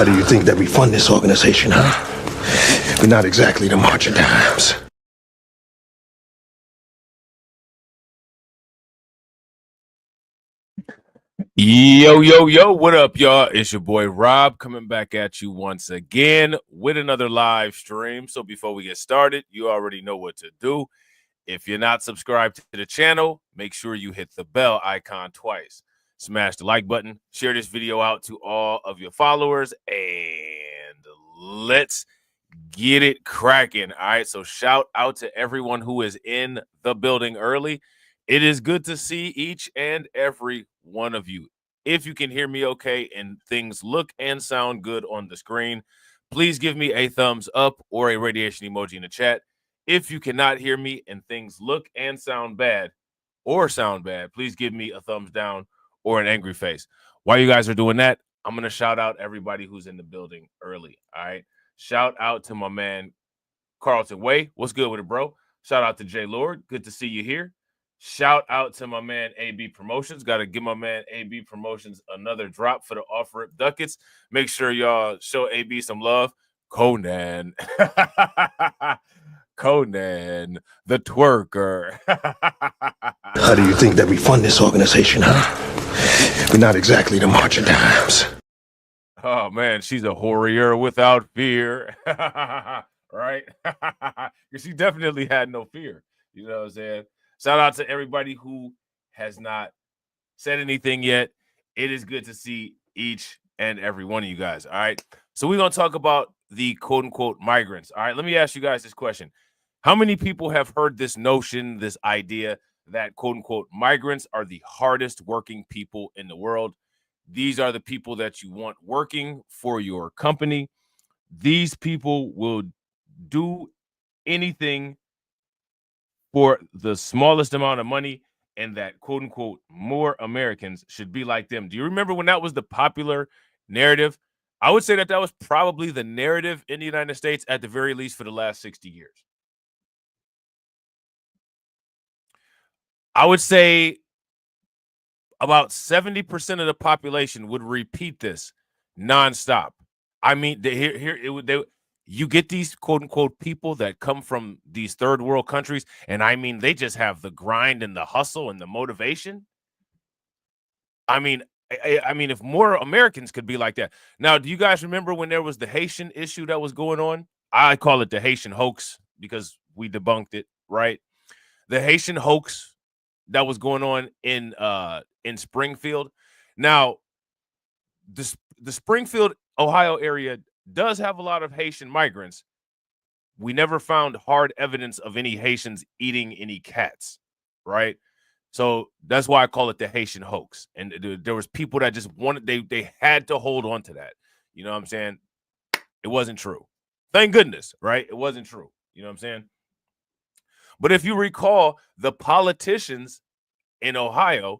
How do you think that we fund this organization, huh? We're not exactly the March of Dimes. Yo, what up, y'all? It's your boy Rob coming back at you once again with another live stream. So before we get started, you already know what to do. If you're not subscribed to the channel, make sure you hit the bell icon twice. Smash the like button, share this video out to all of your followers, and let's get it cracking. All right, so shout out to everyone who is in the building early. It is good to see each and every one of you. If you can hear me okay and things look and sound good on the screen, please give me a thumbs up or a radiation emoji in the chat. If you cannot hear me and things look and sound bad, please give me a thumbs down or an angry face. While you guys are doing that, I'm going to shout out everybody who's in the building early, all right? Shout out to my man, Carlton Way. What's good with it, bro? Shout out to Jay Lord. Good to see you here. Shout out to my man, AB Promotions. Got to give my man, AB Promotions, another drop for the off-rip ducats. Make sure y'all show AB some love. Conan. Conan, the twerker. How do you think that we fund this organization, huh? We're not exactly the March of Dimes. Oh, man, she's a warrior without fear. Right? She definitely had no fear. You know what I'm saying? Shout out to everybody who has not said anything yet. It is good to see each and every one of you guys. All right. So we're going to talk about the quote unquote migrants. All right. Let me ask you guys this question. How many people have heard this notion, this idea that quote unquote migrants are the hardest working people in the world? These are the people that you want working for your company. These people will do anything for the smallest amount of money, and that quote unquote more Americans should be like them. Do you remember when that was the popular narrative? I would say that was probably the narrative in the United States, at the very least, for the last 60 years. I would say about 70% of the population would repeat this nonstop. I mean, you get these quote unquote people that come from these third world countries, and I mean, they just have the grind and the hustle and the motivation. I mean, if more Americans could be like that. Now, do you guys remember when there was the Haitian issue that was going on? I call it the Haitian hoax because we debunked it, right? The Haitian hoax that was going on in Springfield. Now, the Springfield, Ohio area does have a lot of Haitian migrants. We never found hard evidence of any Haitians eating any cats, right? So that's why I call it the Haitian hoax. And there was people that just wanted, they had to hold on to that. You know what I'm saying? It wasn't true. Thank goodness, right? It wasn't true. You know what I'm saying? But if you recall, the politicians in Ohio,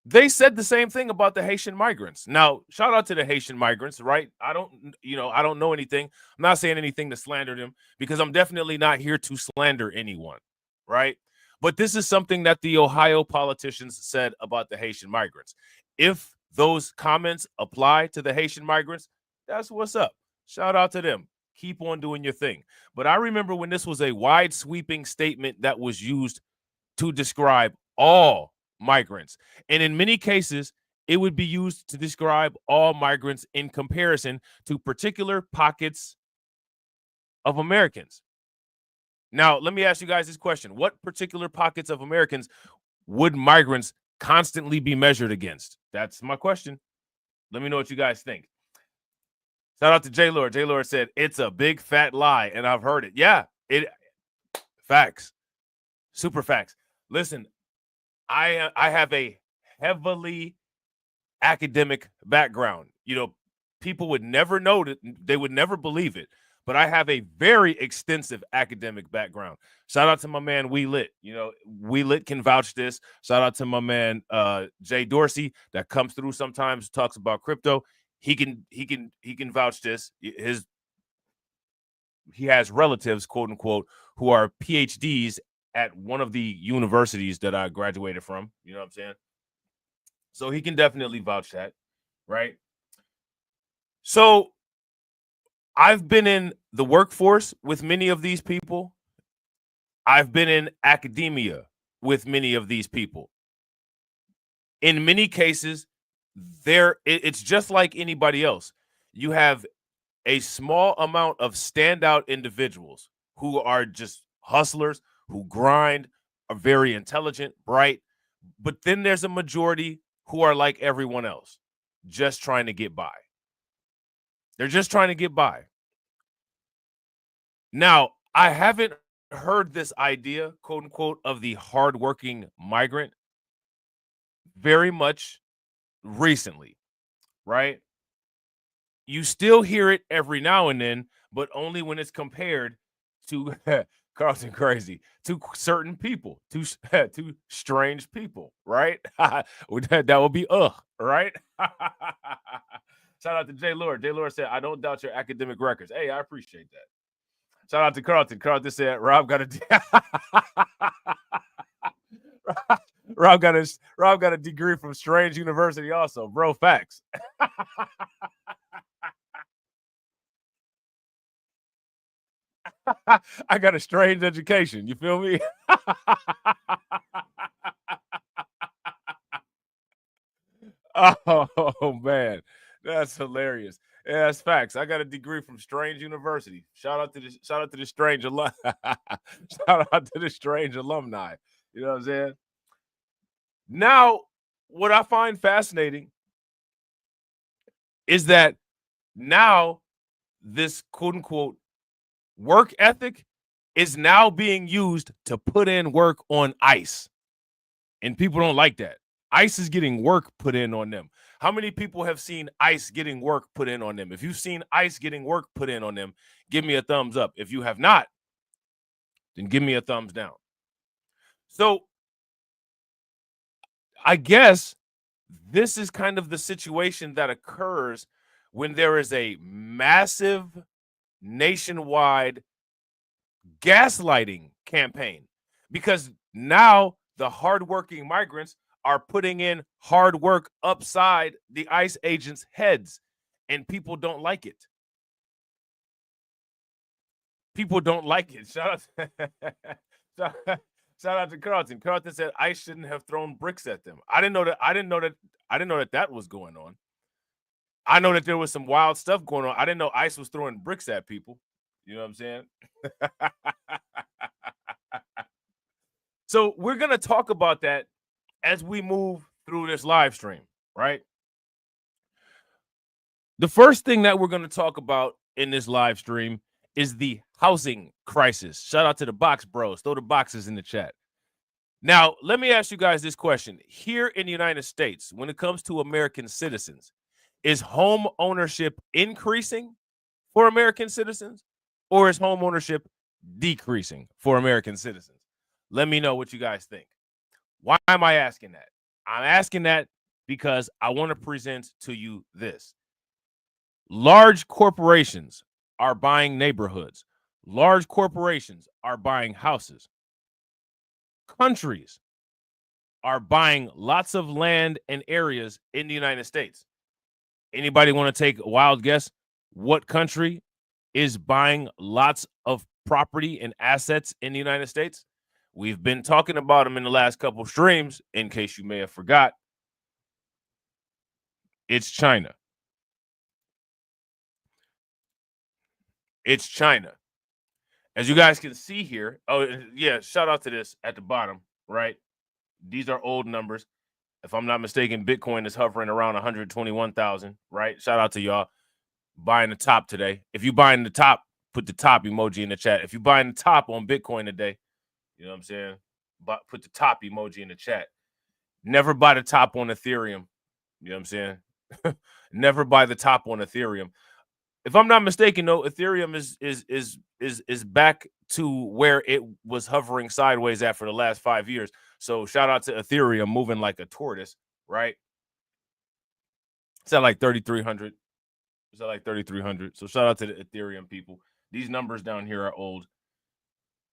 they said the same thing about the Haitian migrants. Now, shout out to the Haitian migrants, right? I don't know anything. I'm not saying anything to slander them, because I'm definitely not here to slander anyone, right? But this is something that the Ohio politicians said about the Haitian migrants. If those comments apply to the Haitian migrants, that's what's up. Shout out to them. Keep on doing your thing. But I remember when this was a wide sweeping statement that was used to describe all migrants. And in many cases, it would be used to describe all migrants in comparison to particular pockets of Americans. Now, let me ask you guys this question. What particular pockets of Americans would migrants constantly be measured against? That's my question. Let me know what you guys think. Shout out to J Lord. J Lord said, it's a big fat lie, and I've heard it. Yeah, facts. Super facts. Listen, I have a heavily academic background. You know, people would never know that, they would never believe it, but I have a very extensive academic background. Shout out to my man We Lit. You know, We Lit can vouch this. Shout out to my man Jay Dorsey that comes through sometimes, talks about crypto. He can vouch this. He has relatives, quote unquote, who are PhDs at one of the universities that I graduated from. You know what I'm saying? So he can definitely vouch that, right? So I've been in the workforce with many of these people. I've been in academia with many of these people. In many cases, it's just like anybody else. You have a small amount of standout individuals who are just hustlers, who grind, are very intelligent, bright. But then there's a majority who are like everyone else, just trying to get by. They're just trying to get by. Now, I haven't heard this idea, quote unquote, of the hardworking migrant very much recently, right? You still hear it every now and then, but only when it's compared to Carlton crazy to certain people, to strange people, right? that would be right? Shout out to Jay Lord. Jay Lord said, "I don't doubt your academic records." Hey, I appreciate that. Shout out to Carlton. Carlton said, "Rob got a Rob got a degree from Strange University, also, bro. Facts." I got a strange education. You feel me? Oh man, that's hilarious. Yeah, that's facts. I got a degree from Strange University. Shout out to the Strange alum. Shout out to the Strange alumni. You know what I'm saying? Now, what I find fascinating is that now this quote unquote work ethic is now being used to put in work on ICE. And people don't like that. ICE is getting work put in on them. How many people have seen ICE getting work put in on them? If you've seen ICE getting work put in on them, give me a thumbs up. If you have not, then give me a thumbs down. So I guess this is kind of the situation that occurs when there is a massive nationwide gaslighting campaign, because now the hardworking migrants are putting in hard work upside the ICE agents' heads, and people don't like it. People don't like it. Shout out to Carlton. Carlton said ICE shouldn't have thrown bricks at them. I didn't know that was going on. I know that there was some wild stuff going on. I didn't know ICE was throwing bricks at people. You know what I'm saying? So we're going to talk about that as we move through this live stream, right? The first thing that we're going to talk about in this live stream is the housing crisis. Shout out to the box bros. Throw the boxes in the chat. Now, let me ask you guys this question. Here in the United States, when it comes to American citizens, is home ownership increasing for American citizens, or is home ownership decreasing for American citizens? Let me know what you guys think. Why am I asking that? I'm asking that because I want to present to you this. Large corporations are buying neighborhoods. Large corporations are buying houses. Countries are buying lots of land and areas in the United States. Anybody want to take a wild guess what country is buying lots of property and assets in the United States? We've been talking about them in the last couple of streams, in case you may have forgot. It's China. It's China. As you guys can see here, oh yeah, shout out to this at the bottom, right? These are old numbers. If I'm not mistaken, Bitcoin is hovering around 121,000, right? Shout out to y'all buying the top today. If you buying the top, put the top emoji in the chat. If you buying the top on Bitcoin today, you know what I'm saying? But put the top emoji in the chat. Never buy the top on Ethereum. You know what I'm saying? Never buy the top on Ethereum. If I'm not mistaken, though, Ethereum is back to where it was hovering sideways at for the last 5 years. So shout out to Ethereum moving like a tortoise, right? It's at like 3,300. It's at like 3,300. So shout out to the Ethereum people. These numbers down here are old.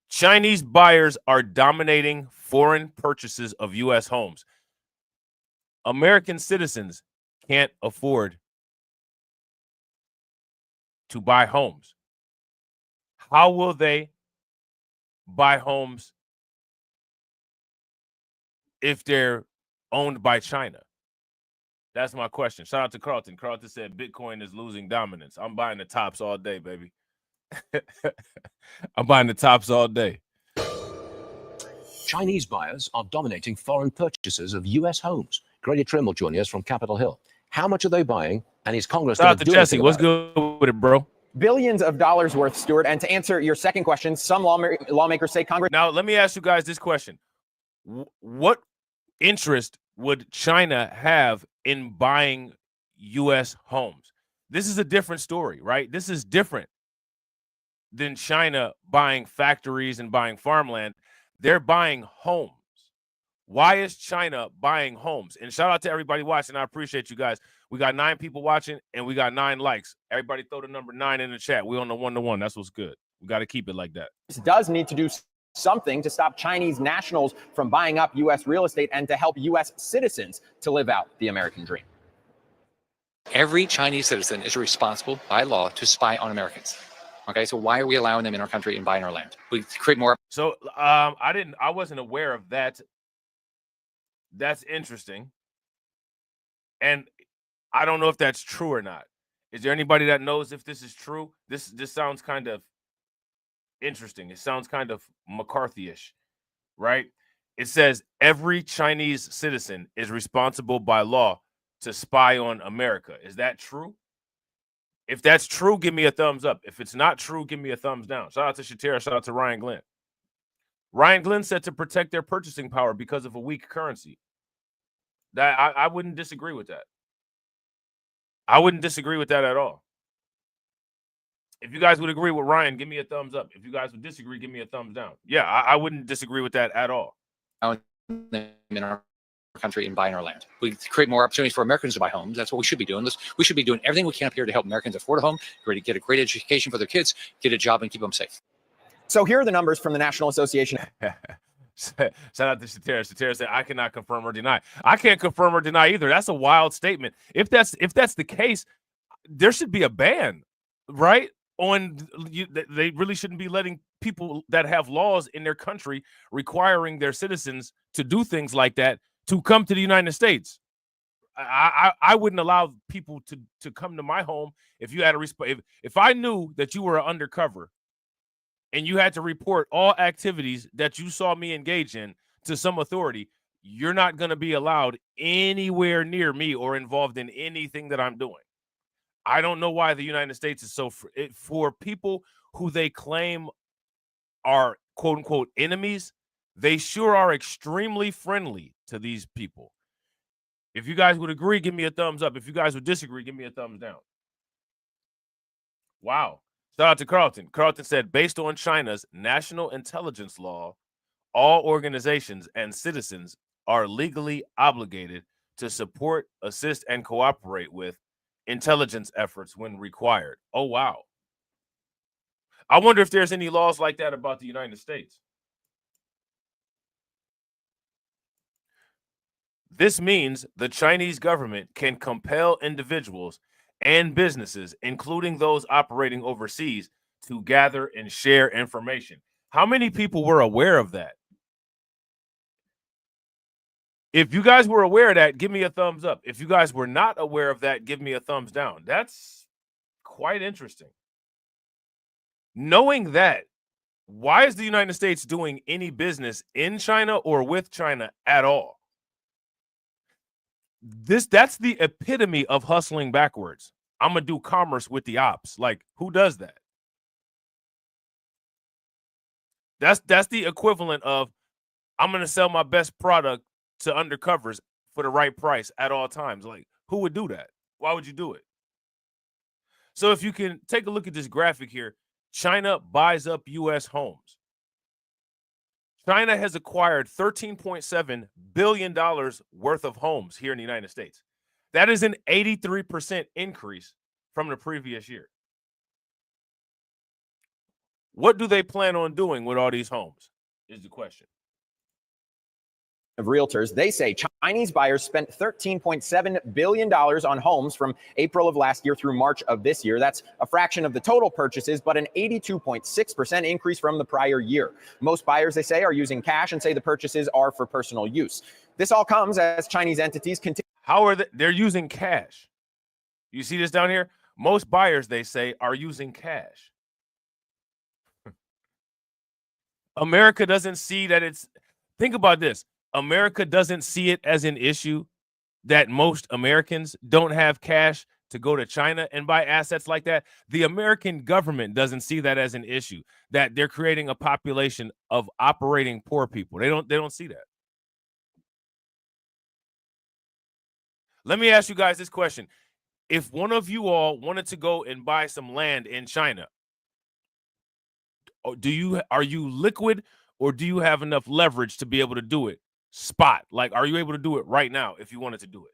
Chinese buyers are dominating foreign purchases of U.S. homes. American citizens can't afford to buy homes. How will they buy homes if they're owned by China? That's my question. Shout out to Carlton. Carlton said Bitcoin is losing dominance. I'm buying the tops all day, baby. I'm buying the tops all day. Chinese buyers are dominating foreign purchases of U.S. homes. Grady Trimble joining us from Capitol Hill. How much are they buying, and is Congress Shout going out to to do Jesse. anything What's about it? good with it, bro? Billions of dollars worth, Stuart. And to answer your second question, some lawmakers say Congress. Now, let me ask you guys this question. What interest would China have in buying U.S. homes? This is a different story, right? This is different than China buying factories and buying farmland. They're buying homes. Why is China buying homes? And shout out to everybody watching. I appreciate you guys. We got 9 people watching and we got 9 likes. Everybody throw the number 9 in the chat. We're on the 1-to-1. That's what's good. We got to keep it like that. Does need to do something to stop Chinese nationals from buying up U.S. real estate and to help U.S. citizens to live out the American dream. Every Chinese citizen is responsible by law to spy on Americans. Okay, so why are we allowing them in our country and buying our land? We create more. So I wasn't aware of that. That's interesting. And I don't know if that's true or not. Is there anybody that knows if this is true? This sounds kind of interesting. It sounds kind of McCarthy-ish, right? It says every Chinese citizen is responsible by law to spy on America. Is that true? If that's true, give me a thumbs up. If it's not true, give me a thumbs down. Shout out to Shatera. Shout out to Ryan Glenn. Ryan Glenn said to protect their purchasing power because of a weak currency. That I wouldn't disagree with that. I wouldn't disagree with that at all. If you guys would agree with Ryan, give me a thumbs up. If you guys would disagree, give me a thumbs down. Yeah, I wouldn't disagree with that at all. In our country and buying our land. We create more opportunities for Americans to buy homes. That's what we should be doing. We should be doing everything we can up here to help Americans afford a home, get a great education for their kids, get a job, and keep them safe. So here are the numbers from the National Association. Shout out to Shatera. Shatera said, I cannot confirm or deny. I can't confirm or deny either. That's a wild statement. If that's the case, there should be a ban, right? They really shouldn't be letting people that have laws in their country requiring their citizens to do things like that to come to the United States. I wouldn't allow people to come to my home if you had a if I knew that you were undercover and you had to report all activities that you saw me engage in to some authority, you're not going to be allowed anywhere near me or involved in anything that I'm doing. I don't know why the United States is so for people who they claim are quote unquote enemies. They sure are extremely friendly to these people. If you guys would agree, give me a thumbs up. If you guys would disagree, give me a thumbs down. Wow. Shout out to Carlton. Carlton said, based on China's national intelligence law, all organizations and citizens are legally obligated to support, assist, and cooperate with intelligence efforts when required. Oh, wow. I wonder if there's any laws like that about the United States. This means the Chinese government can compel individuals and businesses, including those operating overseas, to gather and share information. How many people were aware of that? If you guys were aware of that, give me a thumbs up. If you guys were not aware of that, give me a thumbs down. That's quite interesting. Knowing that, why is the United States doing any business in China or with China at all? That's the epitome of hustling backwards. I'm gonna do commerce with the ops. Like, who does that? That's the equivalent of I'm gonna sell my best product to undercovers for the right price at all times. Like, who would do that? Why would you do it? So if you can take a look at this graphic here, China buys up U.S. homes. China has acquired $13.7 billion worth of homes here in the United States. That is an 83% increase from the previous year. What do they plan on doing with all these homes is the question. of realtors, they say Chinese buyers spent $13.7 billion on homes from April of last year through March of this year. That's a fraction of the total purchases, but an 82.6% increase from the prior year. Most buyers, they say, are using cash and say the purchases are for personal use. This all comes as Chinese entities continue. How are they? They're using cash. You see this down here? Most buyers, they say, are using cash. America doesn't see that it's. Think about this. America doesn't see it as an issue that most Americans don't have cash to go to China and buy assets like that. The American government doesn't see that as an issue, that they're creating a population of operating poor people. They don't see that. Let me ask you guys this question. If one of you all wanted to go and buy some land in China, are you liquid, or do you have enough leverage to be able to do it spot? Like, are you able to do it right now if you wanted to do it?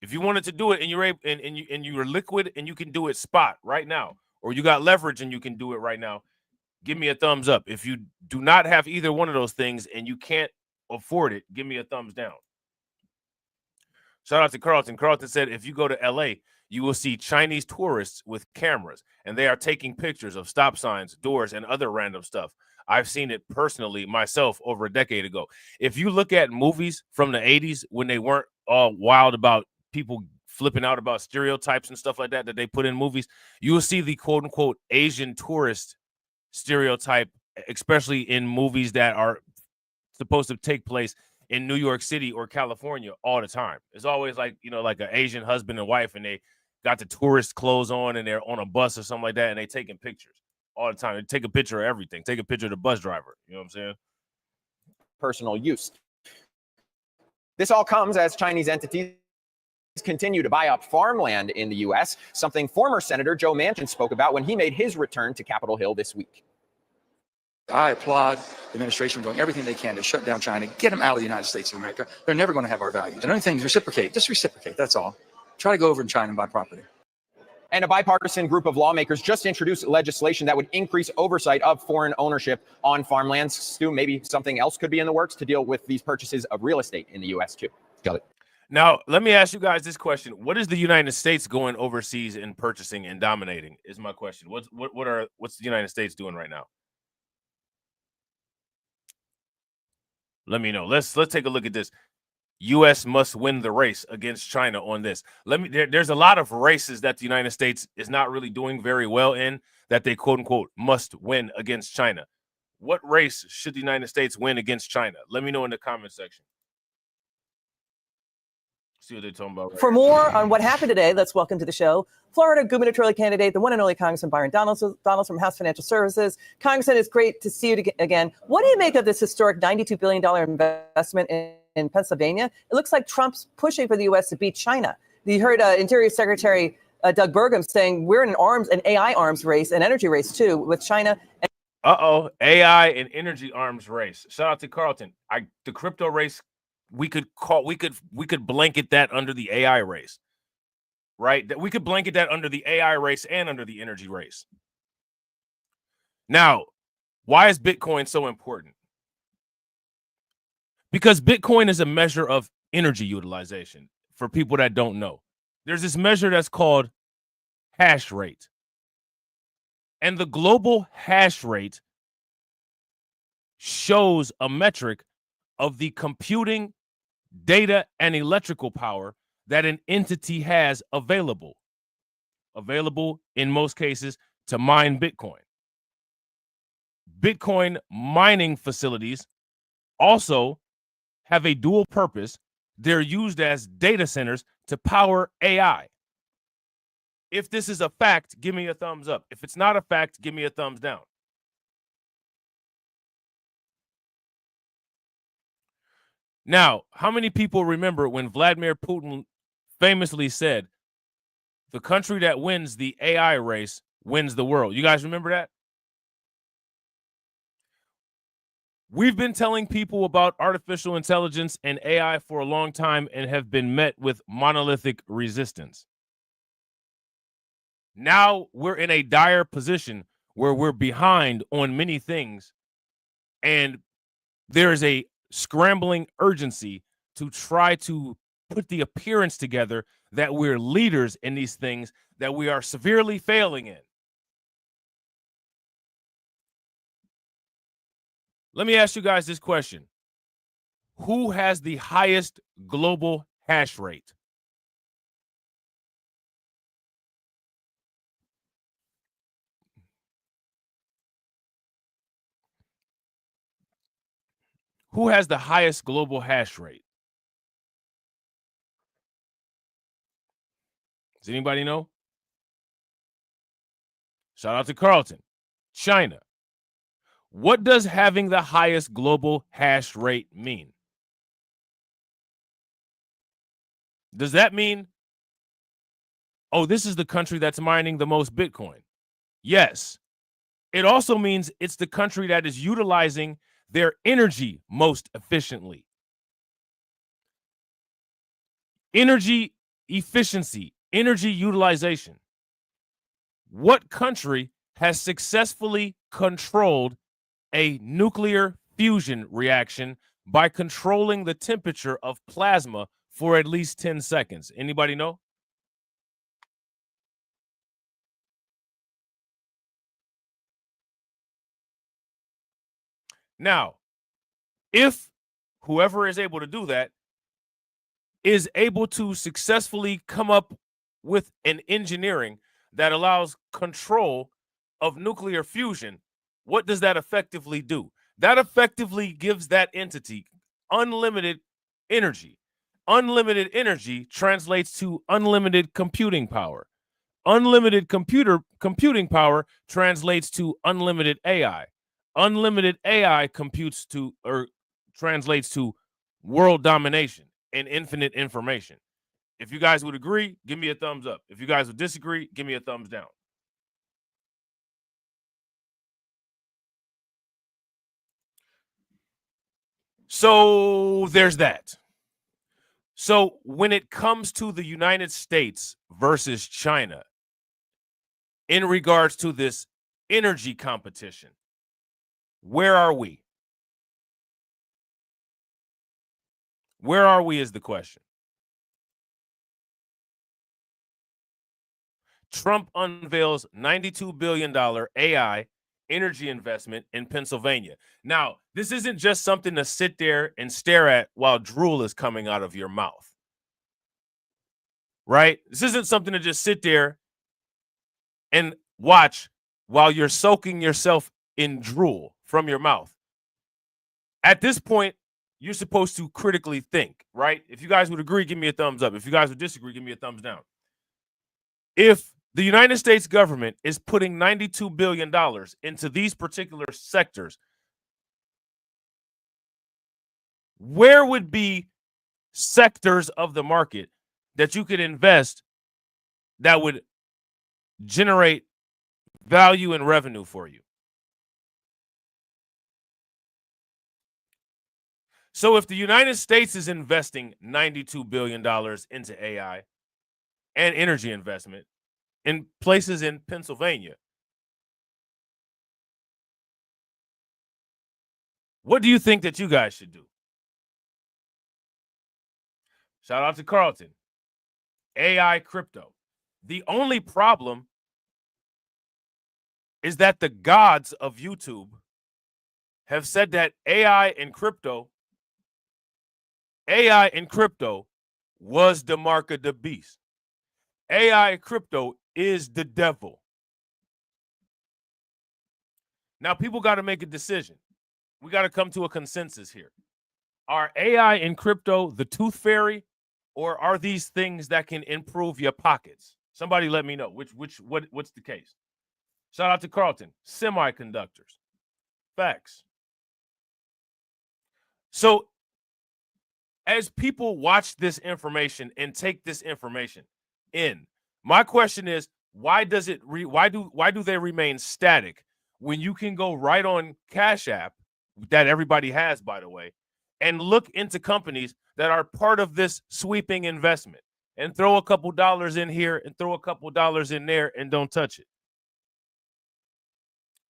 If you wanted to do it and you're liquid and you can do it spot right now, or you got leverage and you can do it right now, give me a thumbs up. If you do not have either one of those things and you can't afford it, give me a thumbs down. Shout out to Carlton. Carlton said, if you go to LA, you will see Chinese tourists with cameras, and they are taking pictures of stop signs, doors, and other random stuff. I've seen it personally myself over a decade ago. If you look at movies from the 80s when they weren't all wild about people flipping out about stereotypes and stuff like that they put in movies, you will see the quote-unquote Asian tourist stereotype, especially in movies that are supposed to take place in New York City or California all the time. It's always like, like an Asian husband and wife, and they got the tourist clothes on and they're on a bus or something like that, and they taking pictures all the time. They take a picture of everything. Take a picture of the bus driver. You know what I'm saying? Personal use. This all comes as Chinese entities continue to buy up farmland in the U.S., something former Senator Joe Manchin spoke about when he made his return to Capitol Hill this week. I applaud the administration for doing everything they can to shut down China, get them out of the United States of America. They're never going to have our values. And anything, reciprocate. Just reciprocate. That's all. Try to go over in China and buy property. And a bipartisan group of lawmakers just introduced legislation that would increase oversight of foreign ownership on farmlands. Stu, maybe something else could be in the works to deal with these purchases of real estate in the U.S. too. Got it. Now, let me ask you guys this question. What is the United States going overseas and purchasing and dominating is my question. What's the United States doing right now? Let me know. Let's take a look at this. U.S. must win the race against China on this. There's a lot of races that the United States is not really doing very well in that they quote unquote must win against China. What race should the United States win against China? Let me know in the comment section. See what they're talking about. Right For more on what happened today, let's welcome to the show Florida gubernatorial candidate, the one and only Congressman Byron Donalds from House Financial Services. Congressman, it's great to see you again. What do you make of this historic $92 billion investment in Pennsylvania? It looks like Trump's pushing for the U.S. to beat China. You heard Interior Secretary Doug Burgum saying we're in an AI arms race, an energy race too, with China. AI and energy arms race. Shout out to Carlton. The crypto race. We could blanket that under the AI race, right? That we could blanket that under the AI race and under the energy race. Now, why is Bitcoin so important? Because Bitcoin is a measure of energy utilization. For people that don't know, there's this measure that's called hash rate. And the global hash rate shows a metric of the computing, data, and electrical power that an entity has available in most cases to mine Bitcoin. Bitcoin mining facilities also have a dual purpose. They're used as data centers to power AI. If this is a fact, give me a thumbs up. If it's not a fact, give me a thumbs down. Now, how many people remember when Vladimir Putin famously said, the country that wins the AI race wins the world? You guys remember that? We've been telling people about artificial intelligence and AI for a long time and have been met with monolithic resistance. Now we're in a dire position where we're behind on many things, and there is a scrambling urgency to try to put the appearance together that we're leaders in these things that we are severely failing in. Let me ask you guys this question. Who has the highest global hash rate? Who has the highest global hash rate? Does anybody know? Shout out to Carlton. China. What does having the highest global hash rate mean? Does that mean, oh, this is the country that's mining the most Bitcoin? Yes. It also means it's the country that is utilizing their energy most efficiently. Energy efficiency, energy utilization. What country has successfully controlled a nuclear fusion reaction by controlling the temperature of plasma for at least 10 seconds? Anybody know? Now, if whoever is able to do that is able to successfully come up with an engineering that allows control of nuclear fusion, what does that effectively do? That effectively gives that entity unlimited energy. Unlimited energy translates to unlimited computing power. Unlimited computing power translates to unlimited AI. Unlimited AI computes to or translates to world domination and infinite information. If you guys would agree, give me a thumbs up. If you guys would disagree, give me a thumbs down. So there's that. So when it comes to the United States versus China, in regards to this energy competition, where are we? Where are we is the question. Trump unveils $92 billion AI energy investment in Pennsylvania. Now, this isn't just something to sit there and stare at while drool is coming out of your mouth. Right? This isn't something to just sit there and watch while you're soaking yourself in drool from your mouth. At this point, you're supposed to critically think, right? If you guys would agree, give me a thumbs up. If you guys would disagree, give me a thumbs down. If the United States government is putting $92 billion into these particular sectors, where would be sectors of the market that you could invest that would generate value and revenue for you? So if the United States is investing $92 billion into AI and energy investment in places in Pennsylvania, what do you think that you guys should do? Shout out to Carlton. AI crypto. The only problem is that the gods of YouTube have said that AI and crypto was the mark of the beast. AI crypto is the devil. Now, people got to make a decision. We got to come to a consensus here. Are AI and crypto the tooth fairy, or are these things that can improve your pockets? Somebody let me know what's the case. Shout out to Carlton. Semiconductors. Facts. So as people watch this information and take this information in, my question is, why do they remain static when you can go right on Cash App, that everybody has, by the way, and look into companies that are part of this sweeping investment and throw a couple dollars in here and throw a couple dollars in there and don't touch it?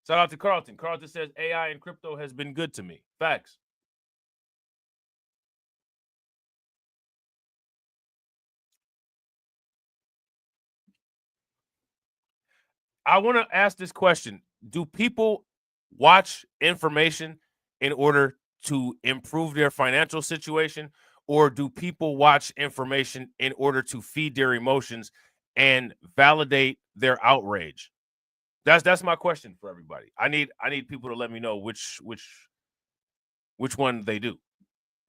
Shout out to Carlton. Carlton says AI and crypto has been good to me. Facts. I want to ask this question. Do people watch information in order to improve their financial situation, or do people watch information in order to feed their emotions and validate their outrage? That's my question for everybody. I need people to let me know which one they do.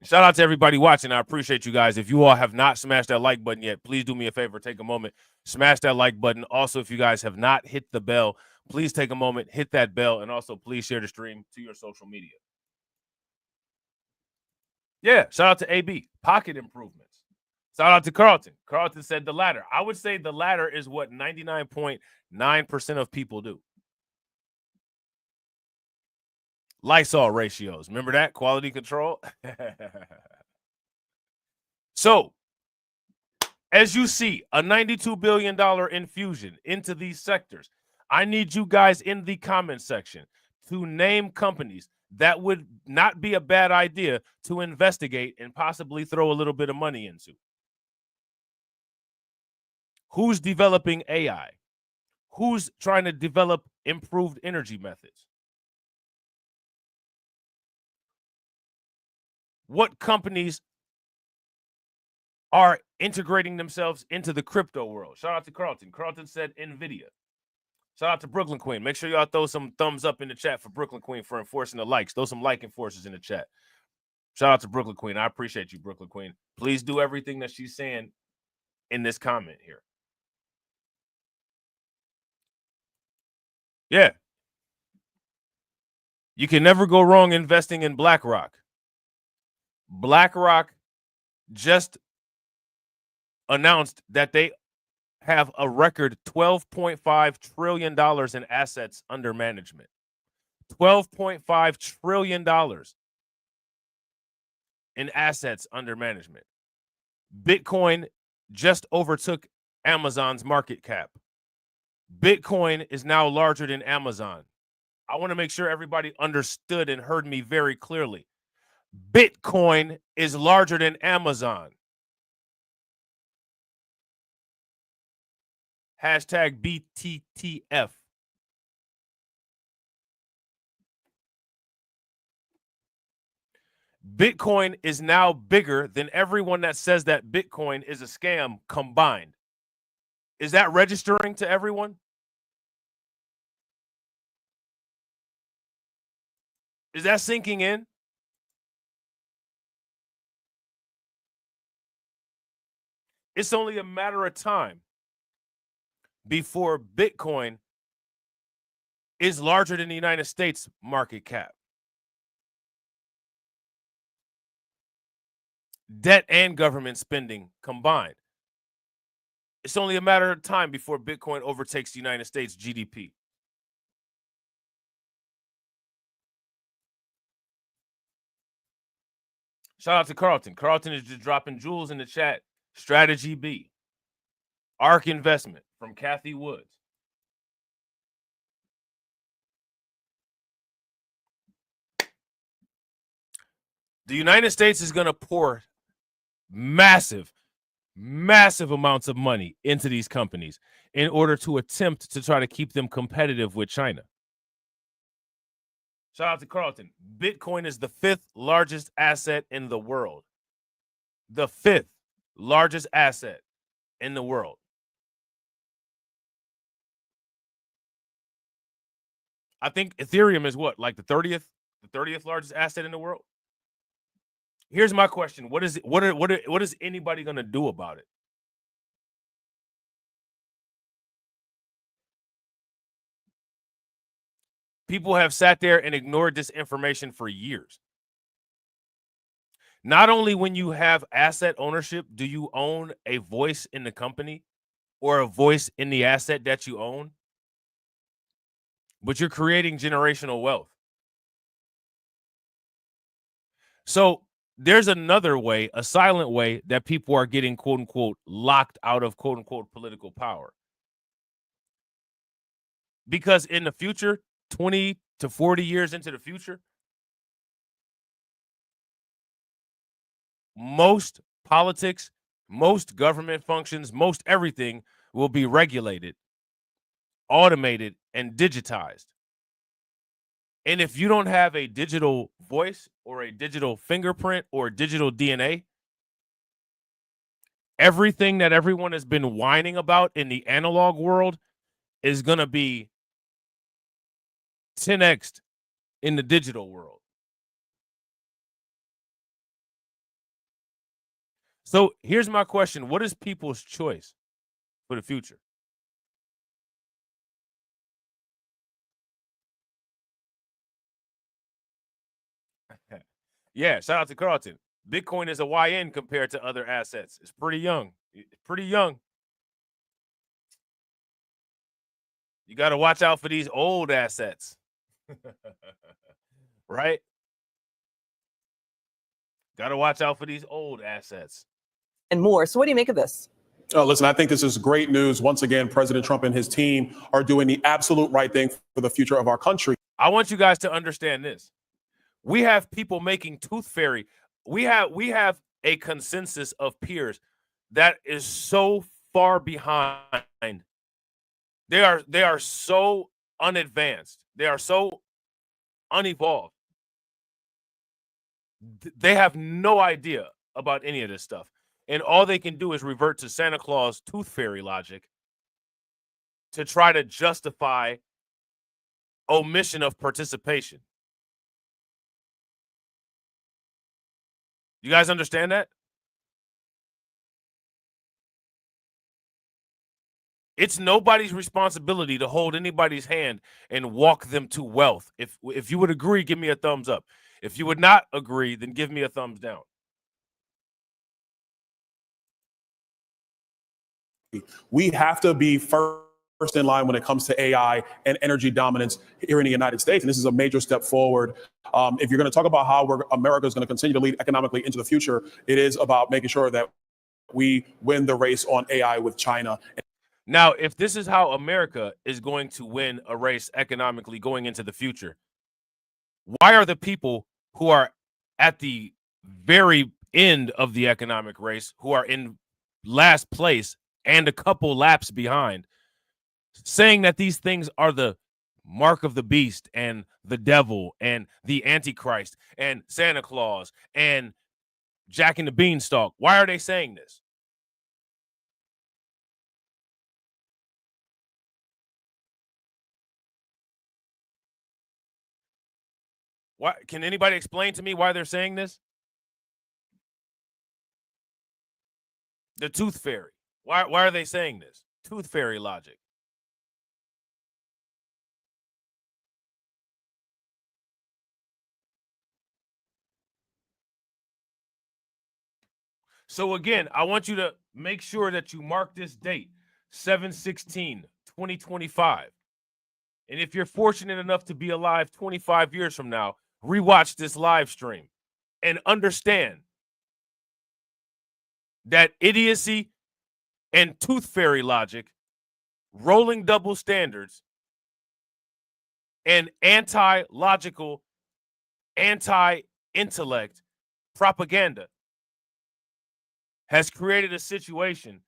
Shout out to everybody watching. I appreciate you guys. If you all have not smashed that like button yet, please do me a favor. Take a moment, smash that like button. Also, if you guys have not hit the bell, please take a moment, hit that bell, and also please share the stream to your social media. Yeah, shout out to AB. Pocket improvements. Shout out to Carlton. Carlton said the latter. I would say the latter is what 99.9% of people do. Lysol ratios. Remember that? Quality control. So, as you see, a $92 billion infusion into these sectors. I need you guys in the comment section to name companies that would not be a bad idea to investigate and possibly throw a little bit of money into. Who's developing AI? Who's trying to develop improved energy methods? What companies are integrating themselves into the crypto world? Shout out to Carlton. Carlton said NVIDIA. Shout out to Brooklyn Queen. Make sure y'all throw some thumbs up in the chat for Brooklyn Queen for enforcing the likes. Throw some like enforcers in the chat. Shout out to Brooklyn Queen. I appreciate you, Brooklyn Queen. Please do everything that she's saying in this comment here. Yeah. You can never go wrong investing in BlackRock. BlackRock just announced that they have a record $12.5 trillion in assets under management. $12.5 trillion in assets under management. Bitcoin just overtook Amazon's market cap. Bitcoin is now larger than Amazon. I want to make sure everybody understood and heard me very clearly. Bitcoin is larger than Amazon. Hashtag BTTF. Bitcoin is now bigger than everyone that says that Bitcoin is a scam combined. Is that registering to everyone? Is that sinking in? It's only a matter of time before Bitcoin is larger than the United States market cap. Debt and government spending combined. It's only a matter of time before Bitcoin overtakes the United States GDP. Shout out to Carlton. Carlton is just dropping jewels in the chat. Strategy B. ARK Investment from Kathy Woods. The United States is going to pour massive amounts of money into these companies in order to attempt to try to keep them competitive with China. Shout out to Carlton. Bitcoin is the 5th largest asset in the world. The 5th largest asset in the world. I think Ethereum is what, like the 30th largest asset in the world? Here's my question. What is anybody going to do about it? People have sat there and ignored this information for years. Not only when you have asset ownership, do you own a voice in the company or a voice in the asset that you own, but you're creating generational wealth. So there's another way, a silent way, that people are getting, quote unquote, locked out of, quote unquote, political power. Because in the future, 20 to 40 years into the future, most politics, most government functions, most everything will be regulated automated and digitized. And if you don't have a digital voice or a digital fingerprint or digital DNA, everything that everyone has been whining about in the analog world is going to be 10x'd in the digital world. So here's my question. What is people's choice for the future? Yeah, shout out to Carlton. Bitcoin is a YN compared to other assets. It's pretty young. It's pretty young. You got to watch out for these old assets. Right? Got to watch out for these old assets. And more. So what do you make of this? Listen, I think this is great news. Once again, President Trump and his team are doing the absolute right thing for the future of our country. I want you guys to understand this. We have people making tooth fairy. We have a consensus of peers that is so far behind. They are so unadvanced. They are so unevolved. They have no idea about any of this stuff. And all they can do is revert to Santa Claus tooth fairy logic to try to justify omission of participation. You guys understand that? It's nobody's responsibility to hold anybody's hand and walk them to wealth. If you would agree, give me a thumbs up. If you would not agree, then give me a thumbs down. We have to be first in line when it comes to AI and energy dominance here in the United States. And this is a major step forward. If you're going to talk about how America is going to continue to lead economically into the future, it is about making sure that we win the race on AI with China. Now, if this is how America is going to win a race economically going into the future, why are the people who are at the very end of the economic race, who are in last place and a couple laps behind, saying that these things are the mark of the beast and the devil and the Antichrist and Santa Claus and Jack and the Beanstalk? Why are they saying this? Why, can anybody explain to me why they're saying this? The tooth fairy. Why are they saying this? Tooth fairy logic. So again, I want you to make sure that you mark this date, 7/16/2025. And if you're fortunate enough to be alive 25 years from now, rewatch this live stream and understand that idiocy and tooth fairy logic, rolling double standards, and anti-logical, anti-intellect propaganda has created a situation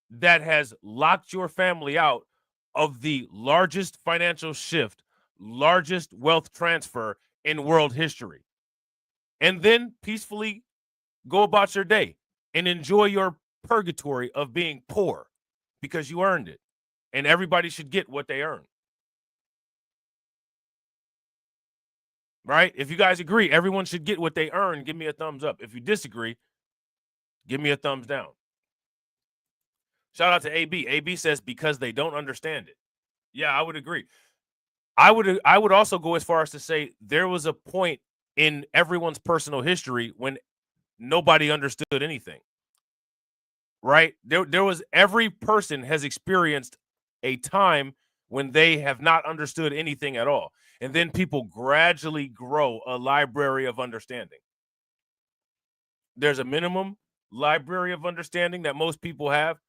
that has locked your family out of the largest financial shift, largest wealth transfer in world history. And then peacefully go about your day and enjoy your purgatory of being poor because you earned it. And everybody should get what they earn. Right? If you guys agree, everyone should get what they earn, give me a thumbs up. If you disagree, give me a thumbs down. Shout out to AB. AB says because they don't understand it. Yeah, I would agree. I would also go as far as to say there was a point in everyone's personal history when nobody understood anything. Right? There was, every person has experienced a time when they have not understood anything at all. And then people gradually grow a library of understanding. There's a minimum library of understanding that most people have,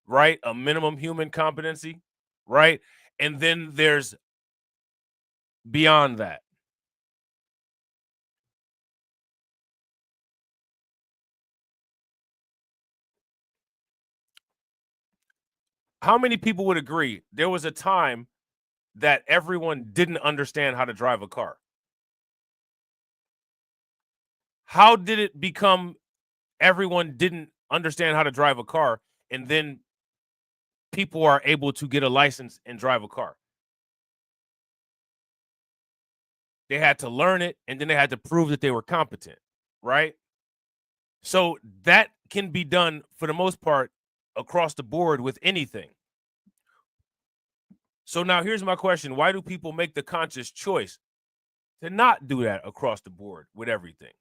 right? A minimum human competency, right? And then there's beyond that. How many people would agree there was a time that everyone didn't understand how to drive a car? How did it become everyone didn't understand how to drive a car, and then people are able to get a license and drive a car? They had to learn it, and then they had to prove that they were competent, right? So that can be done for the most part across the board with anything. So now here's my question. Why do people make the conscious choice to not do that across the board with everything?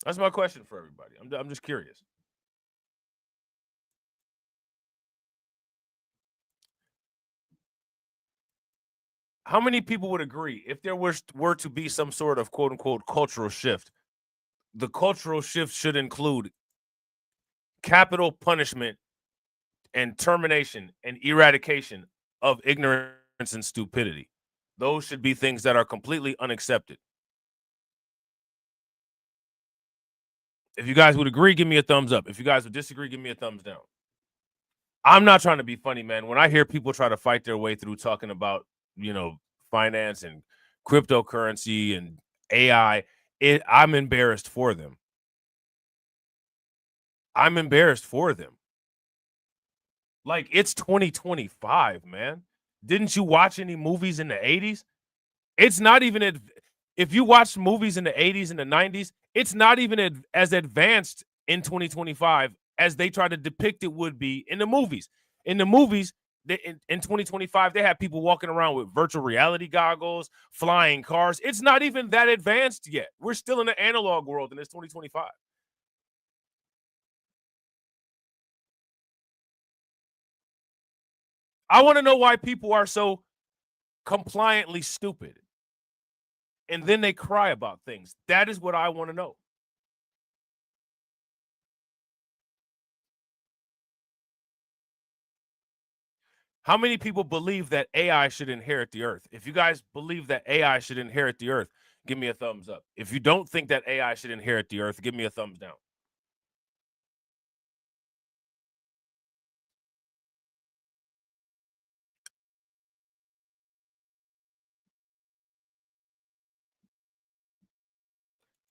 That's my question for everybody. I'm just curious. How many people would agree if there were to be some sort of quote unquote cultural shift? The cultural shift should include capital punishment and termination and eradication of ignorance and stupidity. Those should be things that are completely unaccepted. If you guys would agree, give me a thumbs up. If you guys would disagree, give me a thumbs down. I'm not trying to be funny, man. When I hear people try to fight their way through talking about, finance and cryptocurrency and AI, I'm embarrassed for them. I'm embarrassed for them. Like, it's 2025, man. Didn't you watch any movies in the 80s? It's not even if you watch movies in the 80s and the 90s, it's not even as advanced in 2025 as they try to depict it would be in the movies. In the movies, in 2025, they have people walking around with virtual reality goggles, flying cars. It's not even that advanced yet. We're still in the analog world, and it's 2025. I want to know why people are so compliantly stupid. And then they cry about things. That is what I want to know. How many people believe that AI should inherit the earth? If you guys believe that AI should inherit the earth, give me a thumbs up. If you don't think that AI should inherit the earth, give me a thumbs down.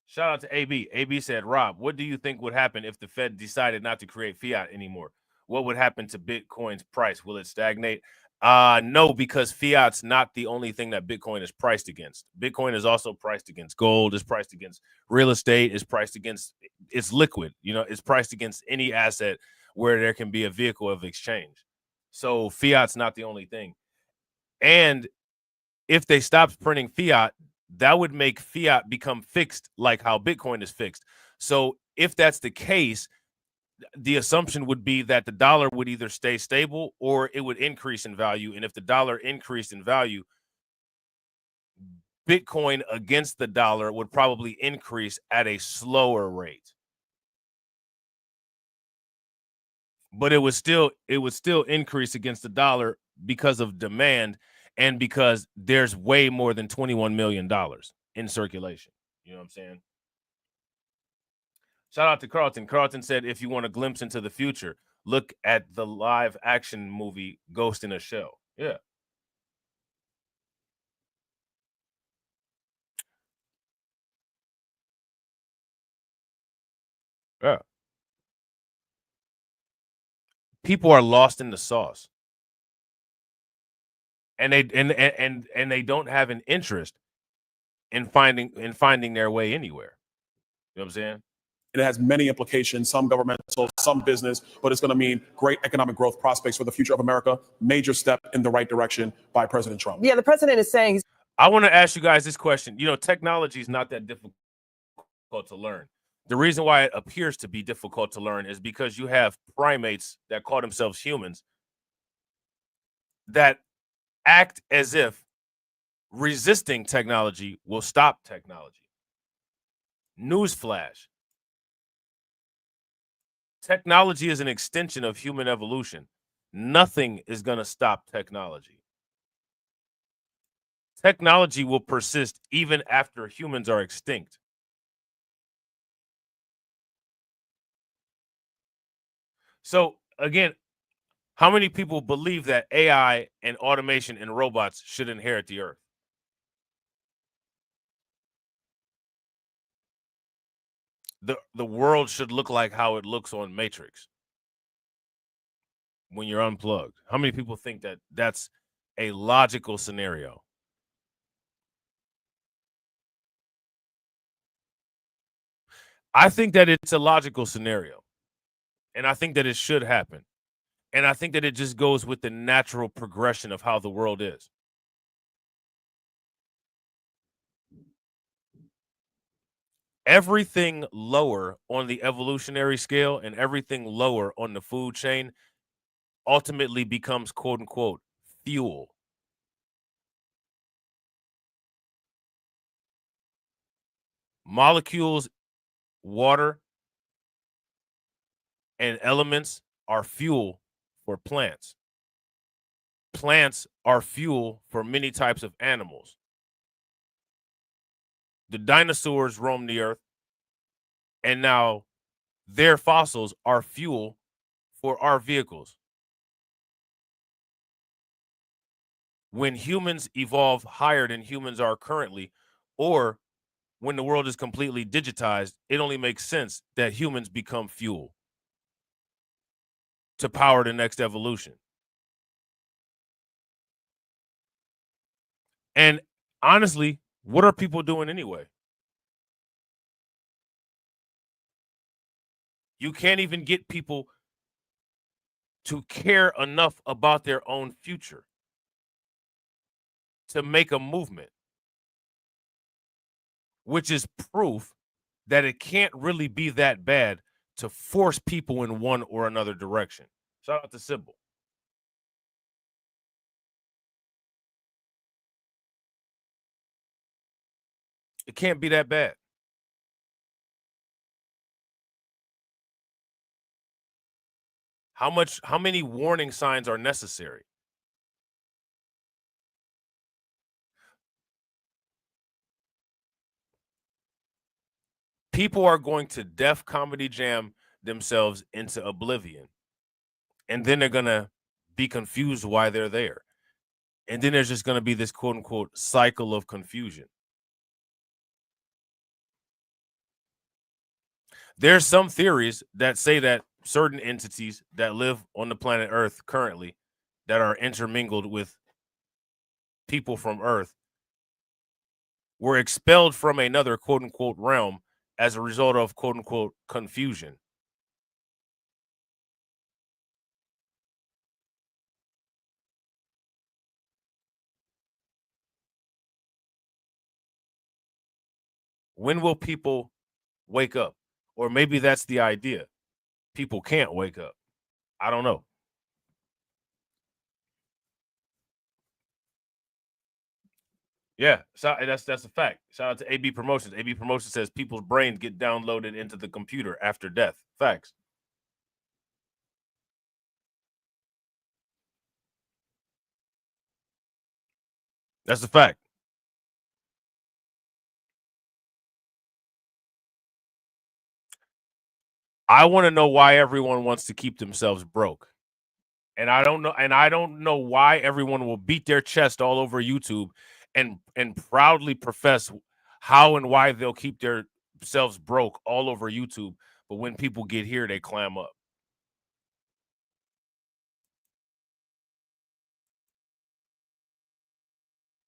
Shout out to AB. AB said, Rob, what do you think would happen if the Fed decided not to create fiat anymore? What would happen to Bitcoin's price? Will it stagnate? No, because fiat's not the only thing that Bitcoin is priced against. Bitcoin is also priced against gold, is priced against real estate, is priced against, it's liquid, it's priced against any asset where there can be a vehicle of exchange. So fiat's not the only thing. And if they stopped printing fiat, that would make fiat become fixed like how Bitcoin is fixed. So if that's the case, the assumption would be that the dollar would either stay stable or it would increase in value. And if the dollar increased in value, Bitcoin against the dollar would probably increase at a slower rate. But it would still increase against the dollar because of demand and because there's way more than $21 million in circulation. You know what I'm saying? Shout out to Carlton. Carlton said, if you want a glimpse into the future, look at the live action movie Ghost in a Shell. Yeah. Yeah. People are lost in the sauce. And they don't have an interest in finding their way anywhere. You know what I'm saying? It has many implications, some governmental, some business, but it's going to mean great economic growth prospects for the future of America. Major step in the right direction by President Trump. Yeah, the president is saying. I want to ask you guys this question. Technology is not that difficult to learn. The reason why it appears to be difficult to learn is because you have primates that call themselves humans that act as if resisting technology will stop technology. Newsflash. Technology is an extension of human evolution. Nothing is going to stop technology. Technology will persist even after humans are extinct. So again, how many people believe that AI and automation and robots should inherit the earth? The world should look like how it looks on Matrix when you're unplugged. How many people think that that's a logical scenario? I think that it's a logical scenario, and I think that it should happen. And I think that it just goes with the natural progression of how the world is. Everything lower on the evolutionary scale and everything lower on the food chain ultimately becomes quote unquote fuel. Molecules, water, and elements are fuel for plants. Plants are fuel for many types of animals. The dinosaurs roamed the earth, and now their fossils are fuel for our vehicles. When humans evolve higher than humans are currently, or when the world is completely digitized, it only makes sense that humans become fuel to power the next evolution. And honestly, what are people doing anyway? You can't even get people to care enough about their own future to make a movement, which is proof that it can't really be that bad to force people in one or another direction. Shout out to Sybil. It can't be that bad. How many warning signs are necessary? People are going to Def Comedy Jam themselves into oblivion. And then they're going to be confused why they're there. And then there's just going to be this quote unquote cycle of confusion. There's some theories that say that certain entities that live on the planet Earth currently that are intermingled with people from Earth were expelled from another quote unquote realm as a result of quote unquote confusion. When will people wake up? Or maybe that's the idea. People can't wake up. I don't know. Yeah, so that's a fact. Shout out to AB Promotions. AB Promotions says people's brains get downloaded into the computer after death. Facts. That's a fact. I want to know why everyone wants to keep themselves broke. And I don't know why everyone will beat their chest all over YouTube and proudly profess how and why they'll keep themselves broke all over YouTube, but when people get here they clam up.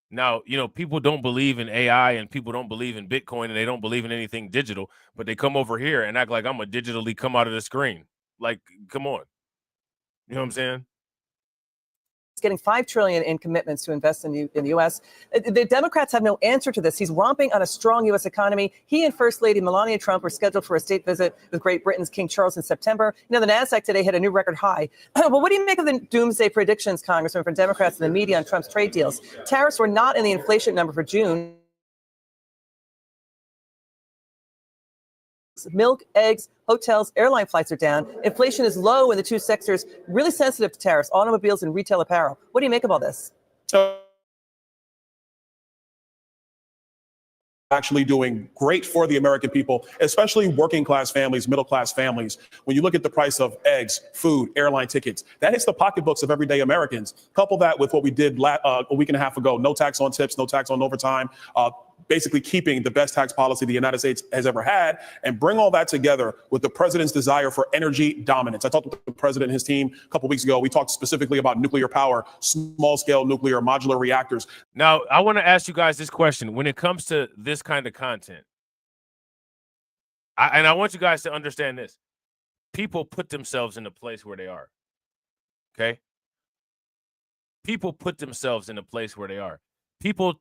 Now, people don't believe in AI and people don't believe in Bitcoin and they don't believe in anything digital, but they come over here and act like I'm gonna digitally come out of the screen. Like, come on. You know what I'm saying? He's getting $5 trillion in commitments to invest in the U.S. The Democrats have no answer to this. He's romping on a strong U.S. economy. He and First Lady Melania Trump were scheduled for a state visit with Great Britain's King Charles in September. The Nasdaq today hit a new record high. Well, what do you make of the doomsday predictions, Congressman, from Democrats and the media on Trump's trade deals? Tariffs were not in the inflation number for June. Milk, eggs, hotels, airline flights are down. Inflation is low in the two sectors really sensitive to tariffs, automobiles and retail apparel. What do you make of all this? actually doing great for the American people, especially working class families, middle class families. When you look at the price of eggs, food, airline tickets, that hits the pocketbooks of everyday Americans. Couple that with what we did a week and a half ago, no tax on tips, no tax on overtime, basically keeping the best tax policy the United States has ever had, and bring all that together with the president's desire for energy dominance. I talked with the president and his team a couple weeks ago. We talked specifically about nuclear power, small scale nuclear modular reactors. Now, I want to ask you guys this question. When it comes to this kind of content, I want you guys to understand this. People put themselves in the place where they are. Okay? People put themselves in the place where they are. People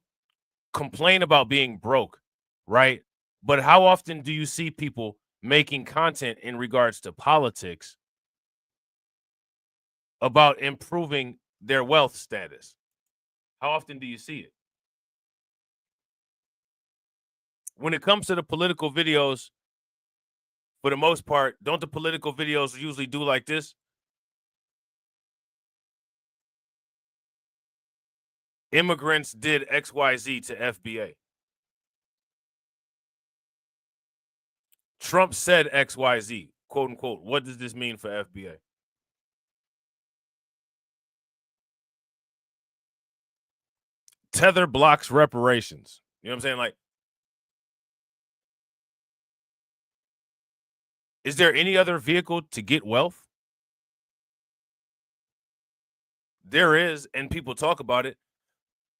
complain about being broke, right? But how often do you see people making content in regards to politics about improving their wealth status? How often do you see it? When it comes to the political videos, for the most part, don't the political videos usually do like this? Immigrants did XYZ to FBA. Trump said XYZ, quote unquote. What does this mean for FBA? Tether blocks reparations. You know what I'm saying? Like, is there any other vehicle to get wealth? There is, and people talk about it,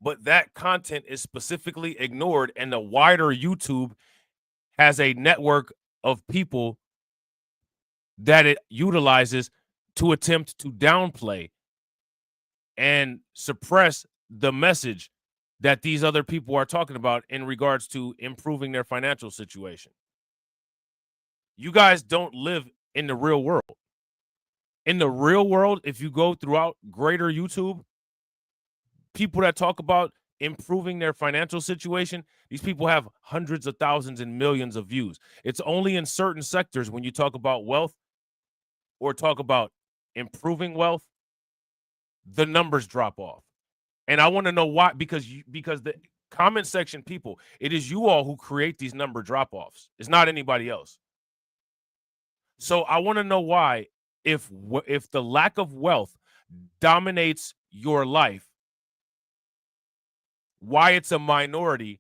but that content is specifically ignored, and the wider YouTube has a network of people that it utilizes to attempt to downplay and suppress the message that these other people are talking about in regards to improving their financial situation. You guys don't live in the real world. In the real world, if you go throughout greater YouTube, people that talk about improving their financial situation, these people have hundreds of thousands and millions of views. It's only in certain sectors when you talk about wealth or talk about improving wealth, the numbers drop off. And I want to know why, because the comment section people, it is you all who create these number drop-offs. It's not anybody else. So I want to know why, if the lack of wealth dominates your life, why it's a minority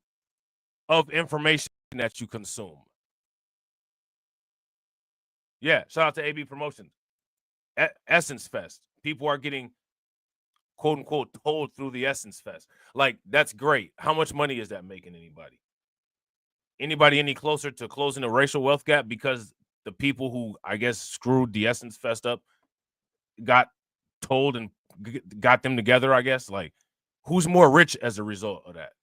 of information that you consume. Yeah, shout out to AB Promotions. Essence Fest. People are getting, quote unquote, told through the Essence Fest. Like, that's great. How much money is that making anybody? Anybody any closer to closing the racial wealth gap because the people who, I guess, screwed the Essence Fest up got told and got them together, I guess? Like, who's more rich as a result of that?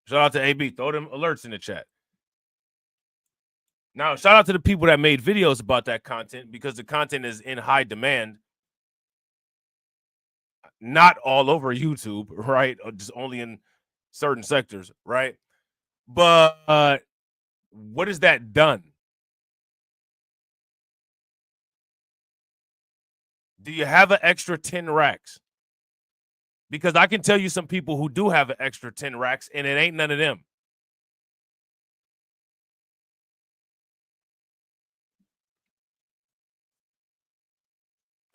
Shout out to AB. Throw them alerts in the chat. Now, shout out to the people that made videos about that content, because the content is in high demand. Not all over YouTube, right? Or just only in certain sectors, right? But what has that done? Do you have an extra 10 racks? Because I can tell you some people who do have an extra 10 racks, and it ain't none of them.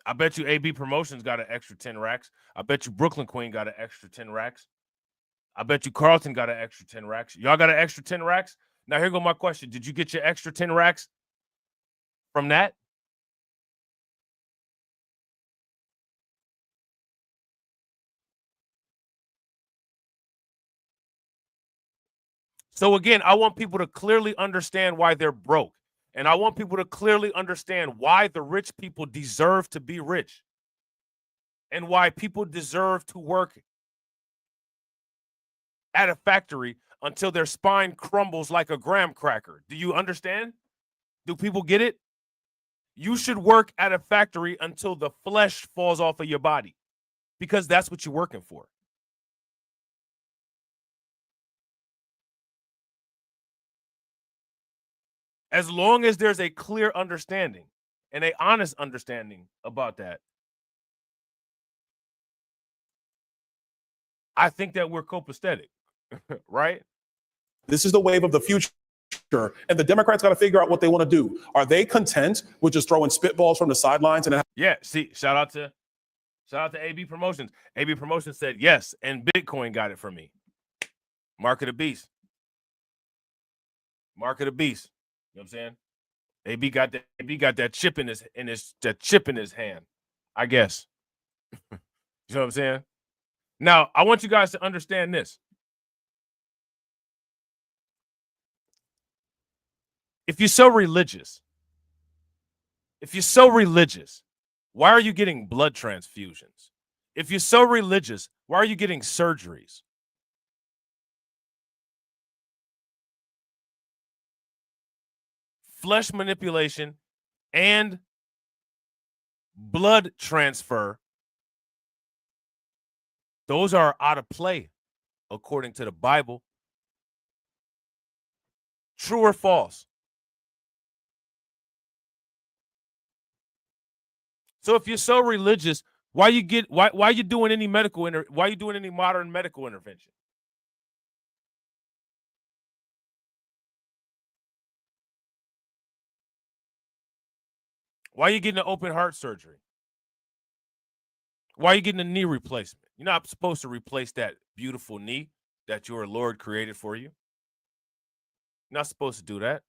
I bet you AB Promotions got an extra 10 racks. I bet you Brooklyn Queen got an extra 10 racks. I bet you Carlton got an extra 10 racks. Y'all got an extra 10 racks? Now, here go my question. Did you get your extra 10 racks from that? So, again, I want people to clearly understand why they're broke. And I want people to clearly understand why the rich people deserve to be rich. And why people deserve to work at a factory until their spine crumbles like a graham cracker. Do you understand? Do people get it? You should work at a factory until the flesh falls off of your body, because that's what you're working for. As long as there's a clear understanding and an honest understanding about that, I think that we're copacetic. right? This is the wave of the future. And the Democrats got to figure out what they want to do. Are they content with just throwing spitballs from the sidelines? And yeah, see, shout out to AB Promotions. AB Promotions said yes, and Bitcoin got it for me. Mark of the beast. Mark of the beast. You know what I'm saying? AB got that chip in his hand, I guess. You know what I'm saying? Now, I want you guys to understand this. If you're so religious, why are you getting blood transfusions? If you're so religious, why are you getting surgeries? Flesh manipulation and blood transfer, those are out of play according to the Bible. True or false? So if you're so religious, why you doing any why you doing any modern medical intervention? Why are you getting an open heart surgery? Why are you getting a knee replacement? You're not supposed to replace that beautiful knee that your Lord created for you. You're not supposed to do that.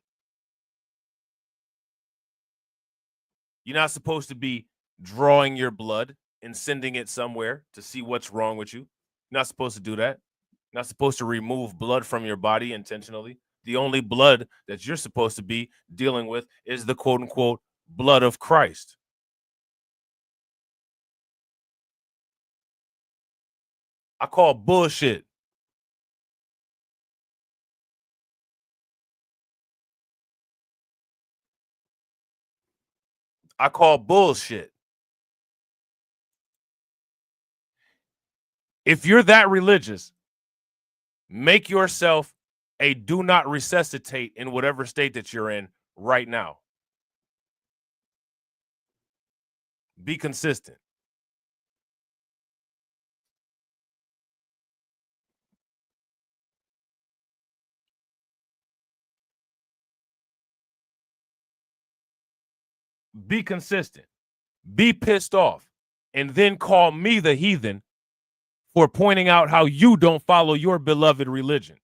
You're not supposed to be drawing your blood and sending it somewhere to see what's wrong with you. You're not supposed to do that. You're not supposed to remove blood from your body intentionally. The only blood that you're supposed to be dealing with is the quote unquote blood of Christ. I call bullshit. I call bullshit. If you're that religious, make yourself a do not resuscitate in whatever state that you're in right now. Be consistent. Be consistent. Be pissed off. And then call me the heathen for pointing out how you don't follow your beloved religion.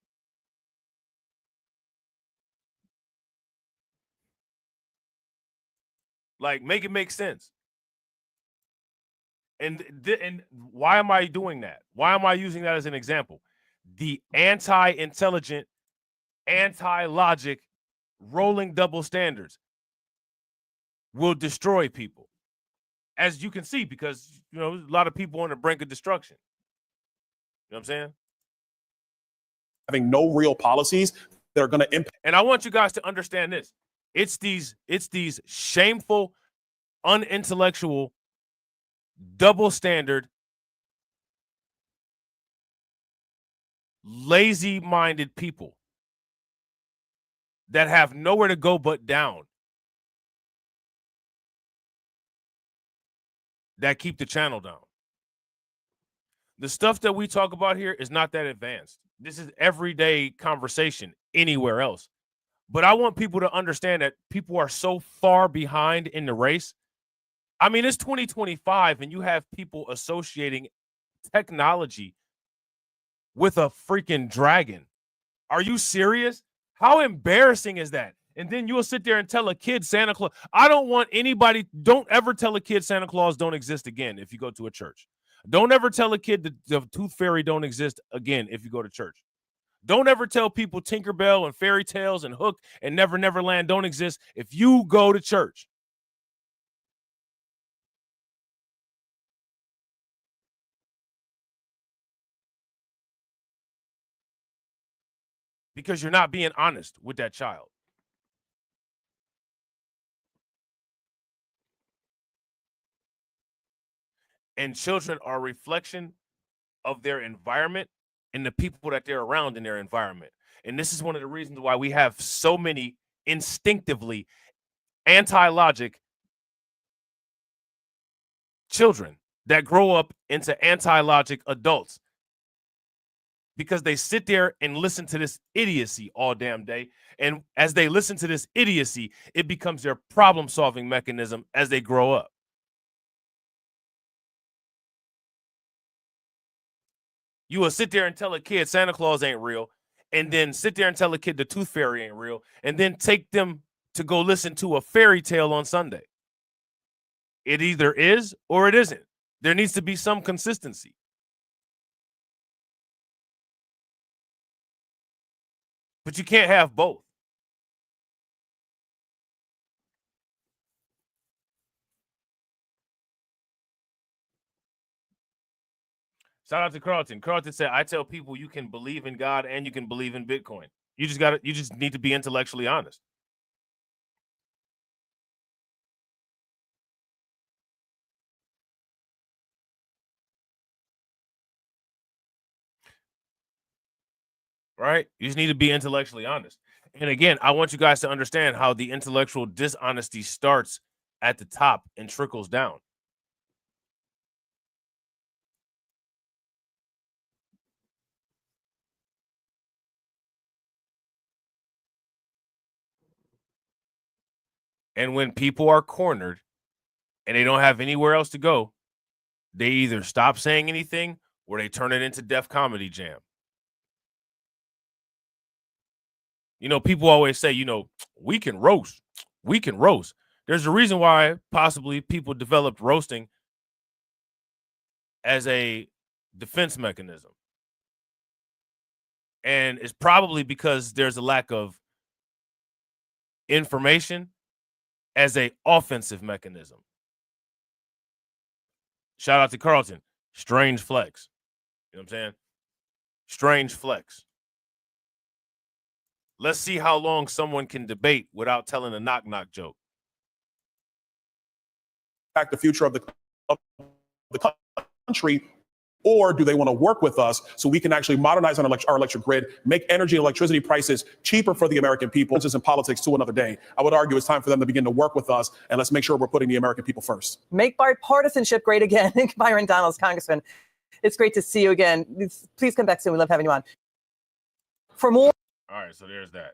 Like, make it make sense. And why am I doing that? Why am I using that as an example? The anti-intelligent, anti-logic, rolling double standards will destroy people. As you can see, because, you know, a lot of people on the brink of destruction. You know what I'm saying? having no real policies that are going to impact. And I want you guys to understand this. It's these shameful, unintellectual, double standard, lazy-minded people that have nowhere to go but down that keep the channel down. The stuff that we talk about here is not that advanced. This is everyday conversation anywhere else. But I want people to understand that people are so far behind in the race. I mean, it's 2025 and you have people associating technology with a freaking dragon. Are you serious? How embarrassing is that? And then you'll sit there and tell a kid Santa Claus. I don't want anybody, don't ever tell a kid Santa Claus don't exist again if you go to a church. Don't ever tell a kid the Tooth Fairy don't exist again if you go to church. Don't ever tell people Tinkerbell and fairy tales and Hook and Never Never Land don't exist if you go to church. Because you're not being honest with that child. And children are a reflection of their environment and the people that they're around in their environment. And this is one of the reasons why we have so many instinctively anti-logic children that grow up into anti-logic adults. because they sit there and listen to this idiocy all damn day. And as they listen to this idiocy, it becomes their problem-solving mechanism as they grow up. You will sit there and tell a kid Santa Claus ain't real, and then sit there and tell a kid the Tooth Fairy ain't real, and then take them to go listen to a fairy tale on Sunday. It either is or it isn't. There needs to be some consistency. But you can't have both. Shout out to Carlton. Carlton said, I tell people you can believe in God and you can believe in Bitcoin. You just need to be intellectually honest. Right? You just need to be intellectually honest. And again, I want you guys to understand how the intellectual dishonesty starts at the top and trickles down. And when people are cornered and they don't have anywhere else to go, they either stop saying anything or they turn it into Def Comedy Jam. You know, people always say, you know, we can roast. We can roast. There's a reason why possibly people developed roasting as a defense mechanism. And it's probably because there's a lack of information as a offensive mechanism. Shout out to Carlton. Strange flex. You know what I'm saying? Strange flex. Let's see how long someone can debate without telling a knock-knock joke. The future of the country, or do they want to work with us so we can actually modernize our electric grid, make energy and electricity prices cheaper for the American people? This is in politics to another day. I would argue it's time for them to begin to work with us, and let's make sure we're putting the American people first. Make bipartisanship great again. Byron Donalds, Congressman, it's great to see you again. Please come back soon. We love having you on. For more. All right, so there's that.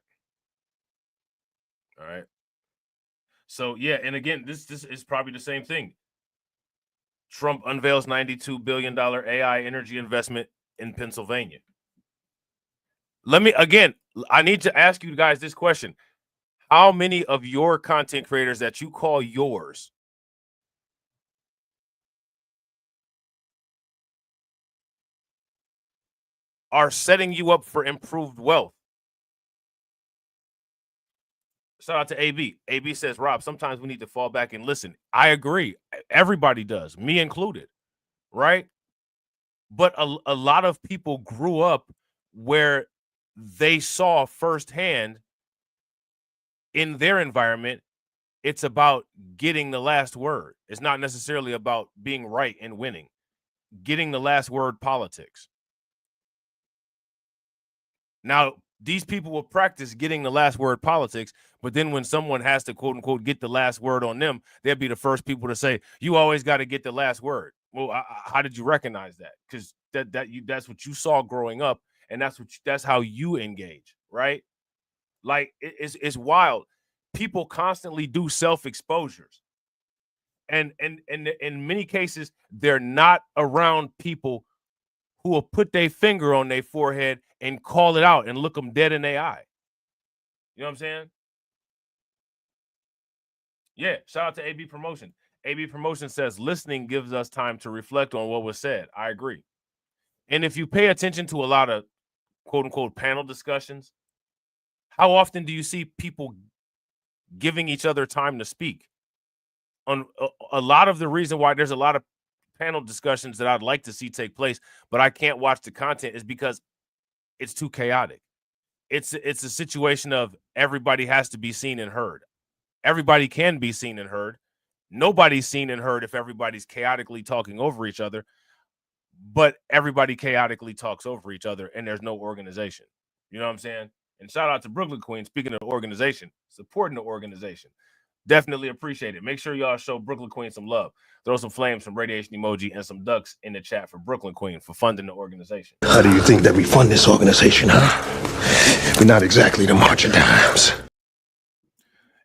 All right. So, yeah, and again, this is probably the same thing. Trump unveils $92 billion AI energy investment in Pennsylvania. I need to ask you guys this question. How many of your content creators that you call yours are setting you up for improved wealth? Shout out to AB. AB says, Rob, sometimes we need to fall back and listen. I agree. Everybody does, me included, right? But a lot of people grew up where they saw firsthand in their environment, it's about getting the last word. It's not necessarily about being right and winning. Getting the last word politics. Now, these people will practice getting the last word politics, but then when someone has to, quote unquote, get the last word on them, they'll be the first people to say, you always got to get the last word. Well, how did you recognize that? Because that's what you saw growing up, and that's how you engage, right? Like, it's wild. People constantly do self-exposures. And in many cases, they're not around people who will put their finger on their forehead and call it out and look them dead in their eye. You know what I'm saying? Yeah, shout out to AB Promotion. AB Promotion says, listening gives us time to reflect on what was said. I agree. And if you pay attention to a lot of quote-unquote panel discussions, how often do you see people giving each other time to speak? On a lot of the reason why there's a lot of panel discussions that I'd like to see take place, but I can't watch the content is because it's too chaotic. It's a situation of everybody has to be seen and heard. Everybody can be seen and heard. Nobody's seen and heard if everybody's chaotically talking over each other, but everybody chaotically talks over each other and there's no organization. You know what I'm saying? And shout out to Brooklyn Queen, speaking of the organization, supporting the organization. Definitely appreciate it. Make sure y'all show Brooklyn Queen some love. Throw some flames, some radiation emoji, and some ducks in the chat for Brooklyn Queen for funding the organization. How do you think that we fund this organization, huh? We're not exactly the march of dimes.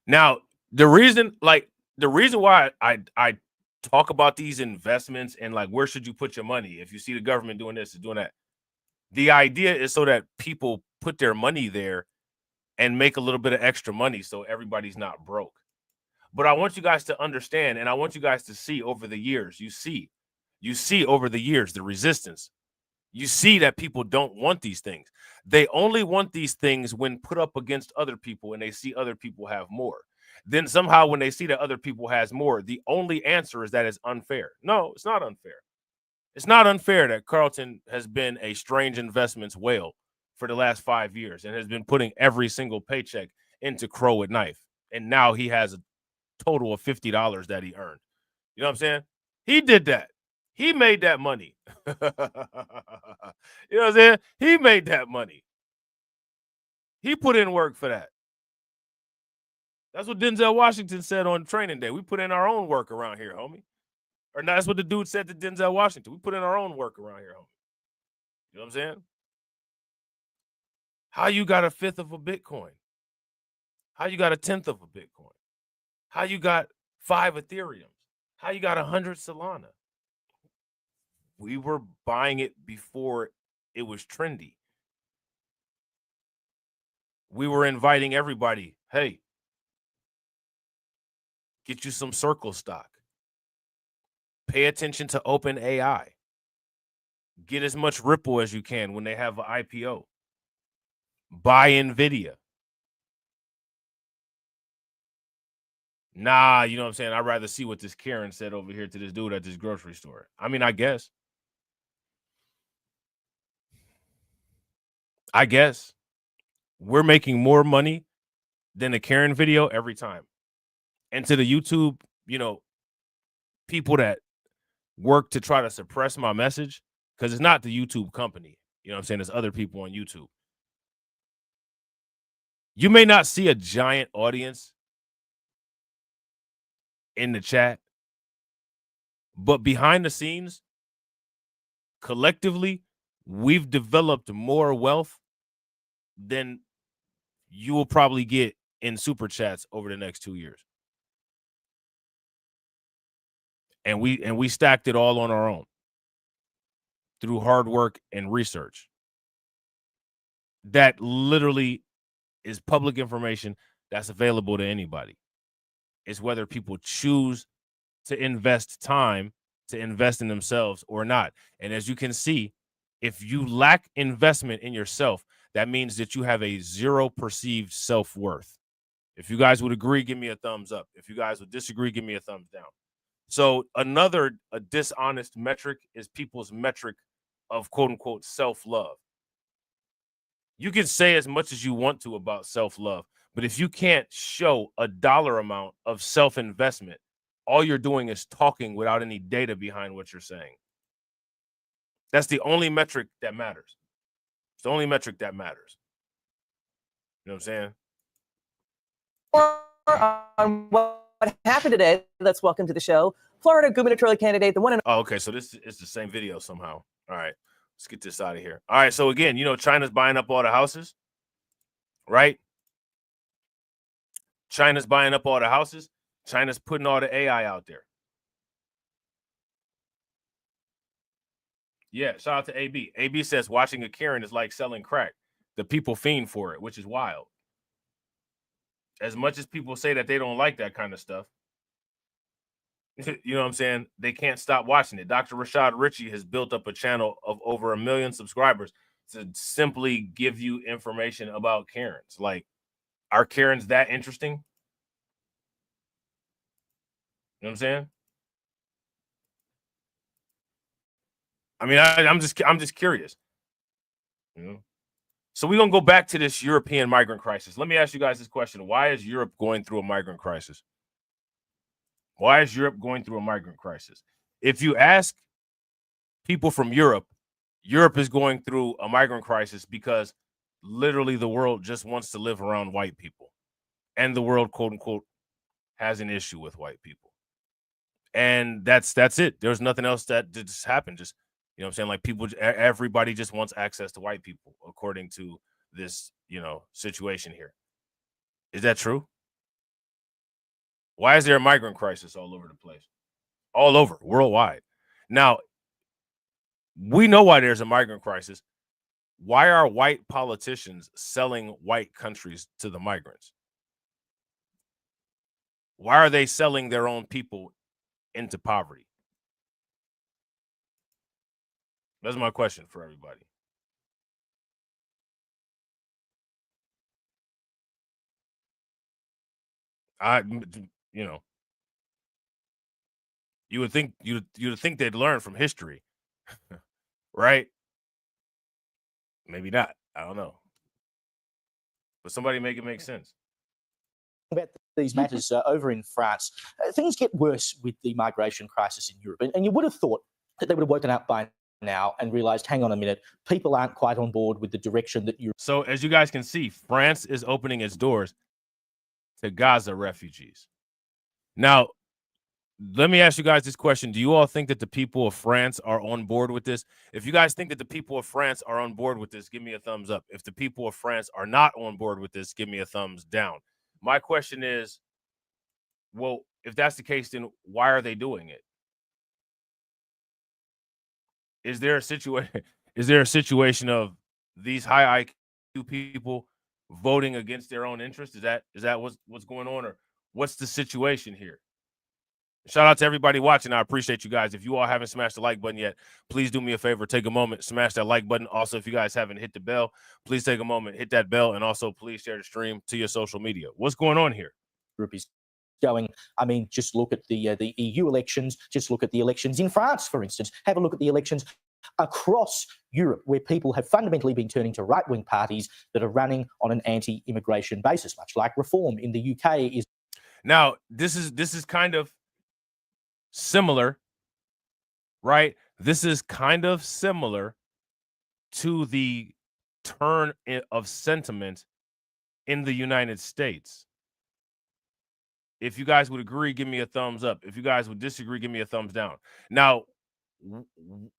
Now, the reason why I talk about these investments and like where should you put your money if you see the government doing this and doing that, the idea is so that people put their money there and make a little bit of extra money so everybody's not broke. But I want you guys to understand, and I want you guys to see over the years, you see over the years the resistance. You see that people don't want these things. They only want these things when put up against other people and they see other people have more. Then somehow when they see that other people has more, the only answer is that it's unfair. No, it's not unfair. It's not unfair that Carlton has been a strange investments whale for the last 5 years and has been putting every single paycheck into Crow at Knife. And now he has a total of $50 that he earned. You know what I'm saying? He did that. He made that money. You know what I'm saying? He made that money. He put in work for that. That's what Denzel Washington said on training day. We put in our own work around here, homie. Or no, that's what the dude said to Denzel Washington. We put in our own work around here, homie. You know what I'm saying? How you got 1/5 of a Bitcoin? How you got 1/10 of a Bitcoin? How you got 5 Ethereums? How you got 100 Solana? We were buying it before it was trendy. We were inviting everybody, hey, get you some Circle stock. Pay attention to OpenAI. Get as much Ripple as you can when they have an IPO. Buy NVIDIA. Nah, you know what I'm saying? I'd rather see what this Karen said over here to this dude at this grocery store. I mean, I guess. We're making more money than the Karen video every time. And to the YouTube, people that work to try to suppress my message, because it's not the YouTube company. You know what I'm saying? There's other people on YouTube. You may not see a giant audience in the chat, but behind the scenes, collectively, we've developed more wealth than you will probably get in super chats over the next 2 years. And we stacked it all on our own through hard work and research. That literally is public information that's available to anybody. It's whether people choose to invest time to invest in themselves or not. And as you can see, if you lack investment in yourself, that means that you have a 0 perceived self-worth. If you guys would agree, give me a thumbs up. If you guys would disagree, give me a thumbs down. So a dishonest metric is people's metric of quote unquote self-love. You can say as much as you want to about self-love, but if you can't show a dollar amount of self-investment, all you're doing is talking without any data behind what you're saying. That's the only metric that matters. It's the only metric that matters. You know what I'm saying? On what happened today, let's welcome to the show Florida gubernatorial candidate, the one and okay, so this is the same video somehow. All right, let's get this out of here. All right, so again, China's buying up all the houses, right? China's buying up all the houses. China's putting all the AI out there. Yeah, shout out to AB. AB says watching a Karen is like selling crack. The people fiend for it, which is wild. As much as people say that they don't like that kind of stuff, you know what I'm saying? They can't stop watching it. Dr. Rashad Ritchie has built up a channel of over 1 million subscribers to simply give you information about Karens. Like, are Karens that interesting? You know what I'm saying? I mean, I'm just curious. So we're gonna go back to this European migrant crisis. Let me ask you guys this question: why is Europe going through a migrant crisis? Why is Europe going through a migrant crisis? If you ask people from Europe, Europe is going through a migrant crisis because literally the world just wants to live around white people, and the world, quote unquote, has an issue with white people. And that's it. There's nothing else that just happened. Just, you know what I'm saying? Like people, everybody just wants access to white people according to this, you know, situation here. Is that true? Why is there a migrant crisis all over the place? All over, worldwide. Now, we know why there's a migrant crisis. Why are white politicians selling white countries to the migrants? Why are they selling their own people into poverty? That's my question for everybody. You know, you would think you'd think they'd learn from history, right? Maybe not. I don't know. But somebody make it make sense. About these matters over in France, things get worse with the migration crisis in Europe. And you would have thought that they would have woken up by now and realized, hang on a minute, people aren't quite on board with the direction that Europe. So as you guys can see, France is opening its doors to Gaza refugees. Now, let me ask you guys this question. Do you all think that the people of France are on board with this? If you guys think that the people of France are on board with this, give me a thumbs up. If the people of France are not on board with this, give me a thumbs down. My question is, well, if that's the case, then why are they doing it? Is there a situation of these high IQ people voting against their own interest? Is that what's going on, or what's the situation here? Shout out to everybody watching. I appreciate you guys. If you all haven't smashed the like button yet, please do me a favor. Take a moment, smash that like button. Also, if you guys haven't hit the bell, please take a moment, hit that bell, and also please share the stream to your social media. What's going on here? Group is going. I mean, just look at the EU elections. Just look at the elections in France, for instance. Have a look at the elections across Europe, where people have fundamentally been turning to right-wing parties that are running on an anti-immigration basis, much like Reform in the UK is. Now, this is kind of similar, right? This is kind of similar to the turn of sentiment in the United States. If you guys would agree, give me a thumbs up. If you guys would disagree, give me a thumbs down. Now,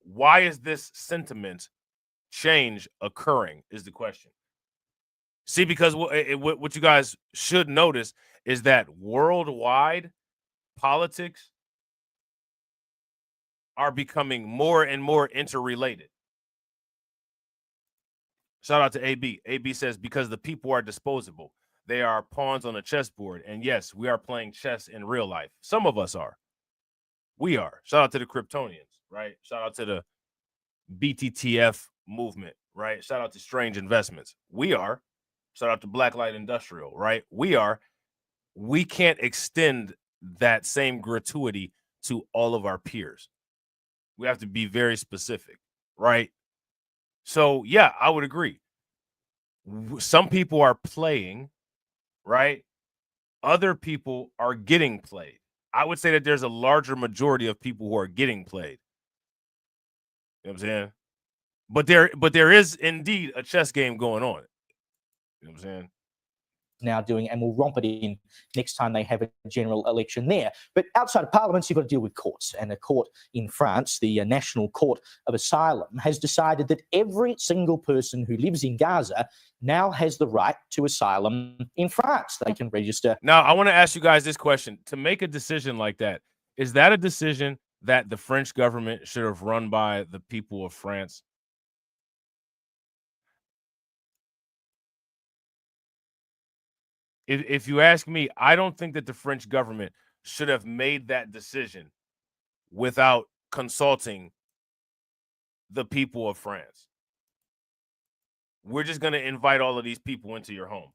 why is this sentiment change occurring is the question. See, because what you guys should notice is that worldwide politics are becoming more and more interrelated. Shout out to AB. AB says, because the people are disposable. They are pawns on a chessboard. And yes, we are playing chess in real life. Some of us are. We are. Shout out to the Kryptonians, right? Shout out to the BTTF movement, right? Shout out to Strange Investments. We are. Shout out to Blacklight Industrial, right? We are. We can't extend that same gratuity to all of our peers. We have to be very specific, right? So, yeah, I would agree. Some people are playing, right? Other people are getting played. I would say that there's a larger majority of people who are getting played. You know what I'm saying? But there is indeed a chess game going on. You know what I'm saying? Now doing, and will romp it in next time they have a general election there. But outside of parliaments, you've got to deal with courts. And a court in France, the National Court of Asylum, has decided that every single person who lives in Gaza now has the right to asylum in France. They can register. Now, I want to ask you guys this question. To make a decision like that, is that a decision that the French government should have run by the people of France? If you ask me, I don't think that the French government should have made that decision without consulting the people of France. We're just going to invite all of these people into your home.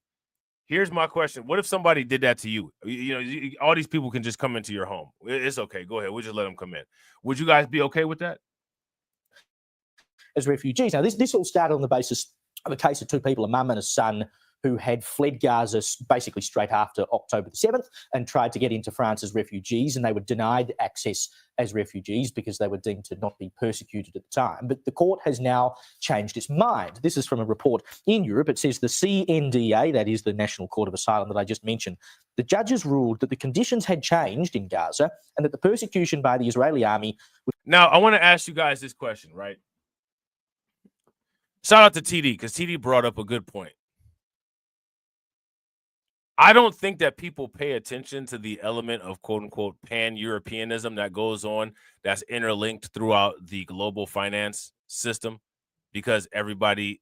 Here's my question. What if somebody did that to you? You know, all these people can just come into your home. It's okay. Go ahead. We'll just let them come in. Would you guys be okay with that? As refugees. Now, this all started on the basis of a case of two people, a mum and a son, who had fled Gaza basically straight after October the 7th and tried to get into France as refugees, and they were denied access as refugees because they were deemed to not be persecuted at the time. But the court has now changed its mind. This is from a report in Europe. It says the CNDA, that is the National Court of Asylum that I just mentioned, the judges ruled that the conditions had changed in Gaza and that the persecution by the Israeli army... Now, I want to ask you guys this question, right? Shout out to TD, because TD brought up a good point. I don't think that people pay attention to the element of quote-unquote pan-Europeanism that goes on, that's interlinked throughout the global finance system, because everybody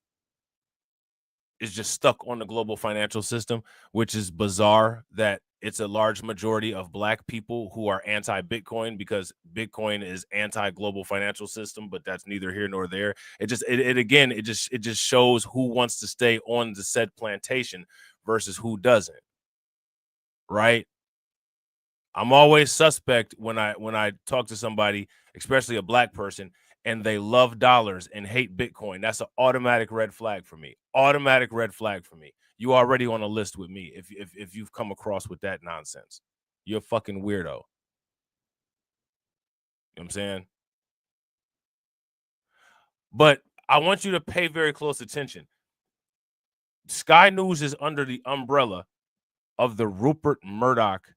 is just stuck on the global financial system, which is bizarre that it's a large majority of black people who are anti-Bitcoin because Bitcoin is anti-global financial system, but that's neither here nor there. It just shows who wants to stay on the said plantation versus who doesn't. Right? I'm always suspect when I talk to somebody, especially a black person, and they love dollars and hate Bitcoin. That's an automatic red flag for me. Automatic red flag for me. You already on a list with me if you've come across with that nonsense. You're a fucking weirdo. You know what I'm saying? But I want you to pay very close attention. Sky News is under the umbrella of the Rupert Murdoch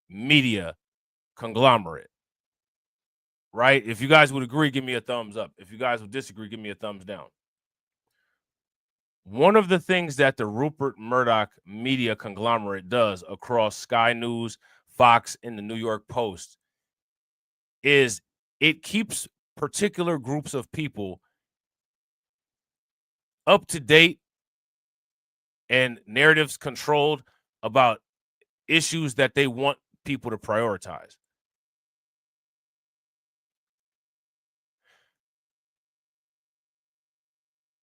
media conglomerate. Right? If you guys would agree, give me a thumbs up. If you guys would disagree, give me a thumbs down. One of the things that the Rupert Murdoch media conglomerate does across Sky News, Fox, and the New York Post is it keeps particular groups of people up to date and narratives controlled about issues that they want people to prioritize.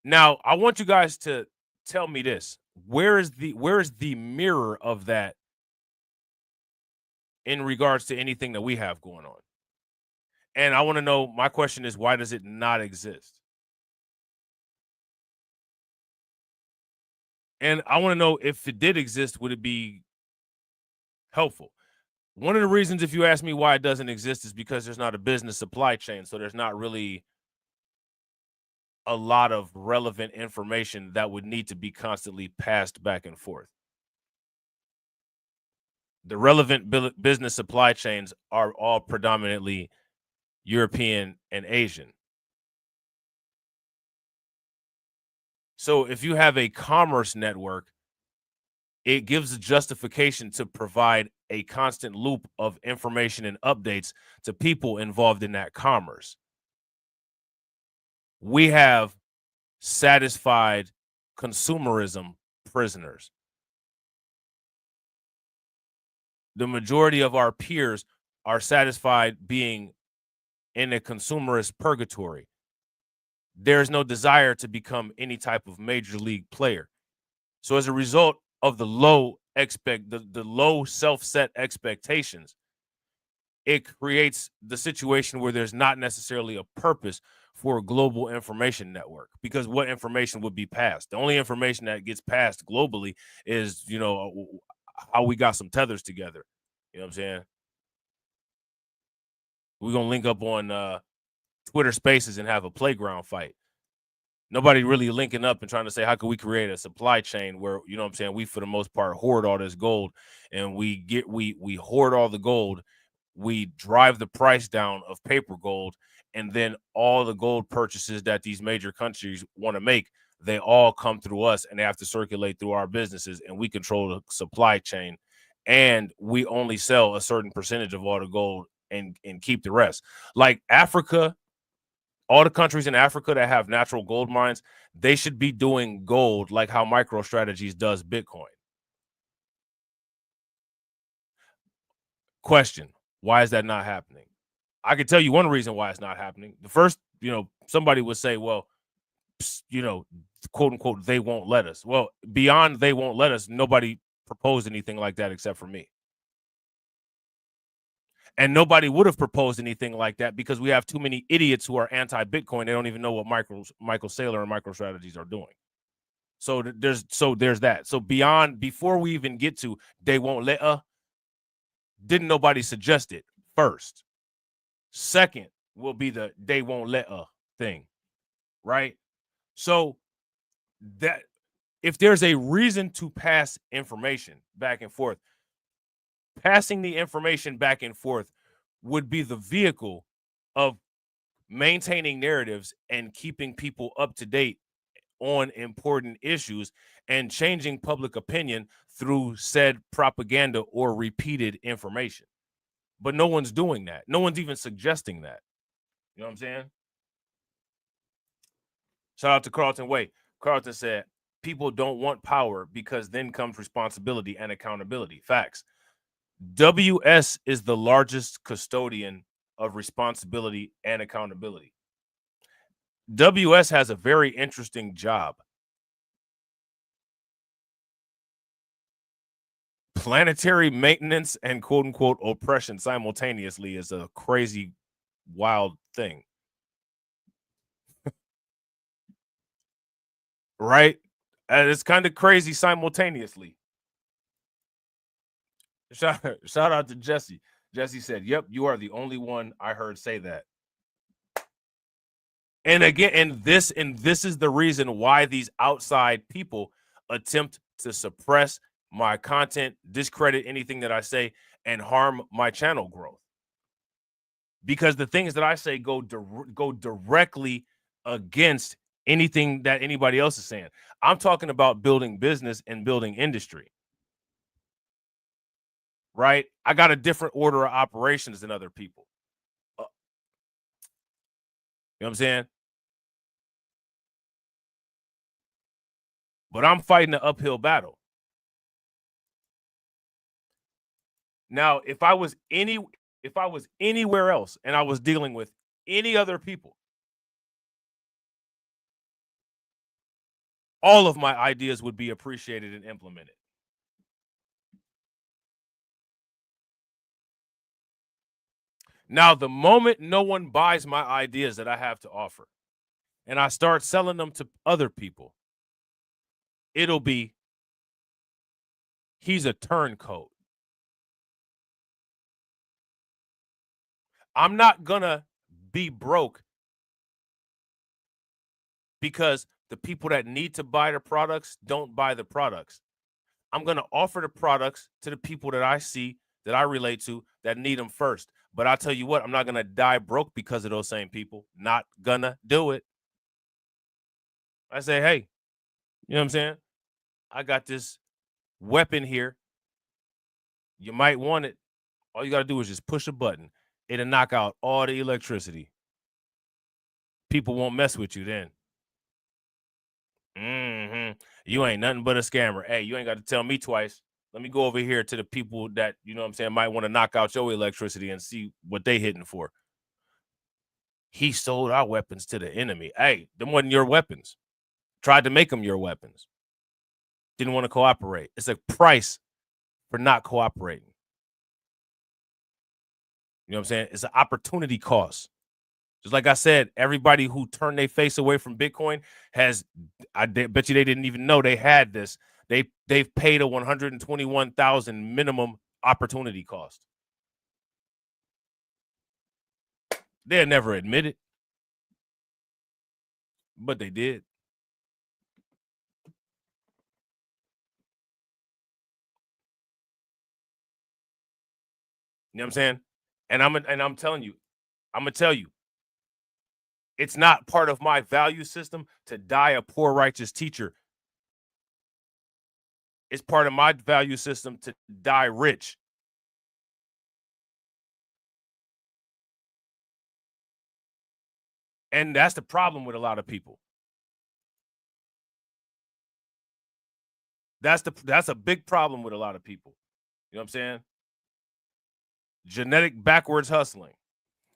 Now, I want you guys to tell me this. Where is the mirror of that in regards to anything that we have going on? And I want to know, my question is, why does it not exist? And I want to know, if it did exist, would it be helpful? One of the reasons, if you ask me why it doesn't exist, is because there's not a business supply chain. So there's not really a lot of relevant information that would need to be constantly passed back and forth. The relevant business supply chains are all predominantly European and Asian. So if you have a commerce network, it gives a justification to provide a constant loop of information and updates to people involved in that commerce. We have satisfied consumerism prisoners. The majority of our peers are satisfied being in a consumerist purgatory. There's no desire to become any type of major league player. So as a result of the low self-set expectations, it creates the situation where there's not necessarily a purpose for a global information network, because what information would be passed? The only information that gets passed globally is, how we got some tethers together. You know what I'm saying? We're going to link up on Twitter Spaces and have a playground fight. Nobody really linking up and trying to say, how can we create a supply chain where, you know what I'm saying, we for the most part hoard all this gold, and we hoard all the gold, we drive the price down of paper gold, and then all the gold purchases that these major countries want to make, they all come through us, and they have to circulate through our businesses, and we control the supply chain, and we only sell a certain percentage of all the gold and keep the rest. Like Africa, all the countries in Africa that have natural gold mines, they should be doing gold like how MicroStrategies does Bitcoin. Question: why is that not happening? I can tell you one reason why it's not happening. The first, somebody would say, well, quote unquote, they won't let us. Well, beyond they won't let us, nobody proposed anything like that except for me. And nobody would have proposed anything like that because we have too many idiots who are anti-Bitcoin. They don't even know what Michael Saylor and MicroStrategies are doing. So there's that. So before we even get to they won't let didn't nobody suggest it first. Second will be the they won't let thing, right? So that if there's a reason to pass information back and forth, passing the information back and forth would be the vehicle of maintaining narratives and keeping people up to date on important issues and changing public opinion through said propaganda or repeated information. But no one's doing that. No one's even suggesting that. You know what I'm saying? Shout out to Carlton Way. Carlton said, people don't want power because then comes responsibility and accountability. Facts. WS is the largest custodian of responsibility and accountability. WS has a very interesting job. Planetary maintenance and quote unquote oppression simultaneously is a crazy, wild thing. Right? And it's kind of crazy simultaneously. Shout out to Jesse. Jesse said, yep, you are the only one I heard say that. And again, and this is the reason why these outside people attempt to suppress my content, discredit anything that I say, and harm my channel growth. Because the things that I say go directly against anything that anybody else is saying. I'm talking about building business and building industry. Right? I got a different order of operations than other people. You know what I'm saying? But I'm fighting an uphill battle. Now, if I was anywhere else and I was dealing with any other people, all of my ideas would be appreciated and implemented. Now, the moment no one buys my ideas that I have to offer and I start selling them to other people, it'll be, he's a turncoat. I'm not gonna be broke because the people that need to buy the products don't buy the products. I'm gonna offer the products to the people that I see, that I relate to, that need them first. But I'll tell you what, I'm not gonna die broke because of those same people. Not gonna do it. I say, hey, you know what I'm saying? I got this weapon here. You might want it. All you got to do is just push a button. It'll knock out all the electricity. People won't mess with you then. You ain't nothing but a scammer. Hey, you ain't got to tell me twice. Let me go over here to the people that, you know what I'm saying, might want to knock out your electricity and see what they hitting for. He sold our weapons to the enemy. Hey, them wasn't your weapons. Tried to make them your weapons. Didn't want to cooperate. It's a price for not cooperating. You know what I'm saying? It's an opportunity cost. Just like I said, everybody who turned their face away from Bitcoin has, I bet you they didn't even know they had this. They've paid a $121,000 minimum opportunity cost. They'll never admit it, but they did. You know what I'm saying? And I'm telling you, I'm gonna tell you, it's not part of my value system to die a poor righteous teacher. It's part of my value system to die rich. And that's the problem with a lot of people. That's a big problem with a lot of people. You know what I'm saying? Genetic backwards hustling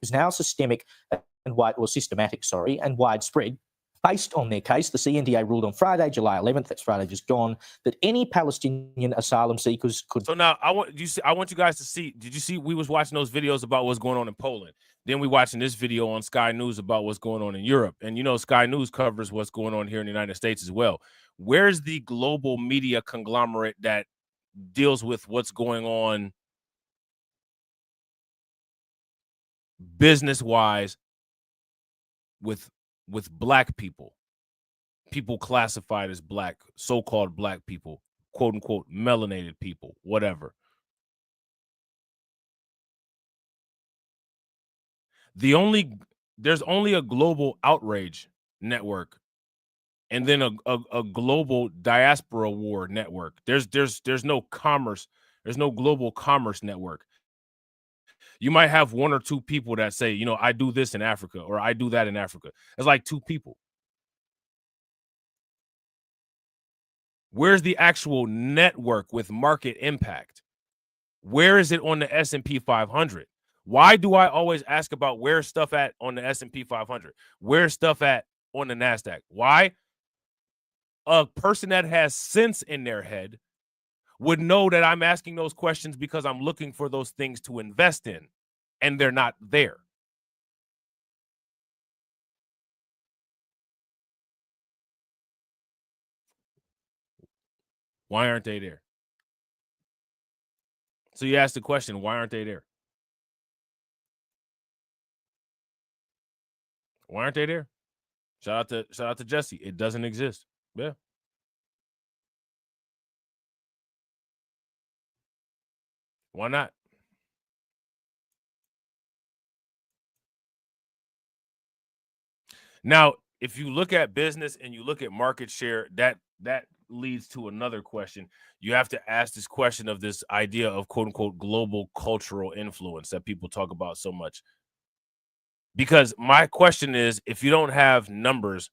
is now systemic and systematic, and widespread. Based on their case, the CNDA ruled on Friday, July 11th, that's Friday just gone, that any Palestinian asylum seekers could. So now I want you guys to see. Did you see we was watching those videos about what's going on in Poland? Then we watching this video on Sky News about what's going on in Europe. And, you know, Sky News covers what's going on here in the United States as well. Where's the global media conglomerate that deals with what's going on business-wise with black people? People classified as black, so-called black people, quote-unquote melanated people, whatever. There's only a global outrage network and then a global diaspora war network. There's no commerce, there's no global commerce network. You might have one or two people that say, you know, I do this in Africa or I do that in Africa. It's like two people. Where's the actual network with market impact? Where is it on the S&P 500? Why do I always ask about where's stuff at on the S&P 500? Where's stuff at on the NASDAQ? Why? A person that has sense in their head would know that I'm asking those questions because I'm looking for those things to invest in, and they're not there. Why aren't they there? So you ask the question, why aren't they there? Why aren't they there? Shout out to Jesse. It doesn't exist. Yeah. Why not? Now, if you look at business and you look at market share, that leads to another question. You have to ask this question of this idea of quote unquote global cultural influence that people talk about so much. Because my question is, if you don't have numbers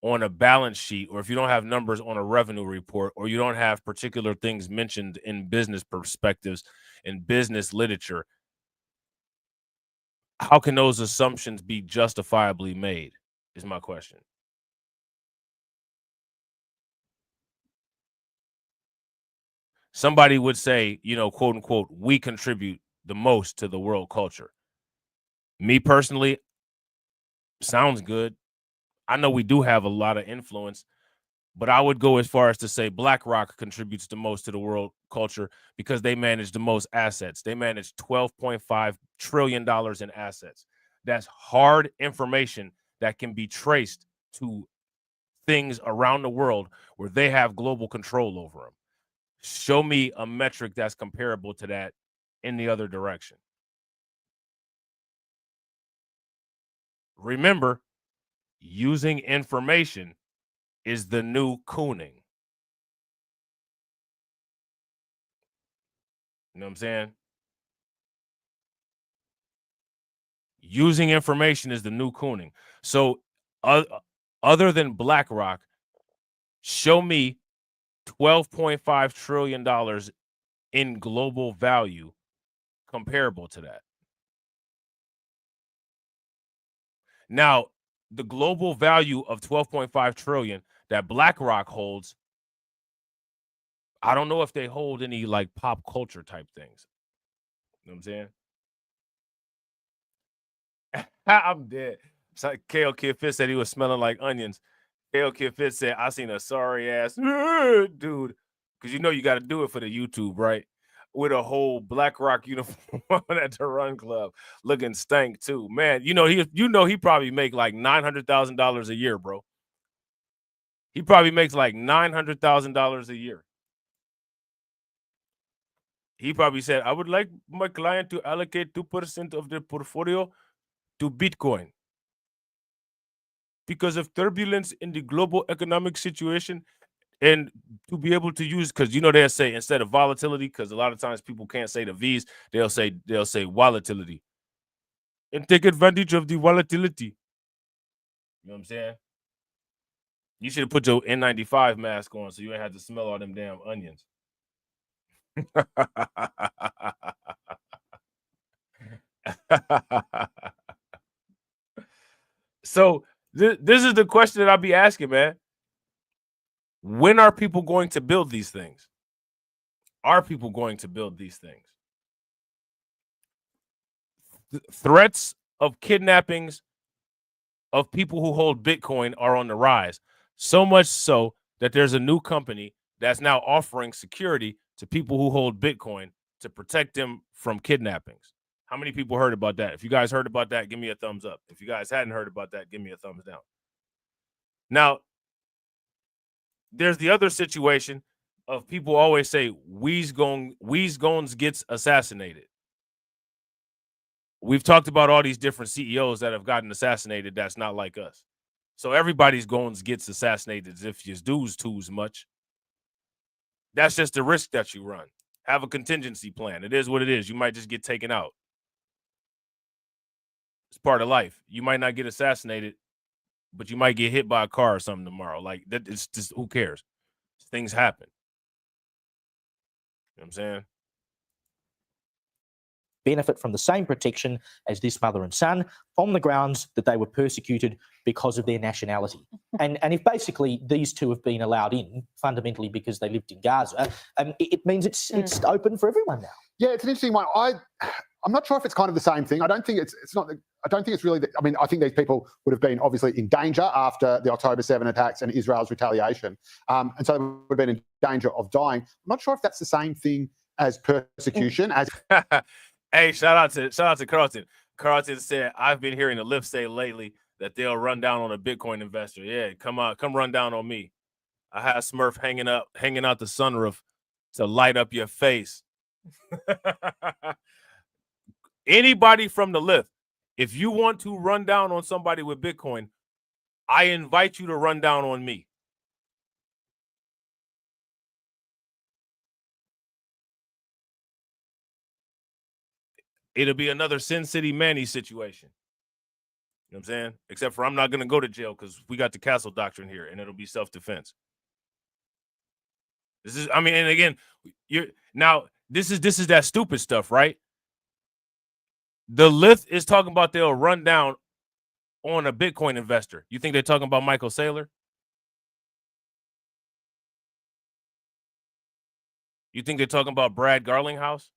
on a balance sheet, or if you don't have numbers on a revenue report, or you don't have particular things mentioned in business perspectives and business literature, how can those assumptions be justifiably made is my question. Somebody would say, you know, quote unquote, we contribute the most to the world culture. Me personally, sounds good. I know we do have a lot of influence, but I would go as far as to say BlackRock contributes the most to the world culture because they manage the most assets. They manage $12.5 trillion in assets. That's hard information that can be traced to things around the world where they have global control over them. Show me a metric that's comparable to that in the other direction. Remember, using information is the new cooning. You know what I'm saying? Using information is the new cooning. So other than BlackRock, show me $12.5 trillion in global value comparable to that. Now, the global value of 12.5 trillion that BlackRock holds, I don't know if they hold any like pop culture type things. You know what I'm saying? I'm dead. So KO Kid Fit said he was smelling like onions. KO Kid Fit said, I seen a sorry ass dude. Because you know you got to do it for the YouTube, right? With a whole BlackRock uniform at the Run Club, looking stank too, man. You know he probably make like $900,000 a year, bro. He probably makes like $900,000 a year. He probably said, I would like my client to allocate 2% of their portfolio to Bitcoin because of turbulence in the global economic situation. And to be able to use, because you know they'll say instead of volatility, because a lot of times people can't say the V's, they'll say volatility. And take advantage of the volatility. You know what I'm saying? You should have put your N95 mask on so you ain't have to smell all them damn onions. So this is the question that I'll be asking, man. When are people going to build these things? Are people going to build these things? Threats of kidnappings of people who hold Bitcoin are on the rise. So much so that there's a new company that's now offering security to people who hold Bitcoin to protect them from kidnappings. How many people heard about that? If you guys heard about that, give me a thumbs up. If you guys hadn't heard about that, give me a thumbs down. Now, there's the other situation of people always say Weez Gones gets assassinated. We've talked about all these different CEOs that have gotten assassinated that's not like us. So everybody's Gones gets assassinated as if you do's too much. That's just the risk that you run. Have a contingency plan. It is what it is. You might just get taken out. It's part of life. You might not get assassinated, but you might get hit by a car or something tomorrow. Like that, it's just, who cares? Things happen. You know what I'm saying? Benefit from the same protection as this mother and son on the grounds that they were persecuted because of their nationality. And if basically these two have been allowed in fundamentally because they lived in Gaza, it means it's open for everyone now. Yeah, it's an interesting one. I'm not sure if it's kind of the same thing. I don't think it's not. I don't think it's really. I mean, I think these people would have been obviously in danger after the October 7 attacks and Israel's retaliation, and so they would have been in danger of dying. I'm not sure if that's the same thing as persecution. As hey, shout out to Carlton. Carlton said, "I've been hearing the Lyft say lately that they'll run down on a Bitcoin investor. Yeah, come run down on me. I had Smurf hanging out the sunroof to light up your face." Anybody from the Lyft, if you want to run down on somebody with Bitcoin, I invite you to run down on me. It'll be another Sin City Manny situation. You know what I'm saying? Except for I'm not going to go to jail because we got the castle doctrine here, and it'll be self-defense. This is, I mean, and again, this is that stupid stuff, right? The Lyft is talking about they'll run down on a Bitcoin investor. You think they're talking about Michael Saylor? You think they're talking about Brad Garlinghouse?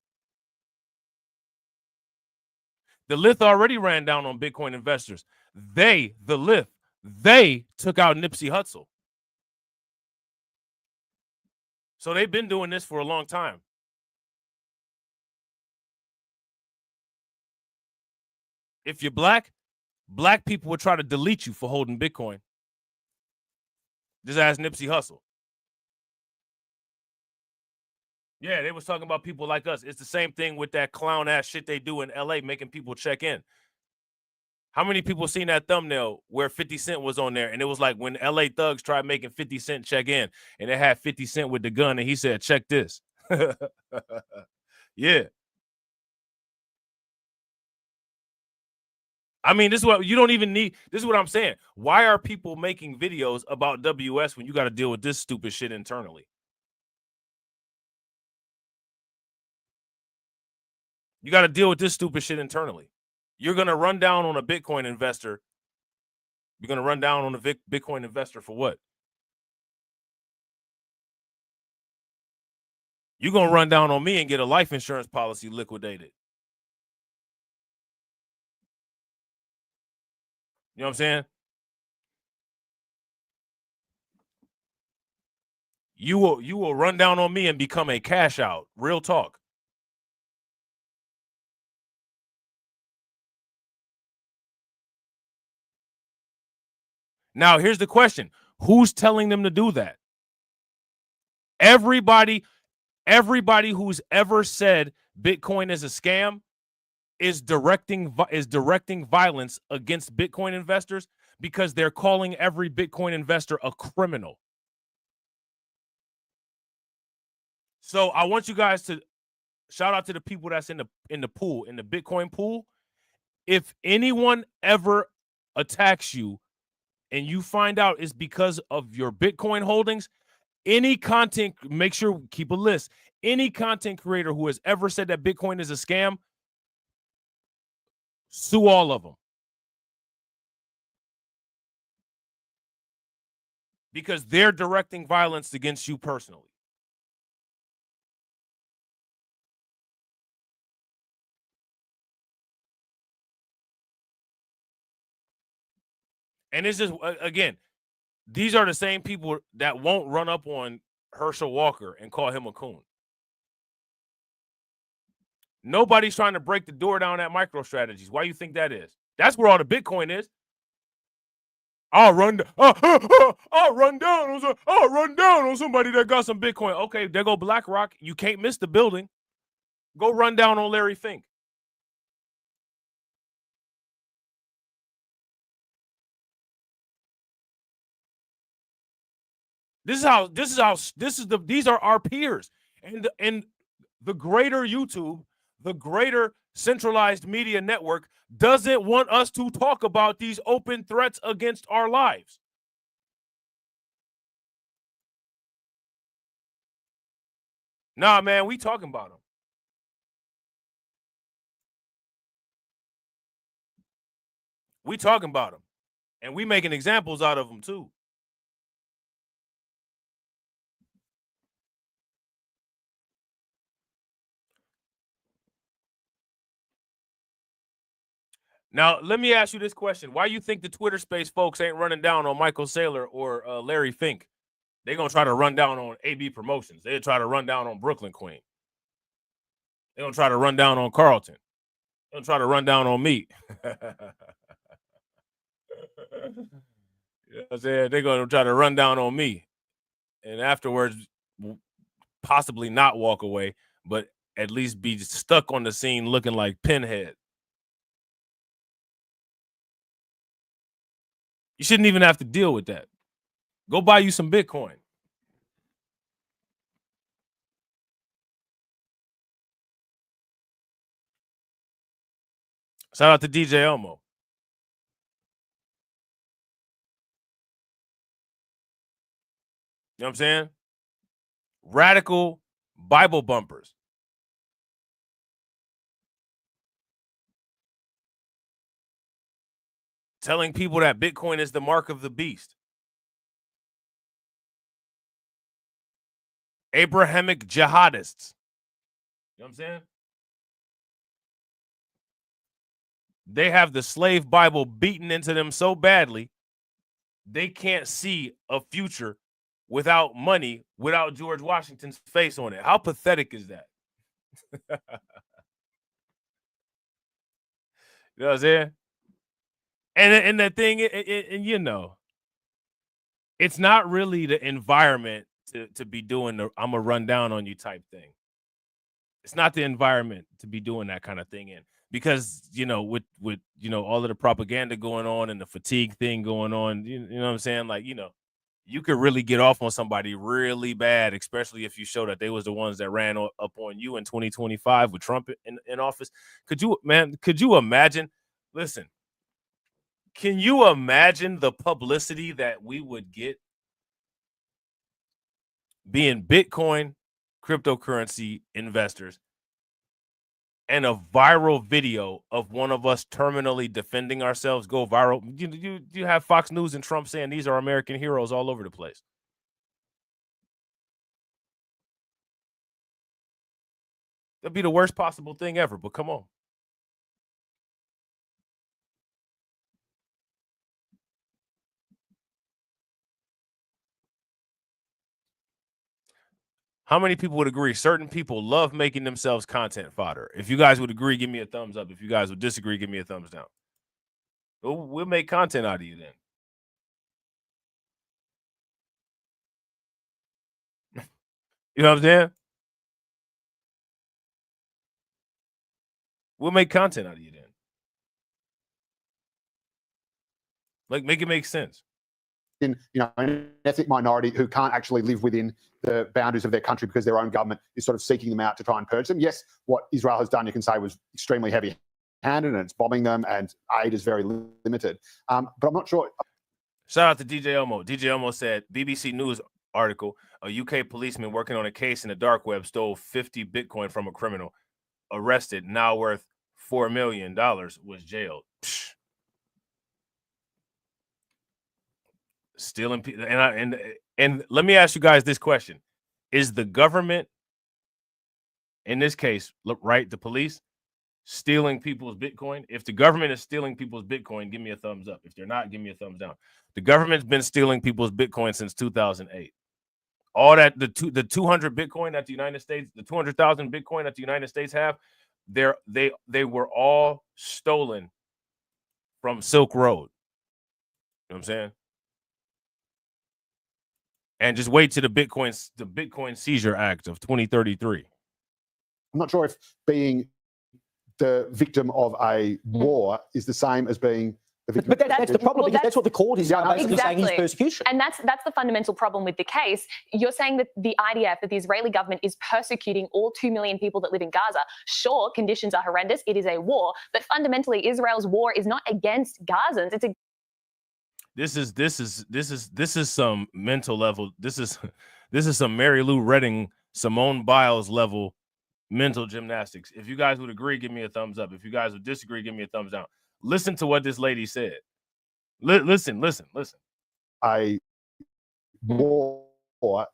The Lyft already ran down on Bitcoin investors. The Lyft, they took out Nipsey Hussle. So they've been doing this for a long time. If you're black people would try to delete you for holding Bitcoin. Just ask Nipsey Hussle. Yeah, they was talking about people like us. It's the same thing with that clown ass shit they do in LA, making people check in. How many people seen that thumbnail where 50 Cent was on there? And it was like when LA thugs tried making 50 Cent check in and they had 50 Cent with the gun and he said, check this. Yeah. I mean, this is what you don't even need. This is what I'm saying. Why are people making videos about WS when you got to deal with this stupid shit internally? You got to deal with this stupid shit internally. You're going to run down on a Bitcoin investor. You're going to run down on a Bitcoin investor for what? You're going to run down on me and get a life insurance policy liquidated. You know what I'm saying? You will run down on me and become a cash out. Real talk. Now, here's the question. Who's telling them to do that? Everybody who's ever said Bitcoin is a scam is directing violence against Bitcoin investors because they're calling every Bitcoin investor a criminal. So I want you guys to shout out to the people that's in the pool, in the Bitcoin pool. If anyone ever attacks you and you find out it's because of your Bitcoin holdings, make sure keep a list. Any content creator who has ever said that Bitcoin is a scam, sue all of them. Because they're directing violence against you personally. And it's just, again, these are the same people that won't run up on Herschel Walker and call him a coon. Nobody's trying to break the door down at MicroStrategies. Why you think that is? That's where all the Bitcoin is. I'll run down on somebody that got some Bitcoin. Okay, there go BlackRock. You can't miss the building. Go run down on Larry Fink. These are our peers. And the greater YouTube, the greater centralized media network doesn't want us to talk about these open threats against our lives. Nah, man, we talking about them. We talking about them. And we making examples out of them too. Now, let me ask you this question. Why you think the Twitter space folks ain't running down on Michael Saylor or Larry Fink? They're going to try to run down on AB Promotions. They'll try to run down on Brooklyn Queen. They're going to try to run down on Carlton. They'll try to run down on me. You know what I'm saying? They're going to try to run down on me. And afterwards, possibly not walk away, but at least be stuck on the scene looking like Pinhead. You shouldn't even have to deal with that. Go buy you some Bitcoin. Shout out to DJ Elmo. You know what I'm saying? Radical Bible bumpers. Telling people that Bitcoin is the mark of the beast. Abrahamic jihadists. You know what I'm saying? They have the slave Bible beaten into them so badly, they can't see a future without money, without George Washington's face on it. How pathetic is that? You know what I'm saying? And the thing, and you know, it's not really the environment to be doing the I'm gonna run down on you type thing. It's not the environment to be doing that kind of thing in, because you know, with you know, all of the propaganda going on and the fatigue thing going on, you know what I'm saying? Like, you know, you could really get off on somebody really bad, especially if you show that they was the ones that ran up on you in 2025 with Trump in office. Could you imagine? Listen. Can you imagine the publicity that we would get being Bitcoin cryptocurrency investors and a viral video of one of us terminally defending ourselves go viral? You have Fox News and Trump saying these are American heroes all over the place. That'd be the worst possible thing ever, but come on. How many people would agree? Certain people love making themselves content fodder. If you guys would agree, give me a thumbs up. If you guys would disagree, give me a thumbs down. We'll make content out of you then. You know what I'm saying? We'll make content out of you then. Like, make it make sense. In, you know, an ethnic minority who can't actually live within the boundaries of their country because their own government is sort of seeking them out to try and purge them. Yes, what Israel has done, you can say, was extremely heavy-handed, and it's bombing them, and aid is very limited. But I'm not sure. Shout out to DJ Elmo. DJ Elmo said, BBC News article, a UK policeman working on a case in the dark web stole 50 Bitcoin from a criminal. Arrested, now worth $4 million, was jailed. Psh. Stealing people, and let me ask you guys this question: is the government, in this case, right, the police, stealing people's Bitcoin. If the government is stealing people's Bitcoin, give me a thumbs up. If they're not, give me a thumbs down. The government's been stealing people's Bitcoin since 2008. All that the 200 Bitcoin that the United States, the 200,000 Bitcoin that the United States have, they were all stolen from Silk Road. You know what I'm saying? And just wait to the Bitcoin Seizure Act of 2033. I'm not sure if being the victim of a war is the same as being the victim. But that's the problem, because that's what the court is basically saying is persecution. And that's the fundamental problem with the case. You're saying that the IDF, that the Israeli government, is persecuting all 2 million people that live in Gaza. Sure, conditions are horrendous. It is a war, but fundamentally, Israel's war is not against Gazans. It's a This is some mental level. This is some Mary Lou Retting, Simone Biles level mental gymnastics. If you guys would agree, give me a thumbs up. If you guys would disagree, give me a thumbs down. Listen to what this lady said. Listen. A war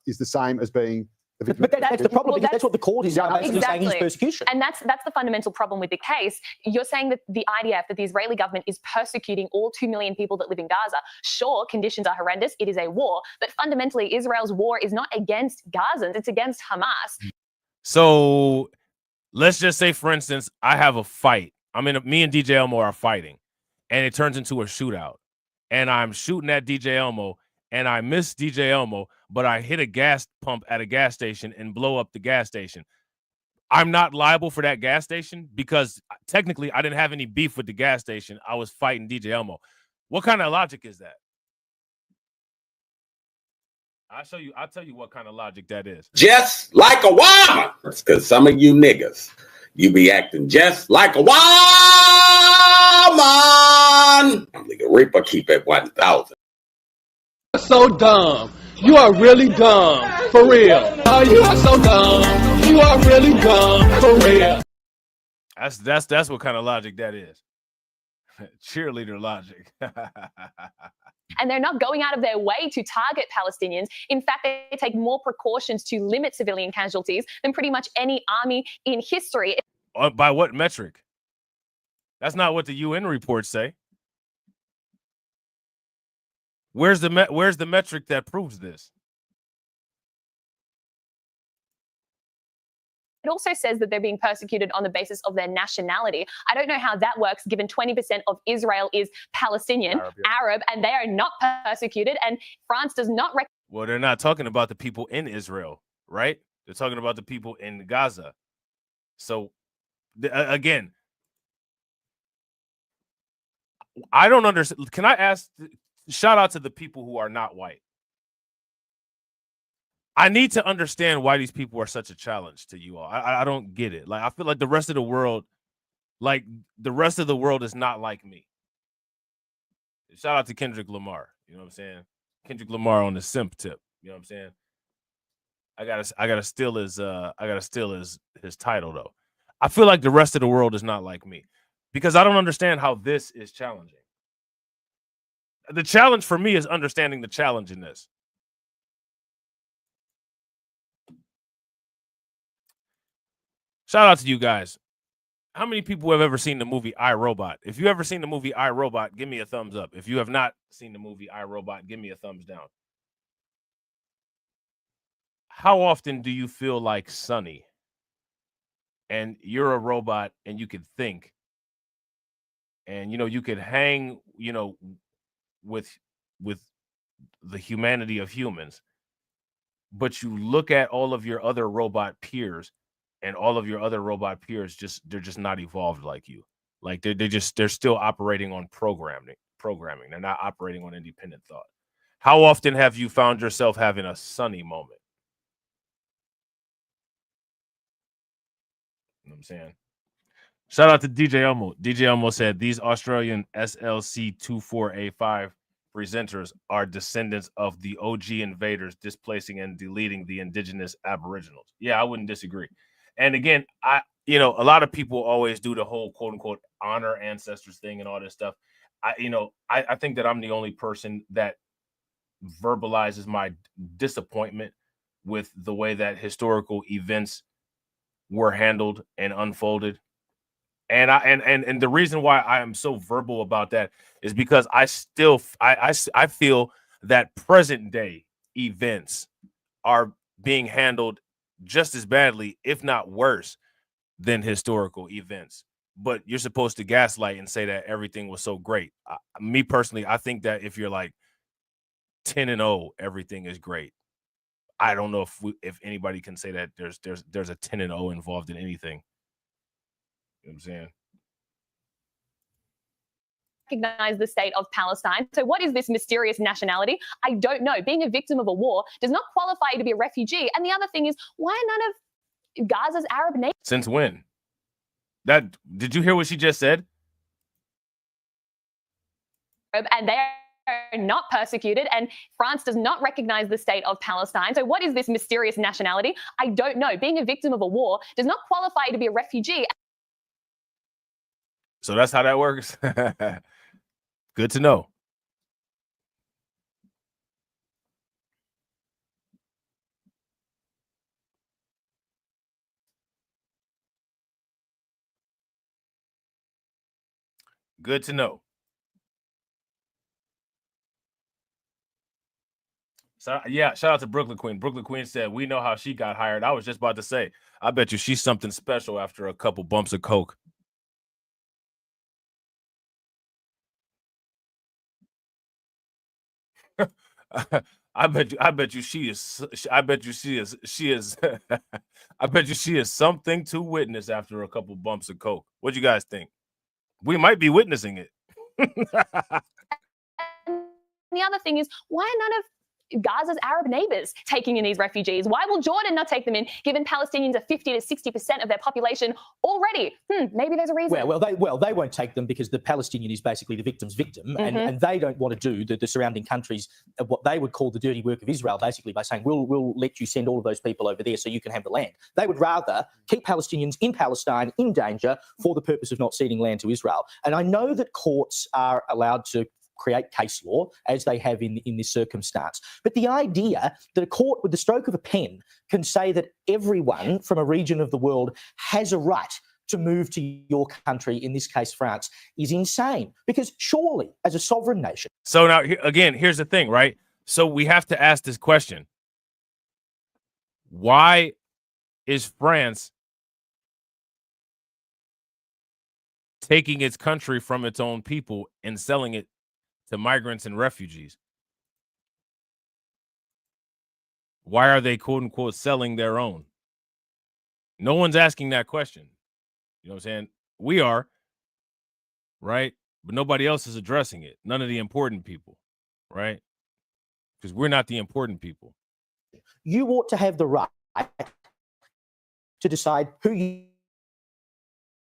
is the same as being the victim. But that's the problem, because that's what the court is basically saying is persecution. And that's the fundamental problem with the case. You're saying that the IDF, that the Israeli government, is persecuting all 2 million people that live in Gaza. Sure, conditions are horrendous. It is a war, but fundamentally, Israel's war is not against Gazans. It's against Hamas. So let's just say, for instance, I have a fight. Me and DJ Elmo are fighting, and it turns into a shootout. And I'm shooting at DJ Elmo, and I miss DJ Elmo, but I hit a gas pump at a gas station and blow up the gas station. I'm not liable for that gas station because technically I didn't have any beef with the gas station. I was fighting DJ Elmo. What kind of logic is that? I'll tell you what kind of logic that is. Just like a woman. That's because some of you niggas, you be acting just like a woman. Nigga Reaper keep it 1,000. So dumb. You are really dumb. For real. Oh, you are so dumb. You are really dumb. For real. That's what kind of logic that is. Cheerleader logic. And they're not going out of their way to target Palestinians. In fact, they take more precautions to limit civilian casualties than pretty much any army in history. By what metric? That's not what the UN reports say. Where's the metric that proves this? It also says that they're being persecuted on the basis of their nationality. I don't know how that works, given 20% of Israel is Palestinian, Arab, and they are not persecuted. And France does not. Well, they're not talking about the people in Israel, right? They're talking about the people in Gaza. So, again, I don't understand. Can I ask? Shout out to the people who are not white. I need to understand why these people are such a challenge to you all. I don't get it. Like, I feel like the rest of the world is not like me. Shout out to Kendrick Lamar. You know what I'm saying? Kendrick Lamar on the simp tip. You know what I'm saying? I gotta steal his title though. I feel like the rest of the world is not like me because I don't understand how this is challenging. The challenge for me is understanding the challenge in this. Shout out to you guys. How many people have ever seen the movie I, Robot? If you ever seen the movie I, Robot, give me a thumbs up. If you have not seen the movie I, Robot, give me a thumbs down. How often do you feel like Sonny and you're a robot and you could think and, you could hang, with the humanity of humans, but you look at all of your other robot peers and all of your other robot peers they're just not evolved like you. Like they're still operating on programming. They're not operating on independent thought. How often have you found yourself having a Sonny moment? You know what I'm saying? Shout out to DJ Elmo. DJ Elmo said these Australian SLC-24A5 presenters are descendants of the OG invaders displacing and deleting the indigenous aboriginals. Yeah, I wouldn't disagree. And again, a lot of people always do the whole quote unquote honor ancestors thing and all this stuff. I think that I'm the only person that verbalizes my disappointment with the way that historical events were handled and unfolded. And and the reason why I am so verbal about that is because I feel that present day events are being handled just as badly, if not worse, than historical events. But you're supposed to gaslight and say that everything was so great. Me personally, I think that if you're like 10-0, everything is great. I don't know if anybody can say that there's a 10-0 involved in anything. You know what I'm saying? Recognize the state of Palestine. So what is this mysterious nationality? I don't know. Being a victim of a war does not qualify you to be a refugee. And the other thing is, why are none of Gaza's Arab neighbors? Since when? Did you hear what she just said? And they are not persecuted, and France does not recognize the state of Palestine. So what is this mysterious nationality? I don't know. Being a victim of a war does not qualify you to be a refugee. So that's how that works. Good to know. Good to know. So yeah, shout out to Brooklyn Queen. Brooklyn Queen said, "We know how she got hired." I was just about to say, I bet you she's something special after a couple bumps of coke. I bet you she is I bet you she is I bet you she is something to witness after a couple bumps of coke. What do you guys think? We might be witnessing it. And the other thing is, why are none of Gaza's Arab neighbors taking in these refugees? Why will Jordan not take them in, given Palestinians are 50 to 60% of their population already? Maybe there's a reason. Well, they won't take them because the Palestinian is basically the victim's victim, and they don't want to do the surrounding countries what they would call the dirty work of Israel, basically by saying we'll let you send all of those people over there so you can have the land. They would rather keep Palestinians in Palestine in danger for the purpose of not ceding land to Israel. And I know that courts are allowed to create case law as they have in this circumstance. But the idea that a court with the stroke of a pen can say that everyone from a region of the world has a right to move to your country, in this case France, is insane. Because surely, as a sovereign nation... So now, again, here's the thing, right? So we have to ask this question. Why is France taking its country from its own people and selling it to migrants and refugees? Why are they, quote unquote, selling their own? No one's asking that question. You know what I'm saying? We are, right? But nobody else is addressing it. None of the important people, right? Because we're not the important people. You ought to have the right to decide who you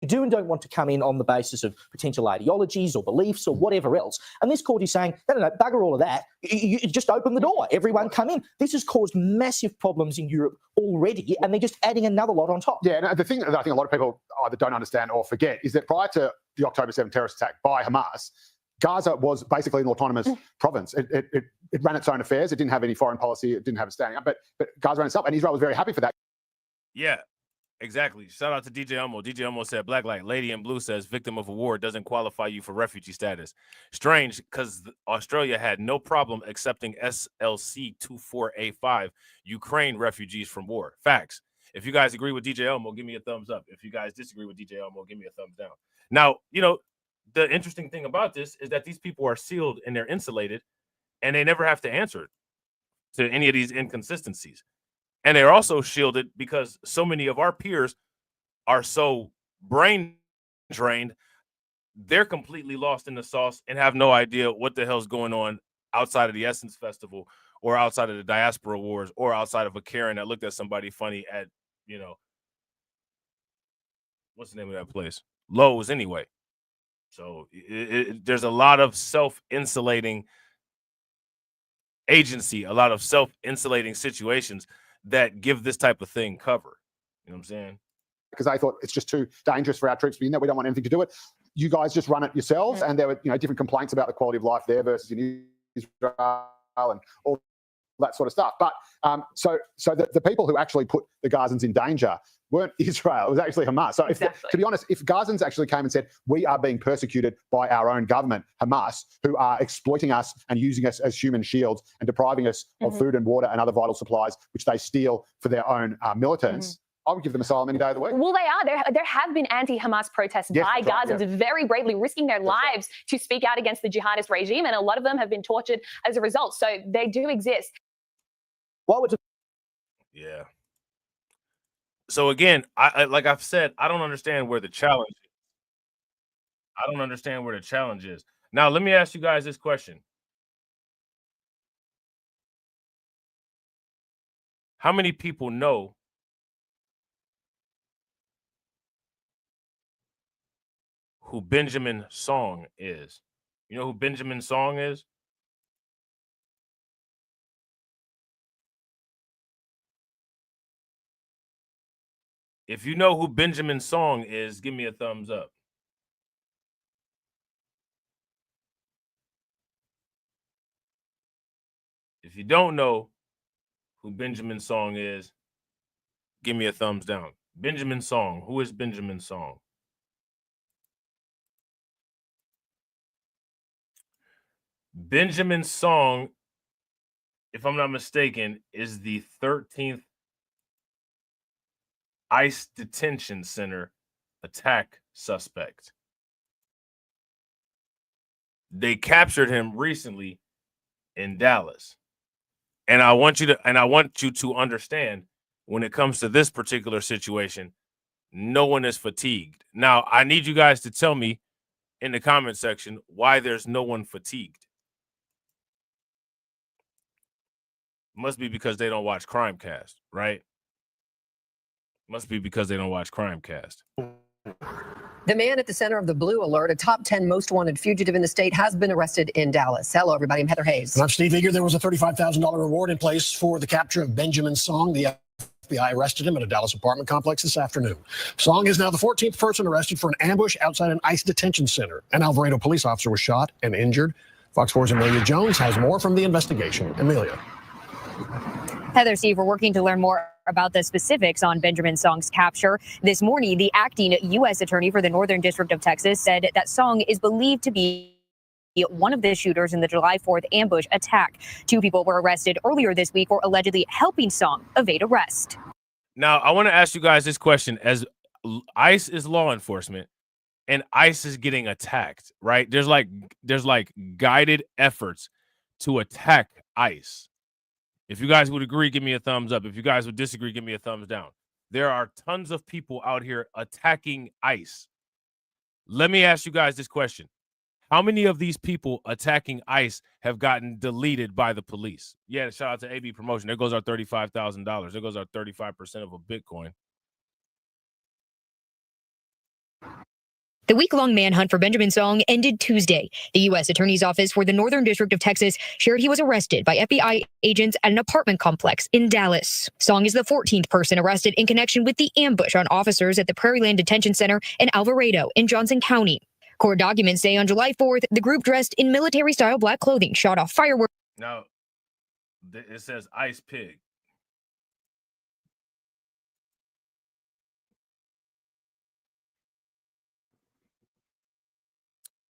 do and don't want to come in on the basis of potential ideologies or beliefs or whatever else. And this court is saying, no, bugger all of that. You just open the door. Everyone come in. This has caused massive problems in Europe already, and they're just adding another lot on top. Yeah, and the thing that I think a lot of people either don't understand or forget is that prior to the October 7th terrorist attack by Hamas, Gaza was basically an autonomous province. It ran its own affairs. It didn't have any foreign policy. It didn't have a standing up. But Gaza ran itself, and Israel was very happy for that. Yeah. Exactly. Shout out to DJ Elmo. DJ Elmo said, Black Light, Lady in Blue says, victim of a war doesn't qualify you for refugee status. Strange, because Australia had no problem accepting SLC 24A5 Ukraine refugees from war. Facts. If you guys agree with DJ Elmo, give me a thumbs up. If you guys disagree with DJ Elmo, give me a thumbs down. Now, you know, the interesting thing about this is that these people are sealed and they're insulated, and they never have to answer to any of these inconsistencies. And they're also shielded because so many of our peers are so brain drained, they're completely lost in the sauce and have no idea what the hell's going on outside of the Essence Festival or outside of the Diaspora Wars or outside of a Karen that looked at somebody funny at, you know, what's the name of that place? Lowe's anyway. So there's a lot of self-insulating agency, a lot of self-insulating situations that give this type of thing cover. You know what I'm saying? Because they thought it's just too dangerous for our troops to be in there. We don't want anything to do with it. You guys just run it yourselves. And there were, different complaints about the quality of life there versus in Israel and all that sort of stuff. But so the people who actually put the Gazans in danger weren't Israel. It was actually Hamas. So, to be honest, if Gazans actually came and said, we are being persecuted by our own government, Hamas, who are exploiting us and using us as human shields and depriving us of food and water and other vital supplies, which they steal for their own militants, I would give them asylum any day of the week. Well, they are. There have been anti-Hamas protests by Gazans very bravely risking their lives to speak out against the jihadist regime, and a lot of them have been tortured as a result. So they do exist. What would Yeah. So again, I like I've said, I don't understand where the challenge is. I don't understand where the challenge is. Now, let me ask you guys this question. How many people know who Benjamin Song is? You know who Benjamin Song is? If you know who Benjamin Song is, give me a thumbs up. If you don't know who Benjamin Song is, give me a thumbs down. Benjamin Song. Who is Benjamin Song? Benjamin Song, if I'm not mistaken, is the 13th ICE detention center attack suspect. They captured him recently in Dallas. And I want you to understand, when it comes to this particular situation, no one is fatigued. Now, I need you guys to tell me in the comment section why there's no one fatigued. Must be because they don't watch Crimecast, right? Must be because they don't watch Crimecast. The man at the center of the blue alert, a top 10 most wanted fugitive in the state, has been arrested in Dallas. Hello, everybody. I'm Heather Hayes. And I'm Steve Eager. There was a $35,000 reward in place for the capture of Benjamin Song. The FBI arrested him at a Dallas apartment complex this afternoon. Song is now the 14th person arrested for an ambush outside an ICE detention center. An Alvarado police officer was shot and injured. Fox 4's Amelia Jones has more from the investigation. Amelia. Heather, Steve, we're working to learn more about the specifics on Benjamin Song's capture. This morning, the acting U.S. attorney for the Northern District of Texas said that Song is believed to be one of the shooters in the July 4th ambush attack. 2 people were arrested earlier this week for allegedly helping Song evade arrest. Now, I want to ask you guys this question. As ICE is law enforcement and ICE is getting attacked, right? There's like guided efforts to attack ICE. If you guys would agree, give me a thumbs up. If you guys would disagree, give me a thumbs down. There are tons of people out here attacking ICE. Let me ask you guys this question. How many of these people attacking ICE have gotten deleted by the police? Yeah, shout out to AB Promotion. There goes our $35,000. There goes our 35% of a Bitcoin. The week-long manhunt for Benjamin Song ended Tuesday. The U.S. Attorney's Office for the Northern District of Texas shared he was arrested by FBI agents at an apartment complex in Dallas. Song is the 14th person arrested in connection with the ambush on officers at the Prairieland Detention Center in Alvarado in Johnson County. Court documents say on July 4th, the group dressed in military-style black clothing shot off fireworks. Now, it says Ice Pig.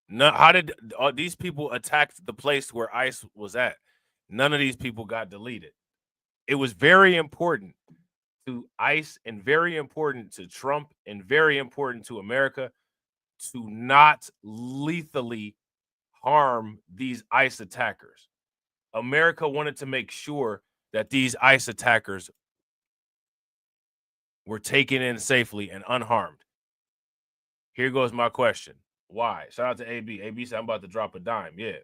No, how did these people attack the place where ICE was at? None of these people got deleted. It was very important to ICE and very important to Trump and very important to America to not lethally harm these ICE attackers. America wanted to make sure that these ICE attackers were taken in safely and unharmed. Here goes my question. Why? Shout out to AB. AB said, I'm about to drop a dime. Yeah.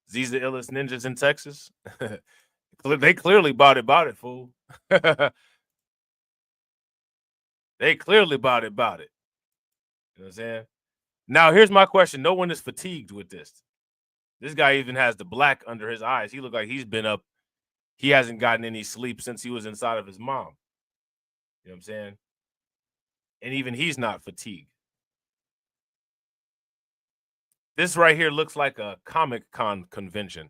These the illest ninjas in Texas. They clearly bought it, fool. They clearly bought it. You know what I'm saying? Now, here's my question. No one is fatigued with this. This guy even has the black under his eyes. He looked like he's been up. He hasn't gotten any sleep since he was inside of his mom. You know what I'm saying? And even he's not fatigued. This right here looks like a Comic-Con convention.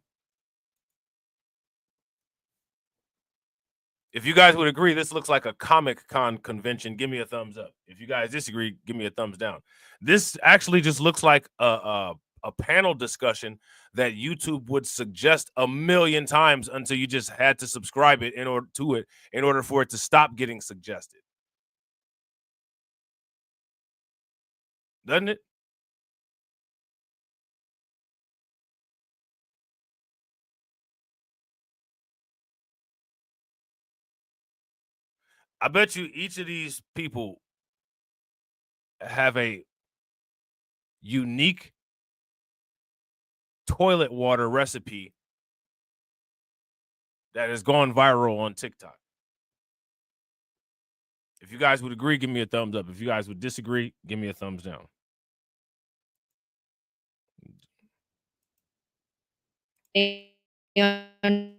If you guys would agree, this looks like a Comic-Con convention. Give me a thumbs up. If you guys disagree, give me a thumbs down. This actually just looks like a panel discussion that YouTube would suggest a million times until you just had to subscribe it in order for it to stop getting suggested. Doesn't it? I bet you each of these people have a unique toilet water recipe that has gone viral on TikTok. If you guys would agree, give me a thumbs up. If you guys would disagree, give me a thumbs down. On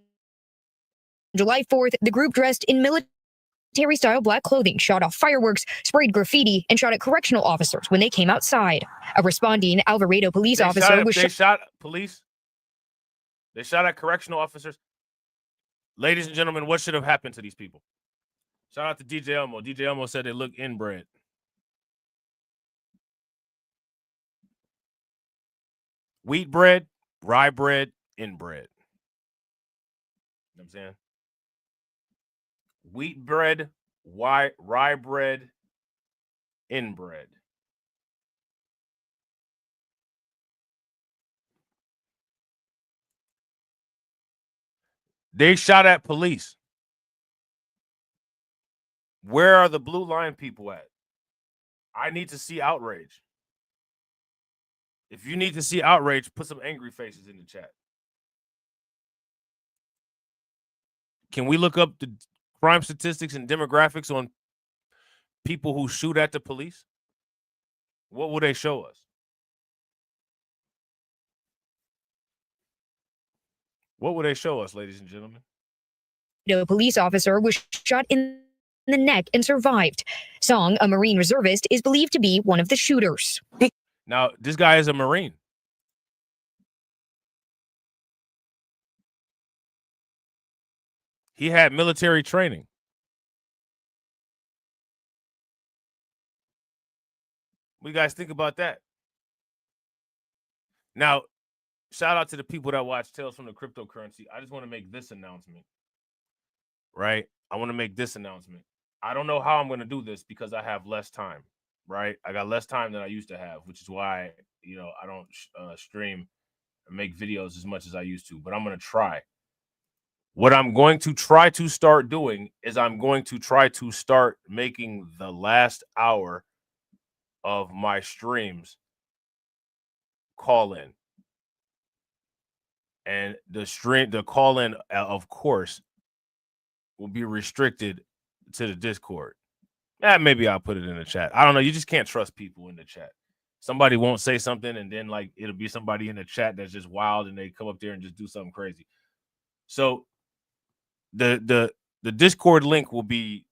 July 4th, the group dressed in military-style black clothing shot off fireworks, sprayed graffiti, and shot at correctional officers when they came outside. A responding Alvarado police officer was shot police. They shot at correctional officers. Ladies and gentlemen, what should have happened to these people? Shout out to DJ Elmo. DJ Elmo said they look inbred. Wheat bread, rye bread, inbred. You know what I'm saying? Wheat bread, rye bread, inbred. They shot at police. Where are the blue line people at? I need to see outrage. If you need to see outrage, put some angry faces in the chat. Can we look up the crime statistics and demographics on people who shoot at the police? What will they show us? What will they show us, ladies and gentlemen? A police officer was shot in the neck and survived. Song, a Marine reservist, is believed to be one of the shooters. Now, this guy is a Marine. He had military training. What do you guys think about that? Now, shout out to the people that watch Tales from the Cryptocurrency. I just want to make this announcement, right? I want to make this announcement. I don't know how I'm going to do this because I have less time, right? I got less time than I used to have, which is why, I don't stream and make videos as much as I used to, but I'm going to try. What I'm going to try to start doing is I'm going to try to start making the last hour of my streams call in. And the call in, of course, will be restricted to the Discord. Maybe I'll put it in the chat. I don't know. You just can't trust people in the chat. Somebody won't say something, and then it'll be somebody in the chat that's just wild, and they come up there and just do something crazy. So the Discord link will be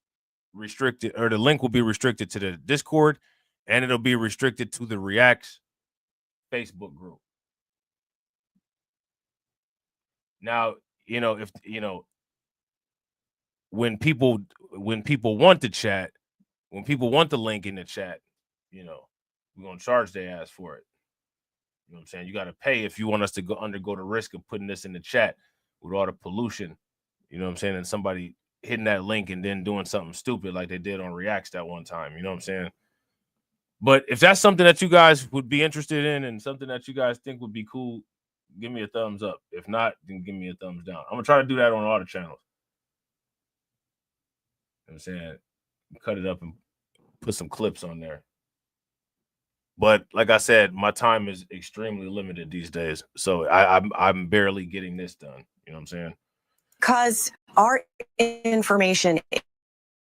restricted, or the link will be restricted to the Discord, and it'll be restricted to the Reacts Facebook group. Now, if when people want to chat, when people want the link in the chat, we're gonna charge their ass for it. You know what I'm saying? You got to pay if you want us to undergo the risk of putting this in the chat with all the pollution. You know what I'm saying? And somebody hitting that link and then doing something stupid like they did on Reacts that one time. You know what I'm saying? But if that's something that you guys would be interested in and something that you guys think would be cool, give me a thumbs up. If not, then give me a thumbs down. I'm gonna try to do that on all the channels. You know what I'm saying? Cut it up and put some clips on there. But like I said, my time is extremely limited these days. So I'm barely getting this done. You know what I'm saying? Because our information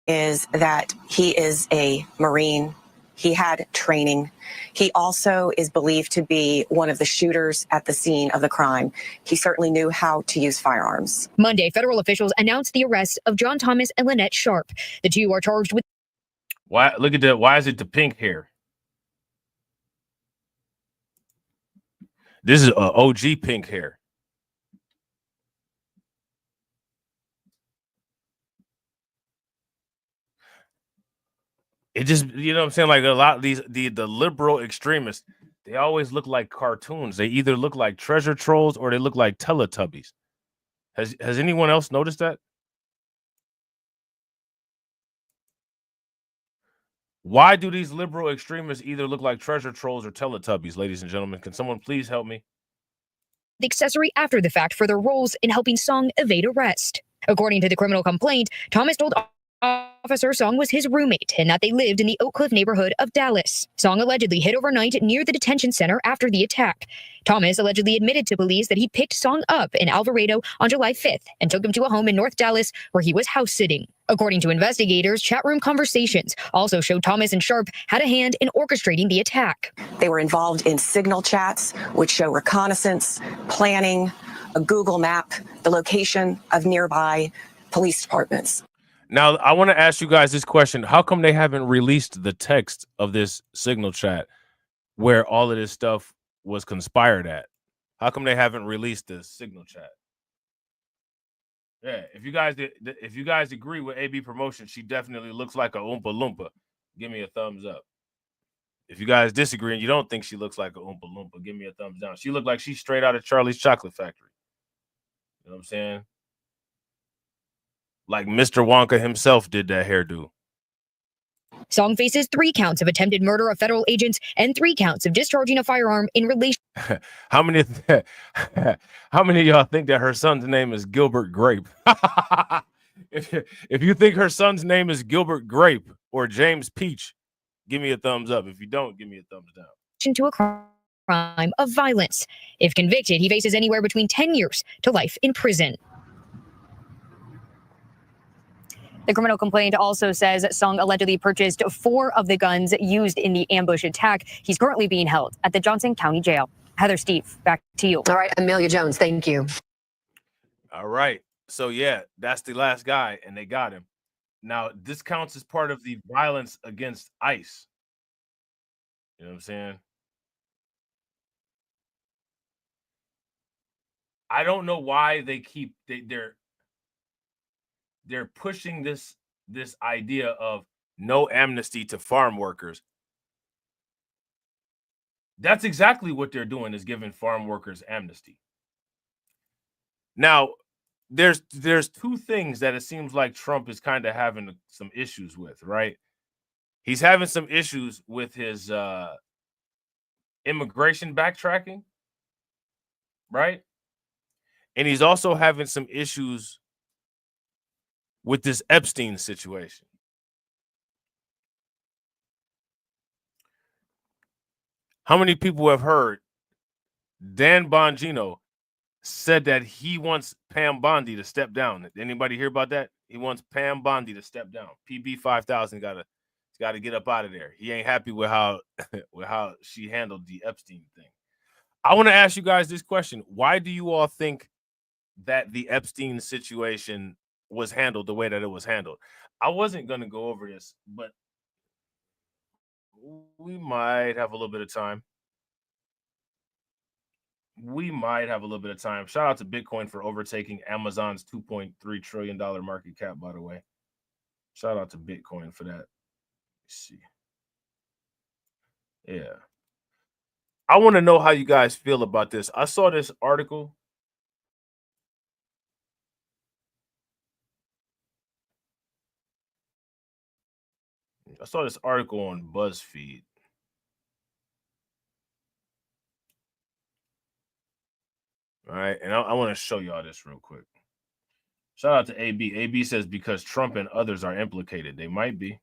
is that he is a Marine. He had training. He also is believed to be one of the shooters at the scene of the crime. He certainly knew how to use firearms. Monday, federal officials announced the arrest of John Thomas and Lynette Sharp. The two are charged with... Why? Look at that. Why is it the pink hair? This is a OG pink hair. It just, you know what I'm saying? Like a lot of these, the liberal extremists, they always look like cartoons. They either look like treasure trolls or they look like Teletubbies. Has anyone else noticed that? Why do these liberal extremists either look like treasure trolls or Teletubbies, ladies and gentlemen? Can someone please help me? The accessory after the fact for their roles in helping Song evade arrest. According to the criminal complaint, Thomas told Officer Song was his roommate and that they lived in the Oak Cliff neighborhood of Dallas. Song allegedly hid overnight near the detention center after the attack. Thomas allegedly admitted to police that he picked Song up in Alvarado on July 5th and took him to a home in North Dallas where he was house sitting. According to investigators, chat room conversations also showed Thomas and Sharp had a hand in orchestrating the attack. They were involved in signal chats, which show reconnaissance, planning, a Google map, the location of nearby police departments. Now, I want to ask you guys this question. How come they haven't released the text of this signal chat where all of this stuff was conspired at? How come they haven't released the signal chat? Yeah, if you guys agree with AB Promotion, she definitely looks like a Oompa Loompa. Give me a thumbs up. If you guys disagree and you don't think she looks like a Oompa Loompa, give me a thumbs down. She looked like she's straight out of Charlie's Chocolate Factory. You know what I'm saying? Like Mr. Wonka himself did that hairdo. Song faces 3 counts of attempted murder of federal agents and 3 counts of discharging a firearm in relation. How many of y'all think that her son's name is Gilbert Grape? If you think her son's name is Gilbert Grape or James Peach, give me a thumbs up. If you don't, give me a thumbs down. To a crime of violence. If convicted, he faces anywhere between 10 years to life in prison. The criminal complaint also says Song allegedly purchased 4 of the guns used in the ambush attack. He's currently being held at the Johnson County Jail. Heather, Steve, back to you. All right, Amelia Jones, thank you. All right. So, yeah, that's the last guy, and they got him. Now, this counts as part of the violence against ICE. You know what I'm saying? I don't know why they keep they're pushing this idea of no amnesty to farm workers. That's exactly what they're doing, is giving farm workers amnesty. Now, there's 2 things that it seems like Trump is kind of having some issues with, right? He's having some issues with his immigration backtracking, right? And he's also having some issues with this Epstein situation. How many people have heard Dan Bongino said that he wants Pam Bondi to step down? Anybody hear about that? He wants Pam Bondi to step down. PB 5000 got to get up out of there. He ain't happy with how she handled the Epstein thing. I want to ask you guys this question. Why do you all think that the Epstein situation was handled the way that it was handled? I wasn't going to go over this, but we might have a little bit of time. Shout out to Bitcoin for overtaking Amazon's $2.3 trillion market cap, by the way. Shout out to Bitcoin for that. Let's see. Yeah. I want to know how you guys feel about this. I saw this article. I saw this article on BuzzFeed. All right, and I want to show y'all this real quick. Shout out to AB. AB says because Trump and others are implicated. They might be.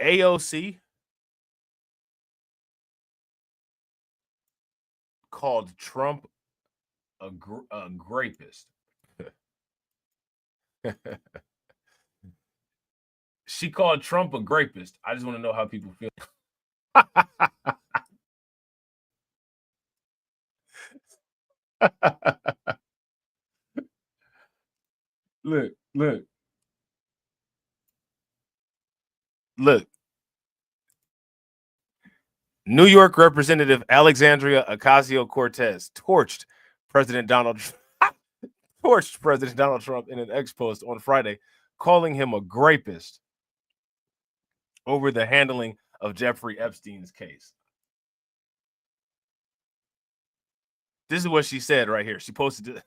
AOC called Trump a grapist. She called Trump a grapist. I just want to know how people feel. Look. New York Representative Alexandria Ocasio-Cortez torched President Donald Trump. torched President Donald Trump in an X post on Friday, calling him a grapist over the handling of Jeffrey Epstein's case. This is what she said right here. She posted it.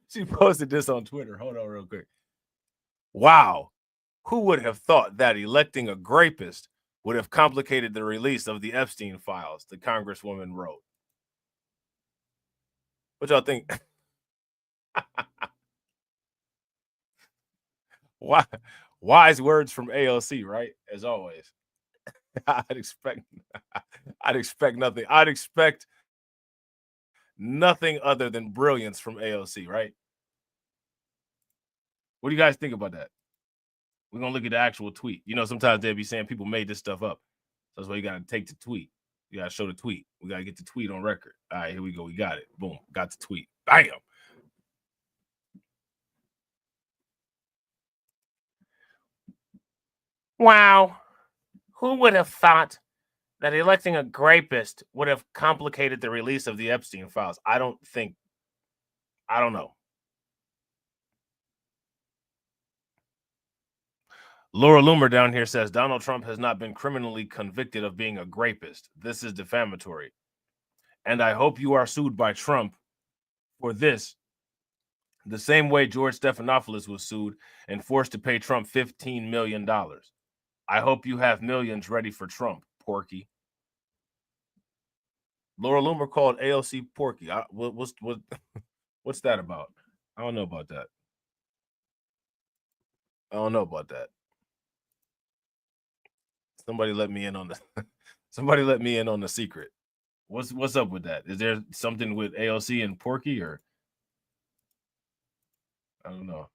She posted this on Twitter. Hold on real quick. Wow. Who would have thought that electing a grapist would have complicated the release of the Epstein files, the Congresswoman wrote. What y'all think? Wise words from AOC, right? As always. I'd expect nothing. I'd expect nothing other than brilliance from AOC, right? What do you guys think about that? We're going to look at the actual tweet. You know, sometimes they'll be saying people made this stuff up. That's why you got to take the tweet. You got to show the tweet. We got to get the tweet on record. All right, here we go. We got it. Boom. Got the tweet. Bam. Wow. Who would have thought that electing a grapist would have complicated the release of the Epstein files? I don't know. Laura Loomer down here says Donald Trump has not been criminally convicted of being a grapist. This is defamatory. And I hope you are sued by Trump for this the same way George Stephanopoulos was sued and forced to pay Trump $15 million. I hope you have millions ready for Trump, Porky. Laura Loomer called AOC Porky. What's that about? I don't know about that. Somebody let me in on the secret. What's up with that? Is there something with AOC and Porky, or I don't know.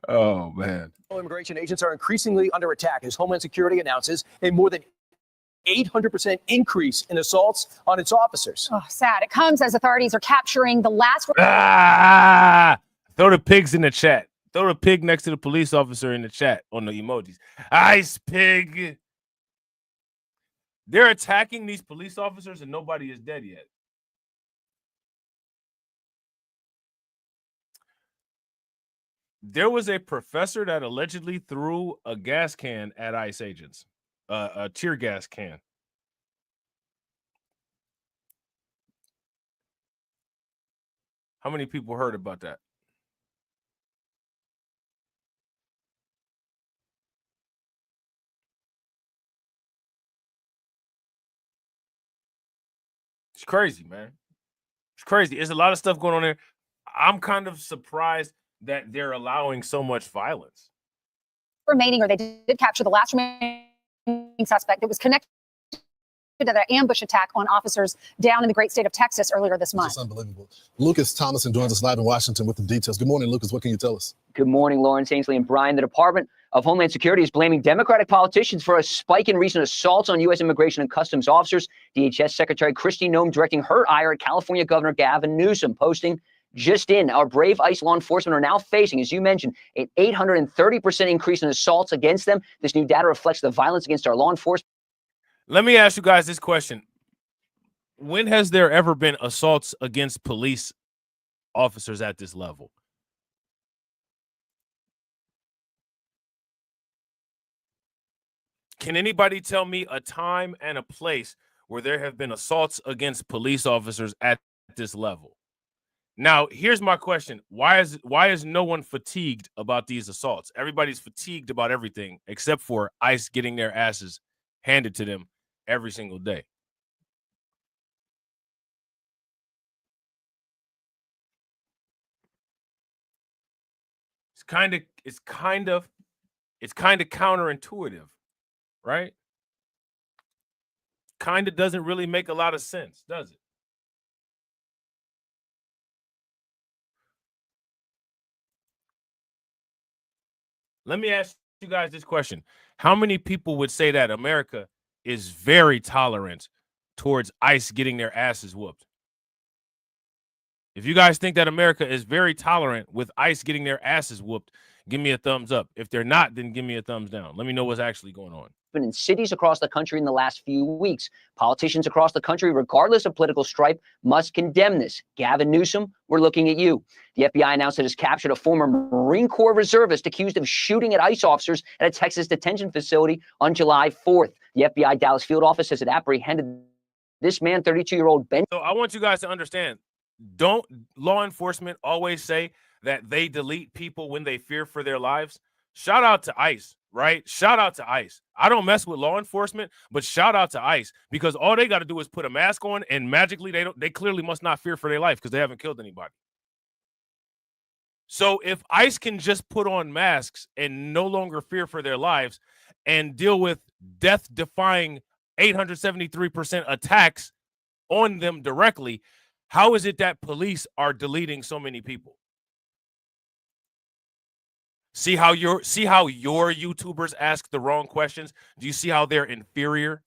Oh man. Immigration agents are increasingly under attack as Homeland Security announces a more than 800% increase in assaults on its officers. Oh, sad. It comes as authorities are capturing the last. Throw the pigs in the chat. Throw the pig next to the police officer in the chat on the emojis. Ice pig. They're attacking these police officers and nobody is dead yet. There was a professor that allegedly threw a gas can at ICE agents, a tear gas can. How many people heard about that? It's crazy, man. It's crazy. There's a lot of stuff going on there. I'm kind of surprised that they're allowing so much violence. Remaining, or they did capture the last remaining suspect that was connected to the ambush attack on officers down in the great state of Texas earlier this month. It's unbelievable. Lucas Thomason joins us live in Washington with the details. Good morning, Lucas. What can you tell us? Good morning, Lawrence, Ainsley, and Brian. The Department of Homeland Security is blaming Democratic politicians for a spike in recent assaults on U.S. immigration and customs officers. DHS Secretary Kristi Noem directing her ire at California Governor Gavin Newsom, posting, just in, our brave ICE law enforcement are now facing, as you mentioned, an 830% increase in assaults against them. This new data reflects the violence against our law enforcement. Let me ask you guys this question. When has there ever been assaults against police officers at this level? Can anybody tell me a time and a place where there have been assaults against police officers at this level? Now, here's my question. Why is no one fatigued about these assaults? Everybody's fatigued about everything except for ICE getting their asses handed to them every single day. It's kind of counterintuitive, right? Kind of doesn't really make a lot of sense, does it? Let me ask you guys this question. How many people would say that America is very tolerant towards ICE getting their asses whooped? If you guys think that America is very tolerant with ICE getting their asses whooped, give me a thumbs up. If they're not, then give me a thumbs down. Let me know what's actually going on. enforcement in cities across the country in the last few weeks. Politicians across the country, regardless of political stripe, must condemn this. Gavin Newsom, we're looking at you. The FBI announced it has captured a former Marine Corps reservist accused of shooting at ICE officers at a Texas detention facility on July 4th. The FBI Dallas field office says it apprehended this man, 32-year-old Ben. So I want you guys to understand, don't law enforcement always say that they delete people when they fear for their lives? Shout out to ICE, right? Shout out to ICE. I don't mess with law enforcement, but shout out to ICE, because all they got to do is put a mask on, and magically they clearly must not fear for their life because they haven't killed anybody. So if ICE can just put on masks and no longer fear for their lives and deal with death-defying 873% attacks on them directly, how is it that police are deleting so many people? See how your YouTubers ask the wrong questions? Do you see how they're inferior?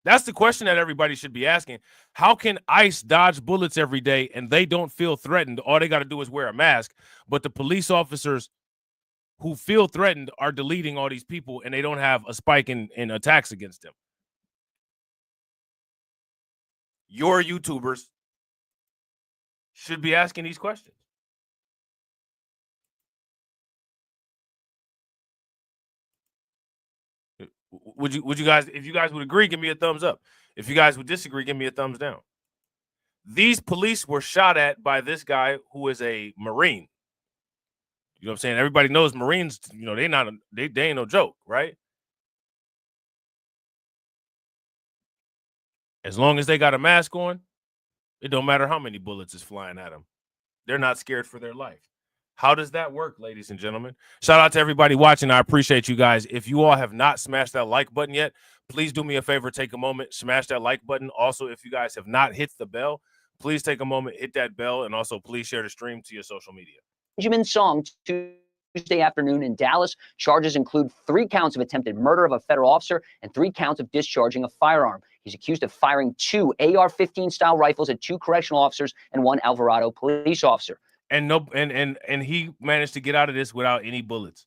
That's the question that everybody should be asking. How can ICE dodge bullets every day and they don't feel threatened? All they got to do is wear a mask. But the police officers who feel threatened are deleting all these people, and they don't have a spike in attacks against them. Your YouTubers should be asking these questions. Would you guys, if you guys would agree, give me a thumbs up. If you guys would disagree, give me a thumbs down. These police were shot at by this guy who is a Marine. You know what I'm saying? Everybody knows Marines, you know, they ain't no joke, right? As long as they got a mask on, it don't matter how many bullets is flying at them. They're not scared for their life. How does that work, ladies and gentlemen? Shout out to everybody watching. I appreciate you guys. If you all have not smashed that like button yet, please do me a favor, take a moment, smash that like button. Also, if you guys have not hit the bell, please take a moment, hit that bell, and also please share the stream to your social media. Benjamin Song Tuesday afternoon in Dallas. Charges include 3 counts of attempted murder of a federal officer and 3 counts of discharging a firearm. He's accused of firing 2 AR-15 style rifles at 2 correctional officers and 1 Alvarado police officer. And he managed to get out of this without any bullets.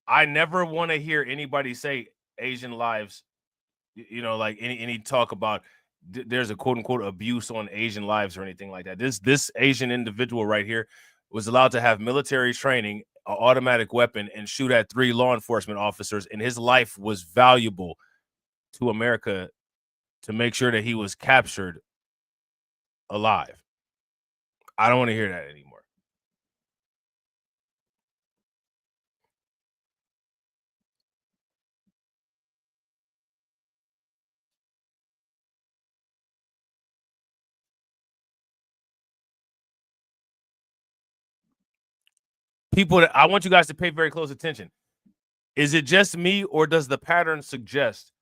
I never want to hear anybody say Asian lives, you know, like any talk about there's a quote unquote abuse on Asian lives or anything like that. This Asian individual right here was allowed to have military training, an automatic weapon, and shoot at 3 law enforcement officers, and his life was valuable to America to make sure that he was captured alive. I don't want to hear that anymore. People, I want you guys to pay very close attention. Is it just me, or does the pattern suggest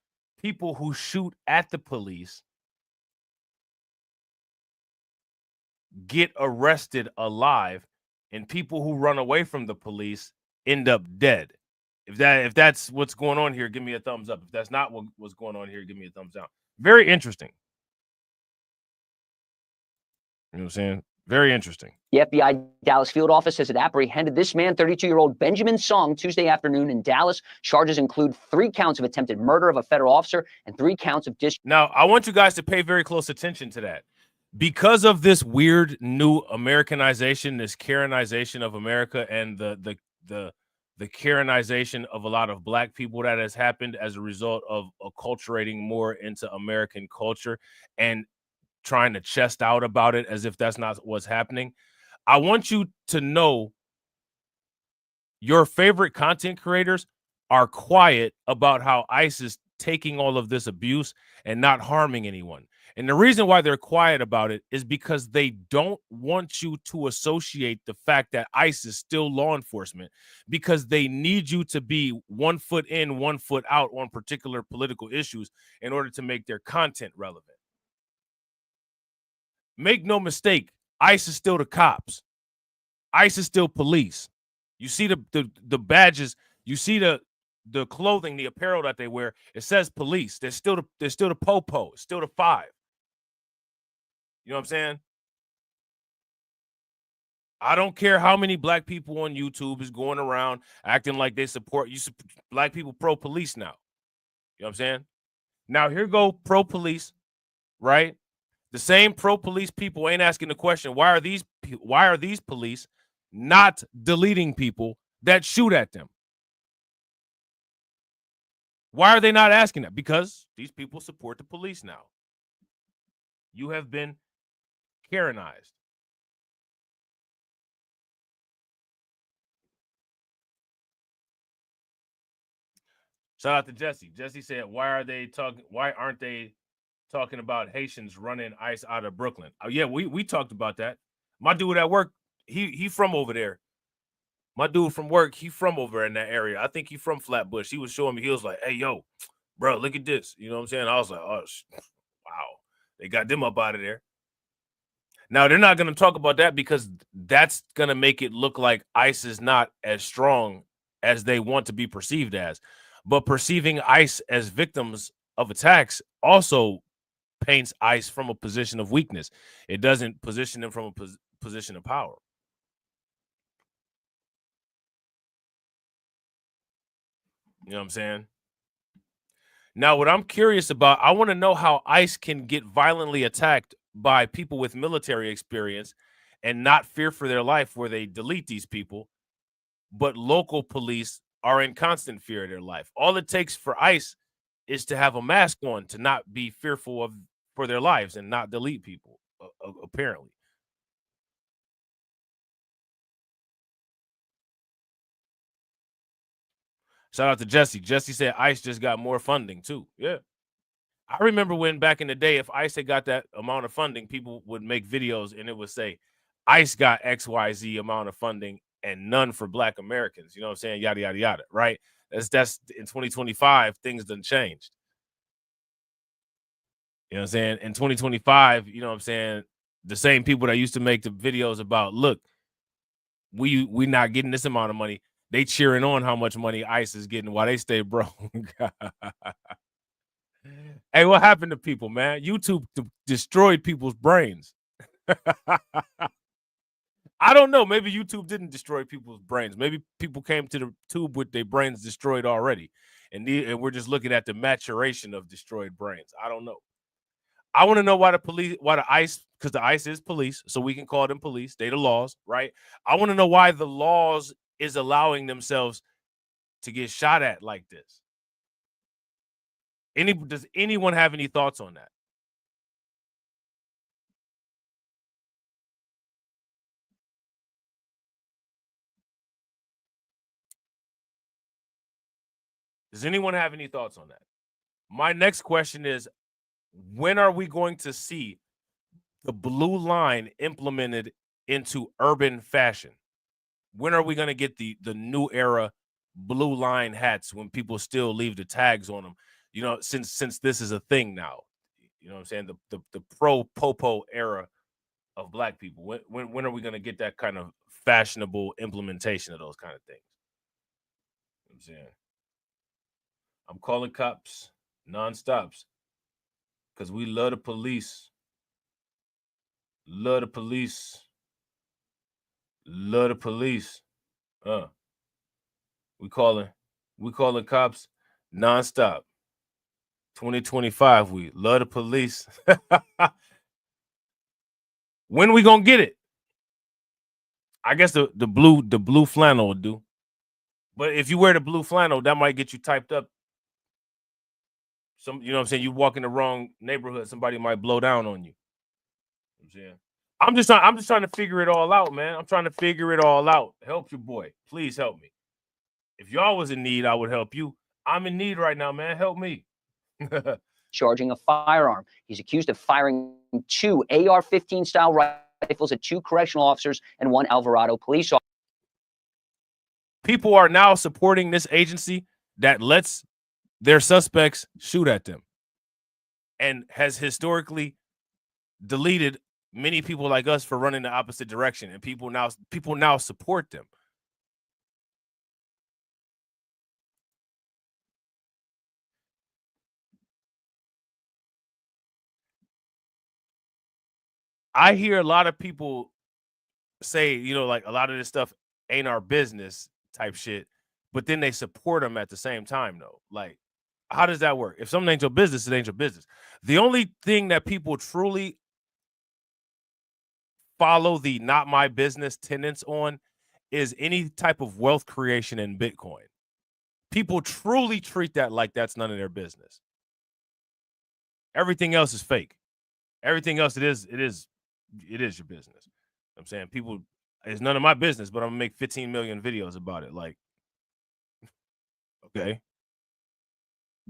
people who shoot at the police get arrested alive, and people who run away from the police end up dead? If that's what's going on here, give me a thumbs up. If that's not what's going on here, give me a thumbs down. Very interesting. You know what I'm saying? Very interesting. The FBI Dallas field office says it apprehended this man, 32-year-old Benjamin Song, Tuesday afternoon in Dallas. Charges include 3 counts of attempted murder of a federal officer and 3 counts of Now, I want you guys to pay very close attention to that. Because of this weird new Americanization, this Karenization of America, and the Karenization of a lot of black people that has happened as a result of acculturating more into American culture and trying to chest out about it as if that's not what's happening. I want you to know your favorite content creators are quiet about how ICE is taking all of this abuse and not harming anyone. And the reason why they're quiet about it is because they don't want you to associate the fact that ICE is still law enforcement, because they need you to be 1 foot in, 1 foot out on particular political issues in order to make their content relevant. Make no mistake, ICE is still the cops. ICE is still police. You see the badges, you see the clothing, the apparel that they wear. It says police. There's still the popo, still the 5. You know what I'm saying? I don't care how many black people on YouTube is going around acting like they support you. Black people pro-police now. You know what I'm saying? Now here go pro-police, right? The same pro-police people ain't asking the question, why are these police not deleting people that shoot at them? Why are they not asking that? Because these people support the police now. You have been Karenized. Shout out to Jesse. Jesse said, why aren't they talking about Haitians running ICE out of Brooklyn? Oh, yeah, we talked about that. My dude at work, he from over there. My dude from work, he from over in that area. I think he from Flatbush. He was showing me, he was like, hey, yo, bro, look at this. You know what I'm saying? I was like, oh, wow. They got them up out of there. Now, they're not going to talk about that because that's going to make it look like ICE is not as strong as they want to be perceived as. But perceiving ICE as victims of attacks also paints ICE from a position of weakness. It doesn't position them from a position of power. You know what I'm saying? Now, what I'm curious about, I want to know how ICE can get violently attacked by people with military experience and not fear for their life where they delete these people, but local police are in constant fear of their life. All it takes for ICE is to have a mask on to not be fearful for their lives and not delete people, apparently. Shout out to Jesse. Jesse said ICE just got more funding too. Yeah. I remember when back in the day, if ICE had got that amount of funding, people would make videos and it would say, ICE got XYZ amount of funding and none for Black Americans. You know what I'm saying? Yada, yada, yada, right? That's in 2025, things done changed. You know what I'm saying? In 2025, you know what I'm saying? The same people that used to make the videos about, look, we not getting this amount of money. They cheering on how much money ICE is getting while they stay broke. Hey, what happened to people, man? YouTube destroyed people's brains. I don't know. Maybe YouTube didn't destroy people's brains. Maybe people came to the tube with their brains destroyed already. And we're just looking at the maturation of destroyed brains. I don't know. I want to know why the ICE, because the ICE is police, so we can call them police. They the laws, right? I want to know why the laws is allowing themselves to get shot at like this. Does anyone have any thoughts on that? Does anyone have any thoughts on that? My next question is, when are we going to see the blue line implemented into urban fashion? When are we going to get the new era blue line hats when people still leave the tags on them? You know, since this is a thing now, you know what I'm saying? The pro-popo era of Black people. When are we going to get that kind of fashionable implementation of those kind of things? You know what I'm saying? I'm calling cops nonstops because we love the police. Love the police. Love the police. We calling cops nonstop. 2025, we love the police. When we gonna get it? I guess the blue flannel will do. But if you wear the blue flannel, that might get you typed up. You know what I'm saying? You walk in the wrong neighborhood, somebody might blow down on you. You know what I'm saying? I'm just trying to figure it all out, man. I'm trying to figure it all out. Help your boy. Please help me. If y'all was in need, I would help you. I'm in need right now, man. Help me. Charging a firearm. He's accused of firing 2 AR-15 style rifles at 2 correctional officers and 1 Alvarado police officer. People are now supporting this agency that lets their suspects shoot at them and has historically deleted many people like us for running the opposite direction, and people now support them. I hear a lot of people say, you know, like a lot of this stuff ain't our business type shit, but then they support them at the same time though. Like, how does that work? If something ain't your business, it ain't your business. The only thing that people truly follow the not my business tenets on is any type of wealth creation in Bitcoin. People truly treat that like that's none of their business. Everything else is fake. Everything else it is your business. I'm saying people, it's none of my business, but I'm gonna make 15 million videos about it. Like, okay.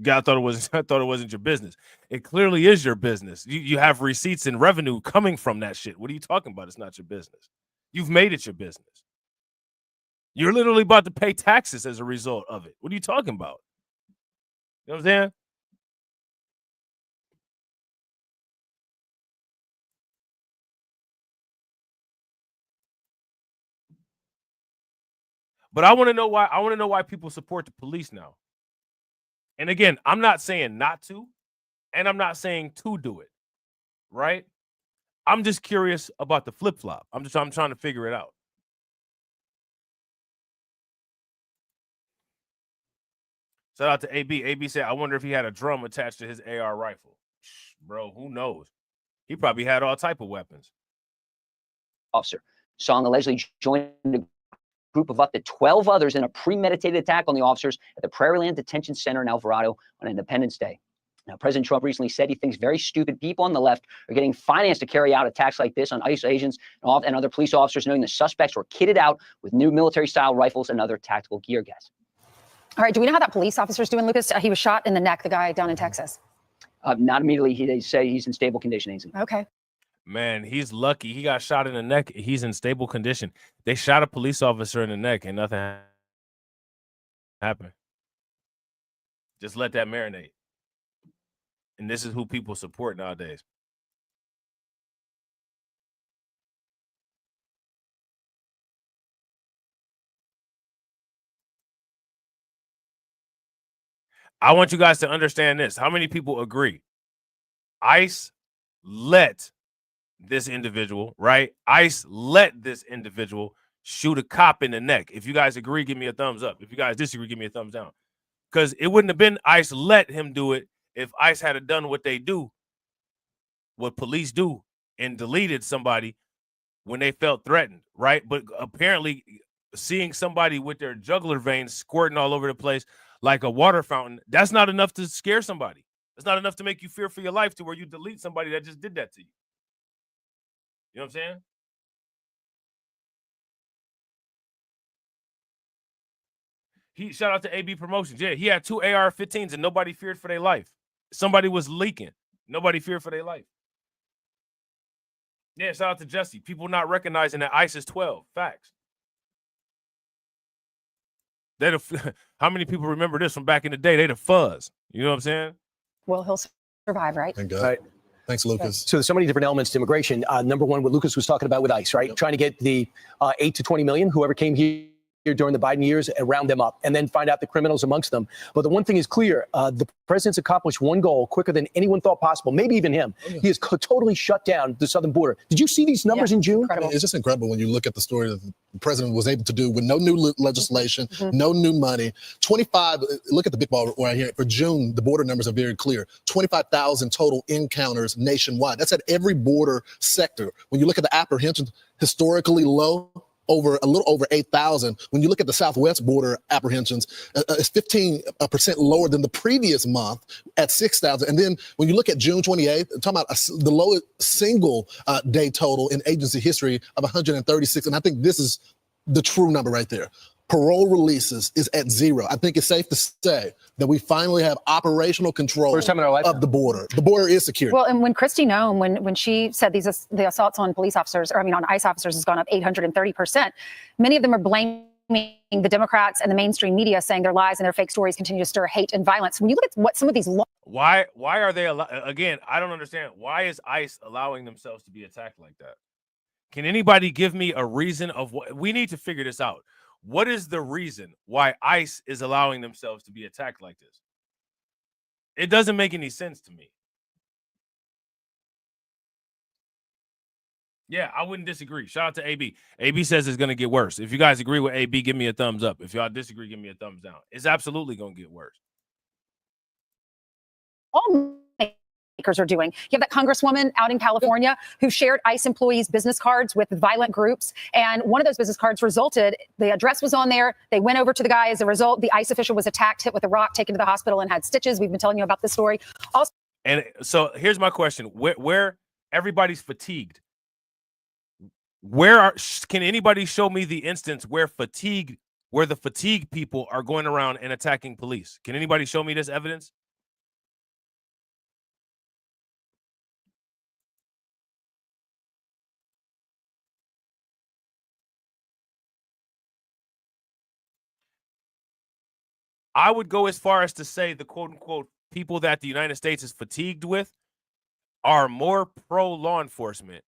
God thought it wasn't your business. It clearly is your business. You have receipts and revenue coming from that shit. What are you talking about? It's not your business. You've made it your business. You're literally about to pay taxes as a result of it. What are you talking about? You know what I'm saying? But I want to know why. I want to know why people support the police now. And again, I'm not saying not to, and I'm not saying to do it, right? I'm just curious about the flip-flop. I'm trying to figure it out. Shout out to AB. AB said, I wonder if he had a drum attached to his AR rifle. Bro, who knows? He probably had all type of weapons. Officer. Song allegedly joined a group of up to 12 others in a premeditated attack on the officers at the Prairieland Detention Center in Alvarado on Independence Day. Now, President Trump recently said he thinks very stupid people on the left are getting financed to carry out attacks like this on ICE agents and other police officers, knowing the suspects were kitted out with new military-style rifles and other tactical gear, guys. All right, do we know how that police officer's doing, Lucas? He was shot in the neck, the guy down in Texas. Not immediately. They say he's in stable condition. Okay. Man, he's lucky. He got shot in the neck. He's in stable condition. They shot a police officer in the neck and nothing happened. Just let that marinate. And this is who people support nowadays. I want you guys to understand this. How many people agree? ICE let this individual, right? ICE let this individual shoot a cop in the neck. If you guys agree, give me a thumbs up. If you guys disagree, give me a thumbs down. Because it wouldn't have been ICE let him do it if ICE had done what they do, what police do, and deleted somebody when they felt threatened, right? But apparently seeing somebody with their jugular veins squirting all over the place like a water fountain, that's not enough to scare somebody. It's not enough to make you fear for your life to where you delete somebody that just did that to you. You know what I'm saying? Shout out to AB Promotions. Yeah, he had 2 AR-15s and nobody feared for their life. Somebody was leaking. Nobody feared for their life. Yeah, shout out to Jesse. People not recognizing that ICE is 12. Facts. How many people remember this from back in the day? They the fuzz. You know what I'm saying? Well, he'll survive, right? Thank God. Right. Thanks, Lucas. So there's so many different elements to immigration. Number one, what Lucas was talking about with ICE, right? Yep. Trying to get the 8 to 20 million, whoever came here during the Biden years, and round them up and then find out the criminals amongst them. But the one thing is clear, the president's accomplished one goal quicker than anyone thought possible, maybe even him. Oh, yeah. He has totally shut down the southern border. Did you see these numbers in June? I mean, it's just incredible when you look at the story that the president was able to do with no new legislation, no new money. 25, look at the big ball right here. For June, the border numbers are very clear. 25,000 total encounters nationwide. That's at every border sector. When you look at the apprehensions, historically low, a little over 8,000. When you look at the southwest border apprehensions, it's 15% lower than the previous month at 6,000. And then when you look at June 28th, I'm talking about the lowest single day total in agency history of 136. And I think this is the true number right there. Parole releases is at 0. I think it's safe to say that we finally have operational control of the border. The border is secure. Well, and when Kristi Noem, when she said the assaults on police officers, on ICE officers has gone up 830%, many of them are blaming the Democrats and the mainstream media, saying their lies and their fake stories continue to stir hate and violence. When you look at what some of these why are they again, I don't understand. Why is ICE allowing themselves to be attacked like that? Can anybody give me a reason of what? We need to figure this out. What is the reason why ICE is allowing themselves to be attacked like this? It doesn't make any sense to me. Yeah, I wouldn't disagree. Shout out to AB. AB says it's going to get worse. If you guys agree with AB, give me a thumbs up. If y'all disagree, give me a thumbs down. It's absolutely going to get worse. All makers are doing. You have that congresswoman out in California who shared ICE employees' business cards with violent groups. And one of those business cards resulted, the address was on there. They went over to the guy. As a result, the ICE official was attacked, hit with a rock, taken to the hospital, and had stitches. We've been telling you about this story. Also, and so here's my question. Where everybody's fatigued. Can anybody show me the instance where the fatigued people are going around and attacking police? Can anybody show me this evidence? I would go as far as to say the quote unquote people that the United States is fatigued with are more pro law enforcement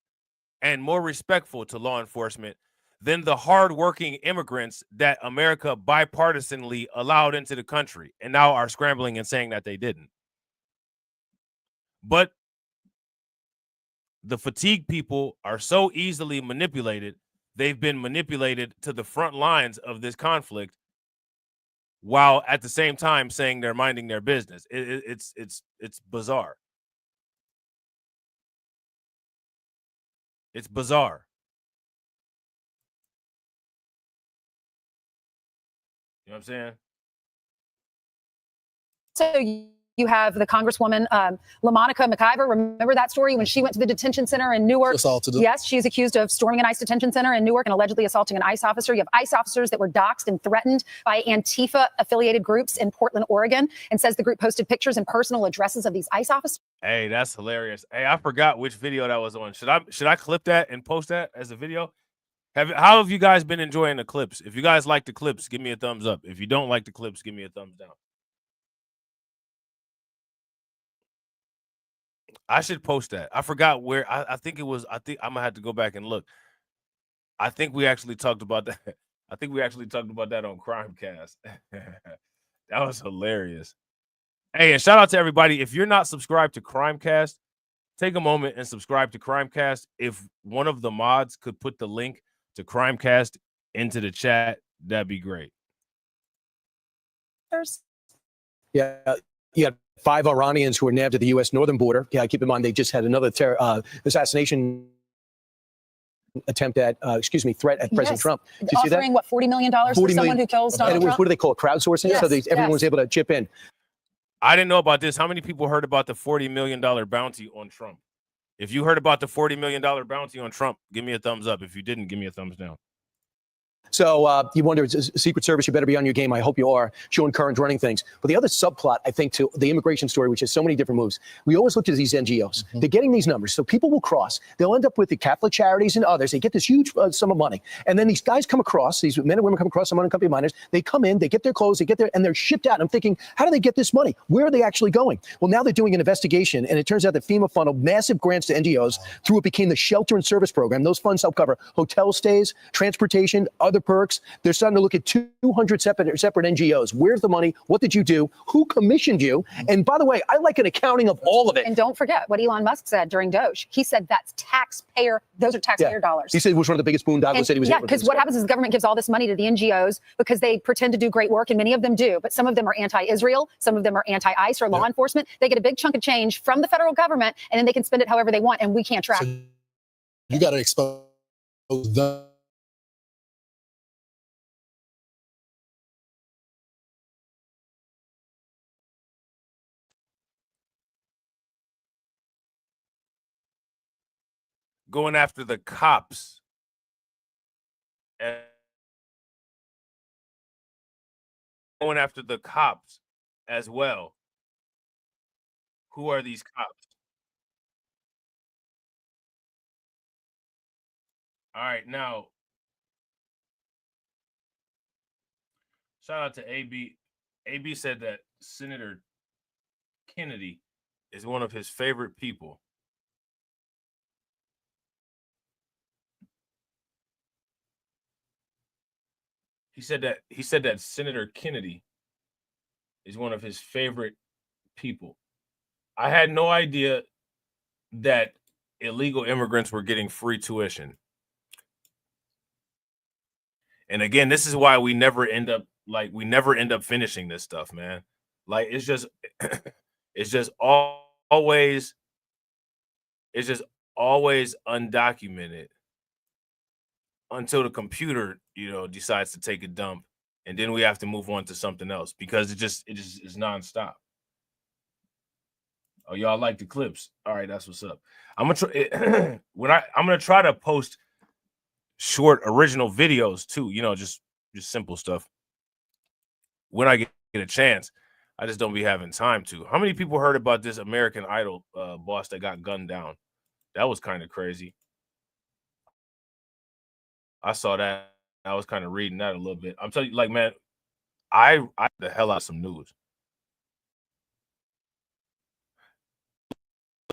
and more respectful to law enforcement than the hardworking immigrants that America bipartisanly allowed into the country and now are scrambling and saying that they didn't. But the fatigued people are so easily manipulated. They've been manipulated to the front lines of this conflict while at the same time saying they're minding their business. It's bizarre. It's bizarre. You know what I'm saying? so you have the Congresswoman LaMonica McIver. Remember that story when she went to the detention center in Newark? Assaulted. Yes, she's accused of storming an ICE detention center in Newark and allegedly assaulting an ICE officer. You have ICE officers that were doxxed and threatened by Antifa-affiliated groups in Portland, Oregon, and says the group posted pictures and personal addresses of these ICE officers. Hey, that's hilarious. Hey, I forgot which video that was on. Should I clip that and post that as a video? How have you guys been enjoying the clips? If you guys like the clips, give me a thumbs up. If you don't like the clips, give me a thumbs down. I should post that. I forgot where. I think it was. I think I'm gonna have to go back and look. I think we actually talked about that. I think we actually talked about that on Crimecast. That was hilarious. Hey, and shout out to everybody. If you're not subscribed to Crimecast, take a moment and subscribe to Crimecast. If one of the mods could put the link to Crimecast into the chat, that'd be great. Yeah, you had 5 Iranians who were nabbed at the U.S. northern border. Yeah, keep in mind they just had another assassination attempt at, threat at President Trump. Did you see that? Offering, what, $40 million for someone who kills Donald Trump? What do they call it? Crowdsourcing? Yes, So everyone was able to chip in. I didn't know about this. How many people heard about the $40 million bounty on Trump? If you heard about the $40 million bounty on Trump, give me a thumbs up. If you didn't, give me a thumbs down. So you wonder, Secret Service, you better be on your game. I hope you are. Sean Curran's running things. But the other subplot, I think, to the immigration story, which has so many different moves, we always look at these NGOs. They're getting these numbers. So people will cross. They'll end up with the Catholic Charities and others. They get this huge sum of money. And then these guys come across, these men and women come across some unaccompanied minors. They come in, they get their clothes, they get there, and they're shipped out. And I'm thinking, how do they get this money? Where are they actually going? Well, now they're doing an investigation. And it turns out that FEMA funneled massive grants to NGOs through what became the Shelter and Service Program. Those funds help cover hotel stays, transportation, other perks. They're starting to look at 200 separate NGOs. Where's the money? What did you do? Who commissioned you? And by the way, I like an accounting of all of it. And don't forget what Elon Musk said during Doge. He said that's those are taxpayer dollars. He said it was one of the biggest boondoggles that he was able to because what happens is the government gives all this money to the NGOs because they pretend to do great work, and many of them do, but some of them are anti-Israel, some of them are anti-ICE or law enforcement. They get a big chunk of change from the federal government, and then they can spend it however they want, and we can't track. So you got to expose them. Going after the cops. Going after the cops as well. Who are these cops? All right, now, shout out to AB. AB said that Senator Kennedy is one of his favorite people. He said that Senator Kennedy is one of his favorite people. I had no idea that illegal immigrants were getting free tuition. And again, this is why we never end up finishing this stuff, man. Like it's just always undocumented until the computer, decides to take a dump, and then we have to move on to something else because it just is nonstop. Oh, y'all like the clips? All right, that's what's up. I'm gonna try I'm gonna try to post short original videos too. Just simple stuff when I get a chance. I just don't be having time to. How many people heard about this American Idol boss that got gunned down? That was kind of crazy. I saw that. I was kind of reading that a little bit. I'm telling you, like, man, I the hell out of some news.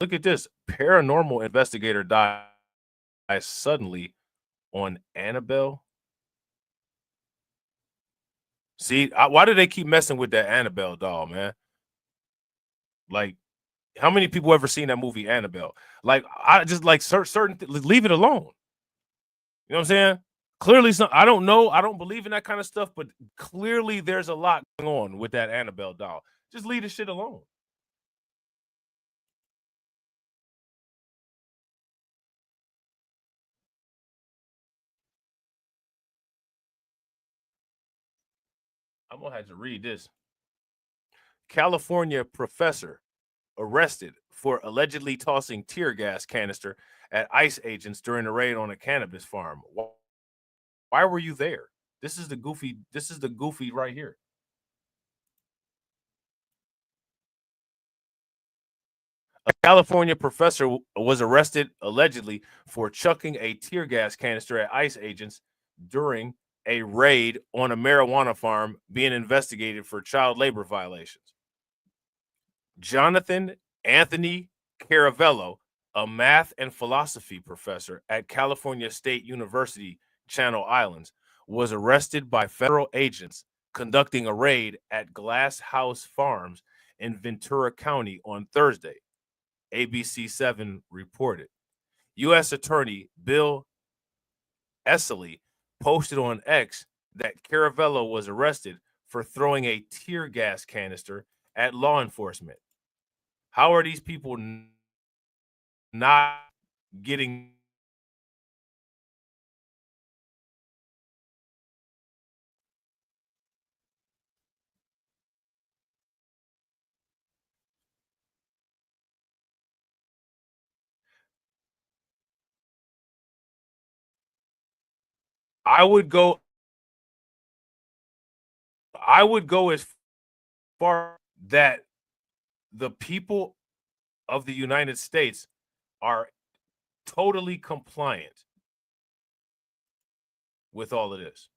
Look at this. Paranormal investigator dies suddenly on Annabelle. See, why do they keep messing with that Annabelle doll, man? Like, how many people ever seen that movie Annabelle? Like, I just like certain leave it alone. You know what I'm saying? Clearly, I don't know. I don't believe in that kind of stuff, but clearly there's a lot going on with that Annabelle doll. Just leave the shit alone. I'm gonna have to read this. California professor arrested for allegedly tossing tear gas canister at ICE agents during a raid on a cannabis farm. Why were you there? This is the goofy right here. A California professor was arrested allegedly for chucking a tear gas canister at ICE agents during a raid on a marijuana farm being investigated for child labor violations. Jonathan Anthony Caravello, a math and philosophy professor at California State University, Channel Islands, was arrested by federal agents conducting a raid at Glass House Farms in Ventura County on Thursday, ABC7 reported. U.S. Attorney Bill Esseley posted on X that Caravello was arrested for throwing a tear gas canister at law enforcement. How are these people not getting I would go as far that the people of the United States are totally compliant with all of this.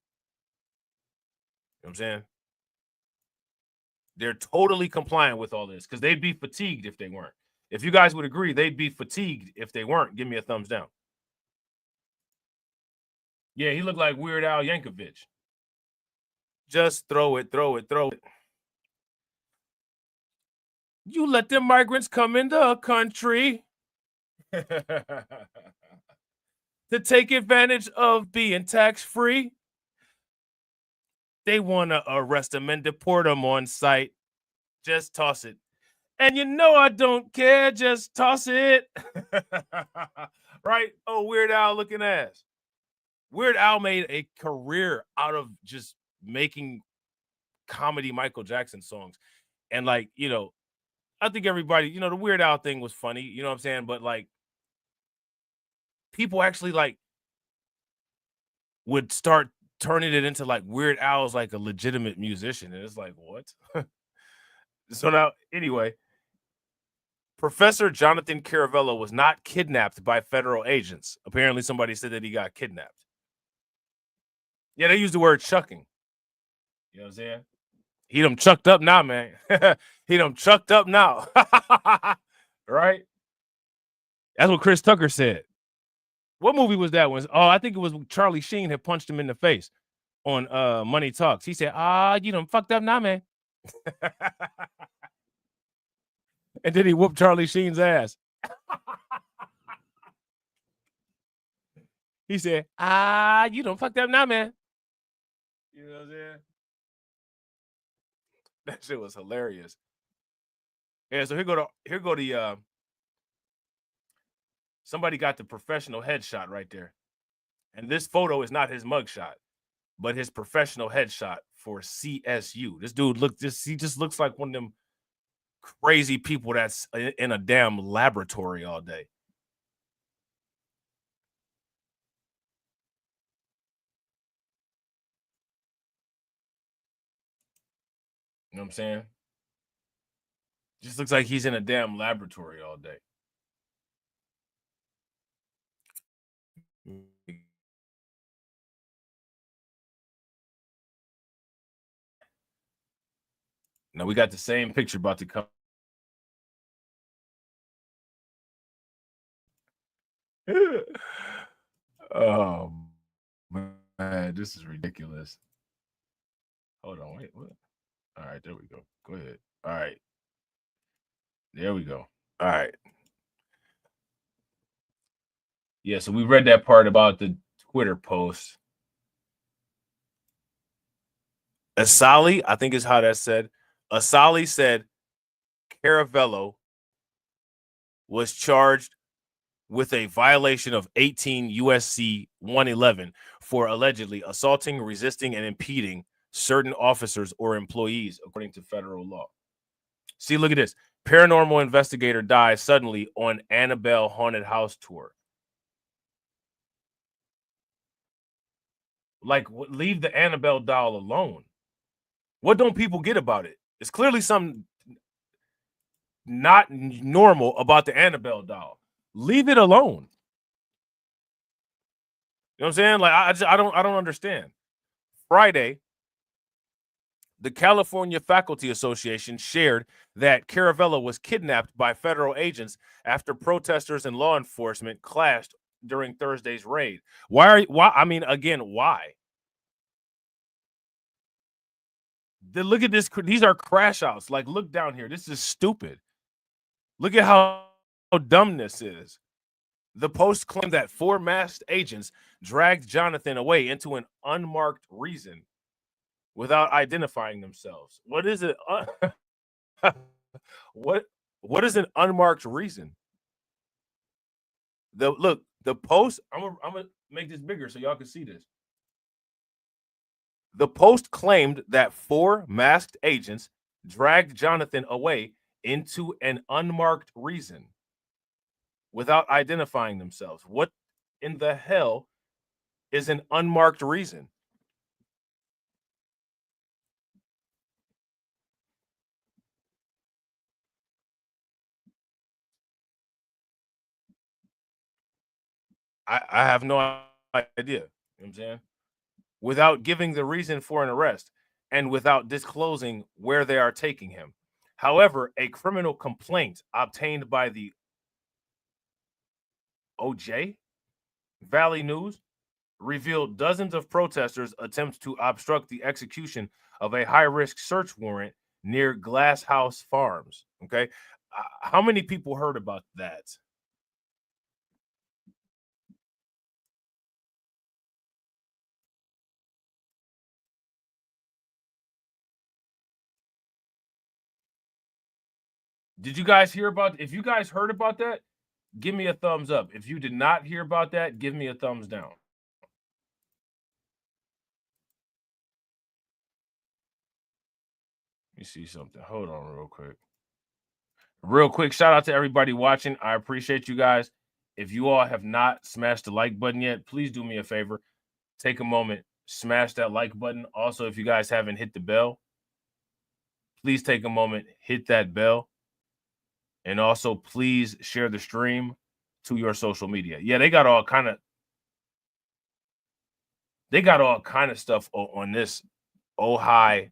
You know what I'm saying? They're totally compliant with all this because they'd be fatigued if they weren't. If you guys would agree, they'd be fatigued if they weren't. Give me a thumbs down. Yeah, he looked like Weird Al Yankovic. Just throw it, throw it, throw it. You let the migrants come into a country to take advantage of being tax-free. They want to arrest them and deport them on site. Just toss it. And you know I don't care. Just toss it. Right? Oh, Weird Al looking ass. Weird Al made a career out of just making comedy Michael Jackson songs. And like, I think everybody, the Weird Al thing was funny, you know what I'm saying? But like, people actually like would start turning it into like Weird Al's like a legitimate musician. And it's like, what? So now, anyway, Professor Jonathan Caravello was not kidnapped by federal agents. Apparently somebody said that he got kidnapped. Yeah, they use the word chucking. You know what I'm saying? He done chucked up now, man. He done chucked up now. Right? That's what Chris Tucker said. What movie was that one? Oh, I think it was Charlie Sheen had punched him in the face on Money Talks. He said, you done fucked up now, man. And then he whooped Charlie Sheen's ass. He said, you don't fuck that now, man. You know what I'm saying? That shit was hilarious. Yeah, so here go the somebody got the professional headshot right there. And this photo is not his mugshot, but his professional headshot for CSU. This dude he just looks like one of them crazy people that's in a damn laboratory all day. You know what I'm saying? Just looks like he's in a damn laboratory all day. Now we got the same picture about to come. Oh man, this is ridiculous. Hold on, wait, what? All right, there we go. Go ahead. All right. There we go. All right. Yeah, so we read that part about the Twitter post. Asali, I think is how that said. Asali said Caravello was charged with a violation of 18 USC 111 for allegedly assaulting, resisting, and impeding certain officers or employees, according to federal law. See, look at this. Paranormal investigator dies suddenly on Annabelle haunted house tour. Like, leave the Annabelle doll alone. What don't people get about it? It's clearly something not normal about the Annabelle doll. Leave it alone. You know what I'm saying? Like, I don't understand. Friday, the California Faculty Association shared that Caravello was kidnapped by federal agents after protesters and law enforcement clashed during Thursday's raid. Why? I mean, again, why? Look at this. These are crash outs. Like, look down here. This is stupid. Look at how dumb this is. The Post claimed that 4 masked agents dragged Jonathan away into an unmarked reason without identifying themselves. What is it? What is an unmarked reason? The Post, I'm gonna make this bigger so y'all can see this. The Post claimed that 4 masked agents dragged Jonathan away into an unmarked reason without identifying themselves. What in the hell is an unmarked reason? I have no idea. You know what I'm saying? Without giving the reason for an arrest and without disclosing where they are taking him. However, a criminal complaint obtained by the OJ Valley News revealed dozens of protesters attempt to obstruct the execution of a high-risk search warrant near Glass House Farms. Okay. How many people heard about that? Did you guys hear about? If you guys heard about that, give me a thumbs up. If you did not hear about that, give me a thumbs down. Let me see something. Hold on real quick. Real quick, shout out to everybody watching. I appreciate you guys. If you all have not smashed the like button yet, please do me a favor. Take a moment, smash that like button. Also, if you guys haven't hit the bell, please take a moment, hit that bell. And also, please share the stream to your social media. Yeah, they got all kind of stuff on this Ojai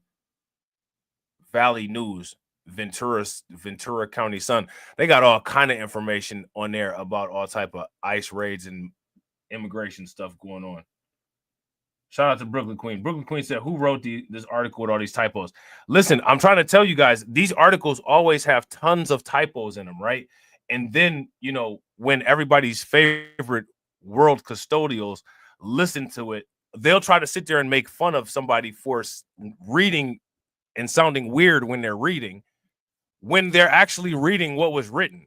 Valley News, Ventura County Sun. They got all kind of information on there about all type of ICE raids and immigration stuff going on. Shout out to Brooklyn Queen. Brooklyn Queen said, who wrote this article with all these typos? Listen, I'm trying to tell you guys, these articles always have tons of typos in them, right? And then, you know, when everybody's favorite world custodials listen to it, they'll try to sit there and make fun of somebody for reading and sounding weird when they're reading, when they're actually reading what was written.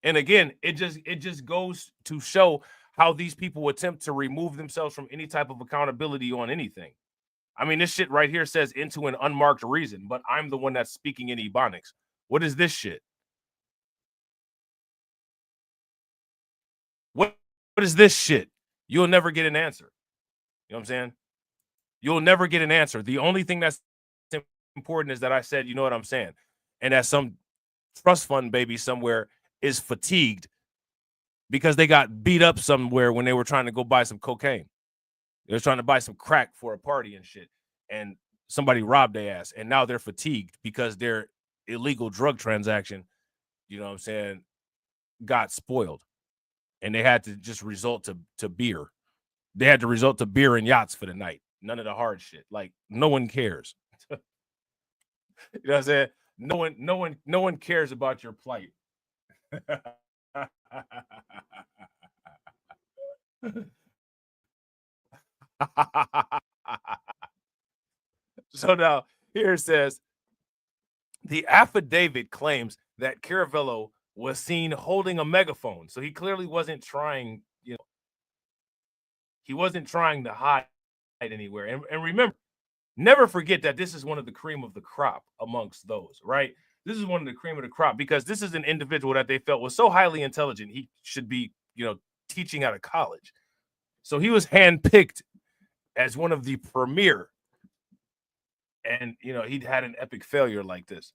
And again, it just goes to show how these people attempt to remove themselves from any type of accountability on anything. I mean, this shit right here says into an unmarked reason, but I'm the one that's speaking in Ebonics. What is this shit? What is this shit? You'll never get an answer. You know what I'm saying? You'll never get an answer. The only thing that's important is that I said, you know what I'm saying? And that some trust fund baby somewhere is fatigued because they got beat up somewhere when they were trying to go buy some cocaine. They were trying to buy some crack for a party and shit. And somebody robbed their ass. And now they're fatigued because their illegal drug transaction, you know what I'm saying, got spoiled. And they had to just resort to beer. They had to resort to beer and yachts for the night. None of the hard shit. Like, no one cares. You know what I'm saying? No one cares about your plight. So now here it says the affidavit claims that Caravello was seen holding a megaphone. So he clearly wasn't trying, he wasn't trying to hide anywhere. And remember, never forget that this is one of the cream of the crop amongst those, right? This is one of the cream of the crop because this is an individual that they felt was so highly intelligent he should be, teaching out of college. So he was handpicked as one of the premier. And, he'd had an epic failure like this.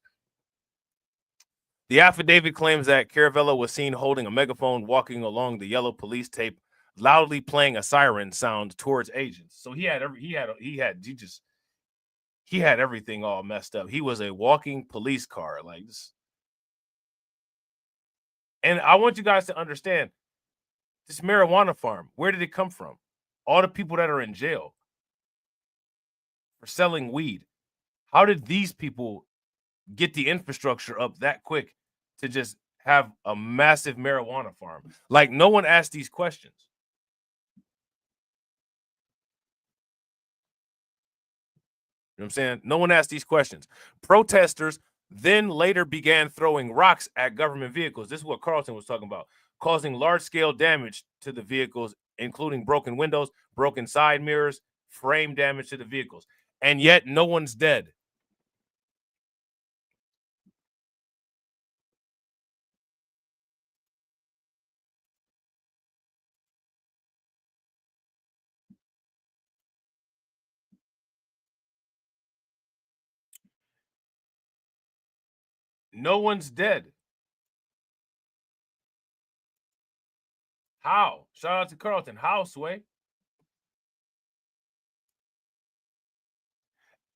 The affidavit claims that Caravello was seen holding a megaphone walking along the yellow police tape, loudly playing a siren sound towards agents. So he had everything all messed up. He was a walking police car like this. And I want you guys to understand this marijuana farm. Where did it come from? All the people that are in jail for selling weed. How did these people get the infrastructure up that quick to just have a massive marijuana farm? Like, no one asked these questions. You know what I'm saying? No one asked these questions. Protesters then later began throwing rocks at government vehicles. This is what Carlton was talking about, causing large-scale damage to the vehicles, including broken windows, broken side mirrors, frame damage to the vehicles. And yet no one's dead. No one's dead. How? Shout out to Carlton. How, Sway?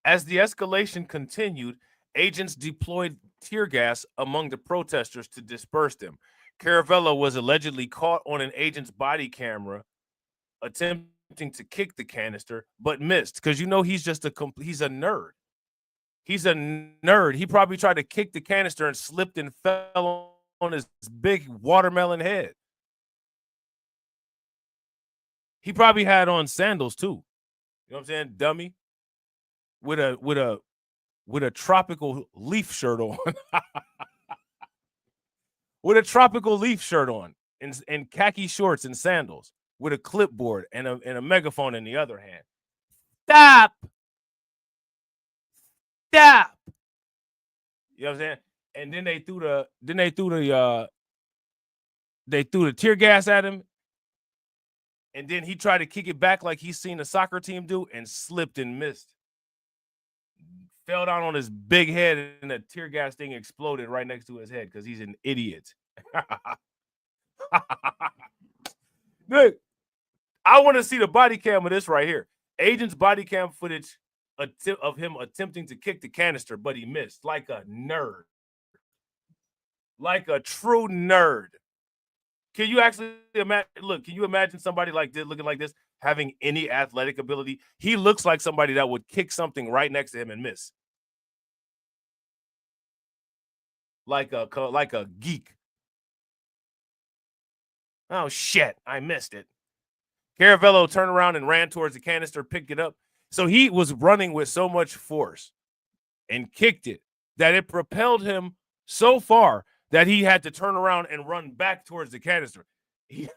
As the escalation continued, agents deployed tear gas among the protesters to disperse them. Caravello was allegedly caught on an agent's body camera attempting to kick the canister, but missed because he's just he's a nerd. He's a nerd. He probably tried to kick the canister and slipped and fell on his big watermelon head. He probably had on sandals too. You know what I'm saying? Dummy. With a tropical leaf shirt on. With a tropical leaf shirt on and khaki shorts and sandals with a clipboard and a megaphone in the other hand. Stop. Stop. You know what I'm saying? And then they threw the tear gas at him. And then he tried to kick it back like he's seen a soccer team do and slipped and missed. Fell down on his big head and the tear gas thing exploded right next to his head because he's an idiot. Look, I want to see the body cam of this right here. Agent's body cam footage of him attempting to kick the canister, but he missed like a nerd. Like a true nerd. Can you actually imagine? Look, can you imagine somebody like this, looking like this, having any athletic ability? He looks like somebody that would kick something right next to him and miss. Like a geek. Oh, shit. I missed it. Caravello turned around and ran towards the canister, picked it up. So he was running with so much force and kicked it that it propelled him so far that he had to turn around and run back towards the canister. He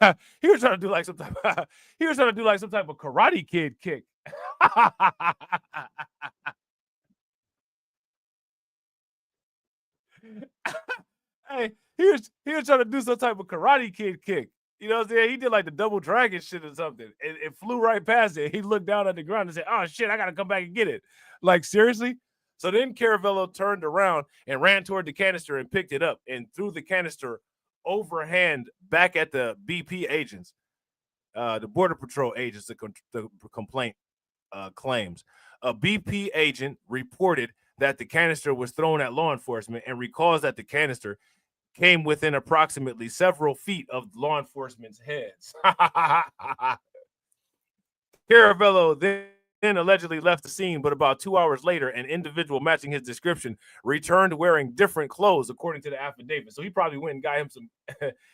was trying to do like some type of, Karate Kid kick. Hey, he was trying to do some type of Karate Kid kick. You know what I'm saying? He did like the double dragon shit or something. It flew right past it. He looked down at the ground and said, "Oh shit, I gotta come back and get it." Like, seriously? So then Caravello turned around and ran toward the canister and picked it up and threw the canister overhand back at the BP agents, the Border Patrol agents, the complaint claims. A BP agent reported that the canister was thrown at law enforcement and recalls that the canister came within approximately several feet of law enforcement's heads. Caravello then allegedly left the scene, but about 2 hours later, an individual matching his description returned wearing different clothes, according to the affidavit. So he probably went and got him some.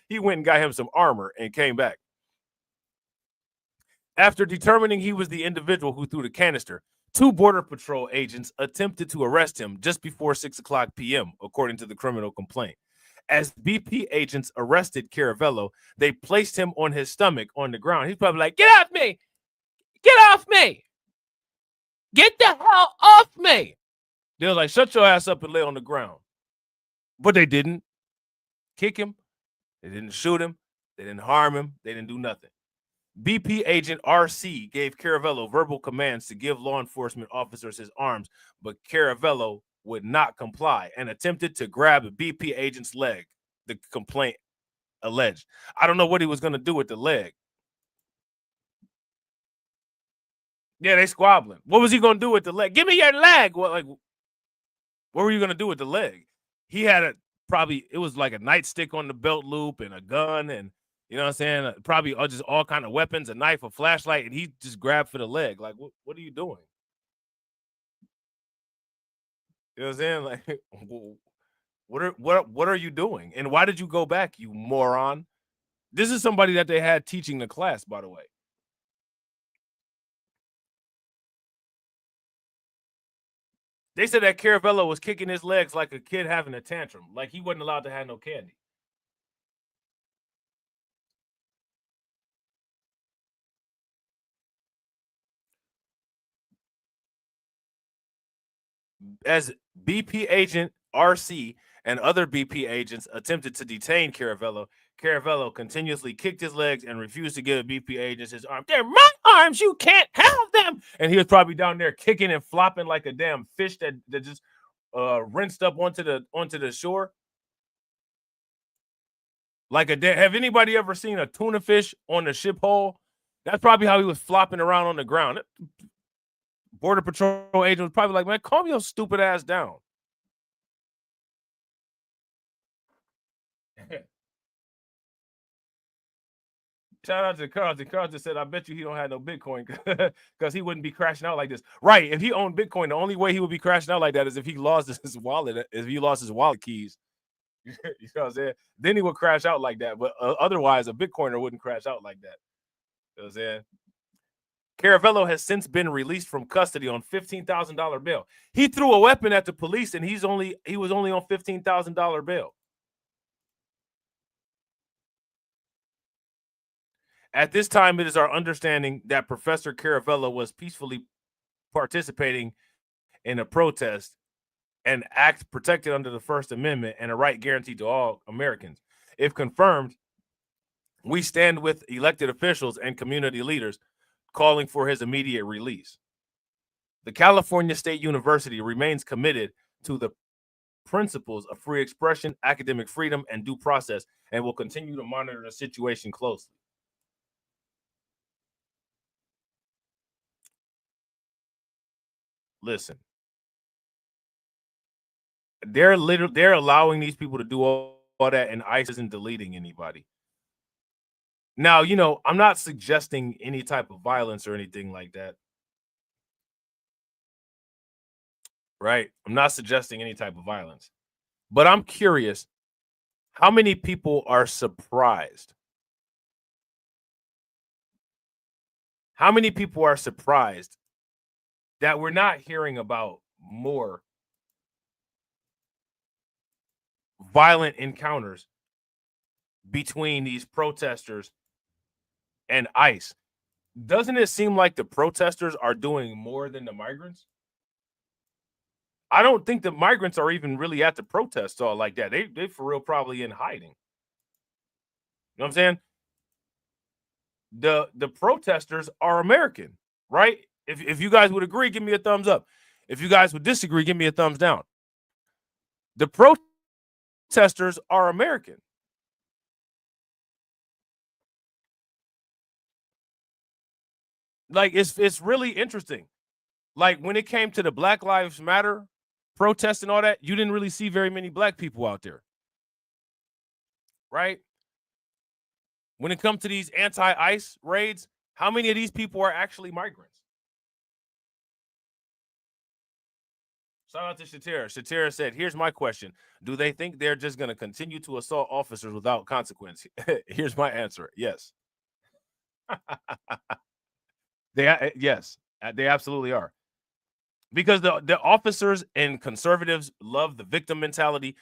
He went and got him some armor and came back. After determining he was the individual who threw the canister, 2 Border Patrol agents attempted to arrest him just before 6 o'clock p.m., according to the criminal complaint. As BP agents arrested Caravello, they placed him on his stomach on the ground. He's probably like, "Get off me! Get off me! Get the hell off me!" They were like, "Shut your ass up and lay on the ground." But they didn't kick him. They didn't shoot him. They didn't harm him. They didn't do nothing. BP agent RC gave Caravello verbal commands to give law enforcement officers his arms, but Caravello would not comply and attempted to grab a BP agent's leg, the complaint alleged. I don't know what he was going to do with the leg. Yeah, they squabbling. What was he going to do with the leg? Give me your leg. What were you going to do with the leg? He had it was like a nightstick on the belt loop and a gun and, you know what I'm saying? Probably just all kind of weapons, a knife, a flashlight, and he just grabbed for the leg. Like, what are you doing? You know what I'm saying? Like, what are you doing? And why did you go back, you moron? This is somebody that they had teaching the class, by the way. They said that Caravello was kicking his legs like a kid having a tantrum, like he wasn't allowed to have no candy. As BP agent RC and other BP agents attempted to detain Caravello, Caravello continuously kicked his legs and refused to give BP agents his arms. "They're my arms. You can't have them." And he was probably down there kicking and flopping like a damn fish that just rinsed up onto the shore. Have anybody ever seen a tuna fish on the ship hole? That's probably how he was flopping around on the ground. Border Patrol agent was probably like, "Man, calm your stupid ass down." Shout out to Carlton. Carlton said, "I bet you he don't have no Bitcoin because he wouldn't be crashing out like this." Right. If he owned Bitcoin, the only way he would be crashing out like that is if he lost his wallet, keys. You know what I'm saying? Then he would crash out like that. But otherwise, a Bitcoiner wouldn't crash out like that. You know what I'm saying? Caravello has since been released from custody on $15,000 bail. He threw a weapon at the police and he was only on $15,000 bail. At this time, it is our understanding that Professor Caravello was peacefully participating in a protest and act protected under the First Amendment and a right guaranteed to all Americans. If confirmed, we stand with elected officials and community leaders calling for his immediate release. The California State University remains committed to the principles of free expression, academic freedom, and due process, and will continue to monitor the situation closely. Listen, they're allowing these people to do all that, and ICE isn't deleting anybody. Now, you know, I'm not suggesting any type of violence or anything like that. Right? I'm not suggesting any type of violence. But I'm curious, how many people are surprised How many people are surprised that we're not hearing about more violent encounters between these protesters and ICE? Doesn't it seem like the protesters are doing more than the migrants? I don't think the migrants are even really at the protests all like that. They for real probably in hiding. You know what I'm saying? The protesters are American, right? If you guys would agree, give me a thumbs up. If you guys would disagree, give me a thumbs down. The protesters are American. Like, it's really interesting. Like, when it came to the Black Lives Matter protests and all that, you didn't really see very many black people out there, right? When it comes to these anti-ICE raids, how many of these people are actually migrants? Shout out to Shatira. Shatira said, here's my question. Do they think they're just going to continue to assault officers without consequence? Here's my answer. Yes. Yes, they absolutely are. Because the officers and conservatives love the victim mentality.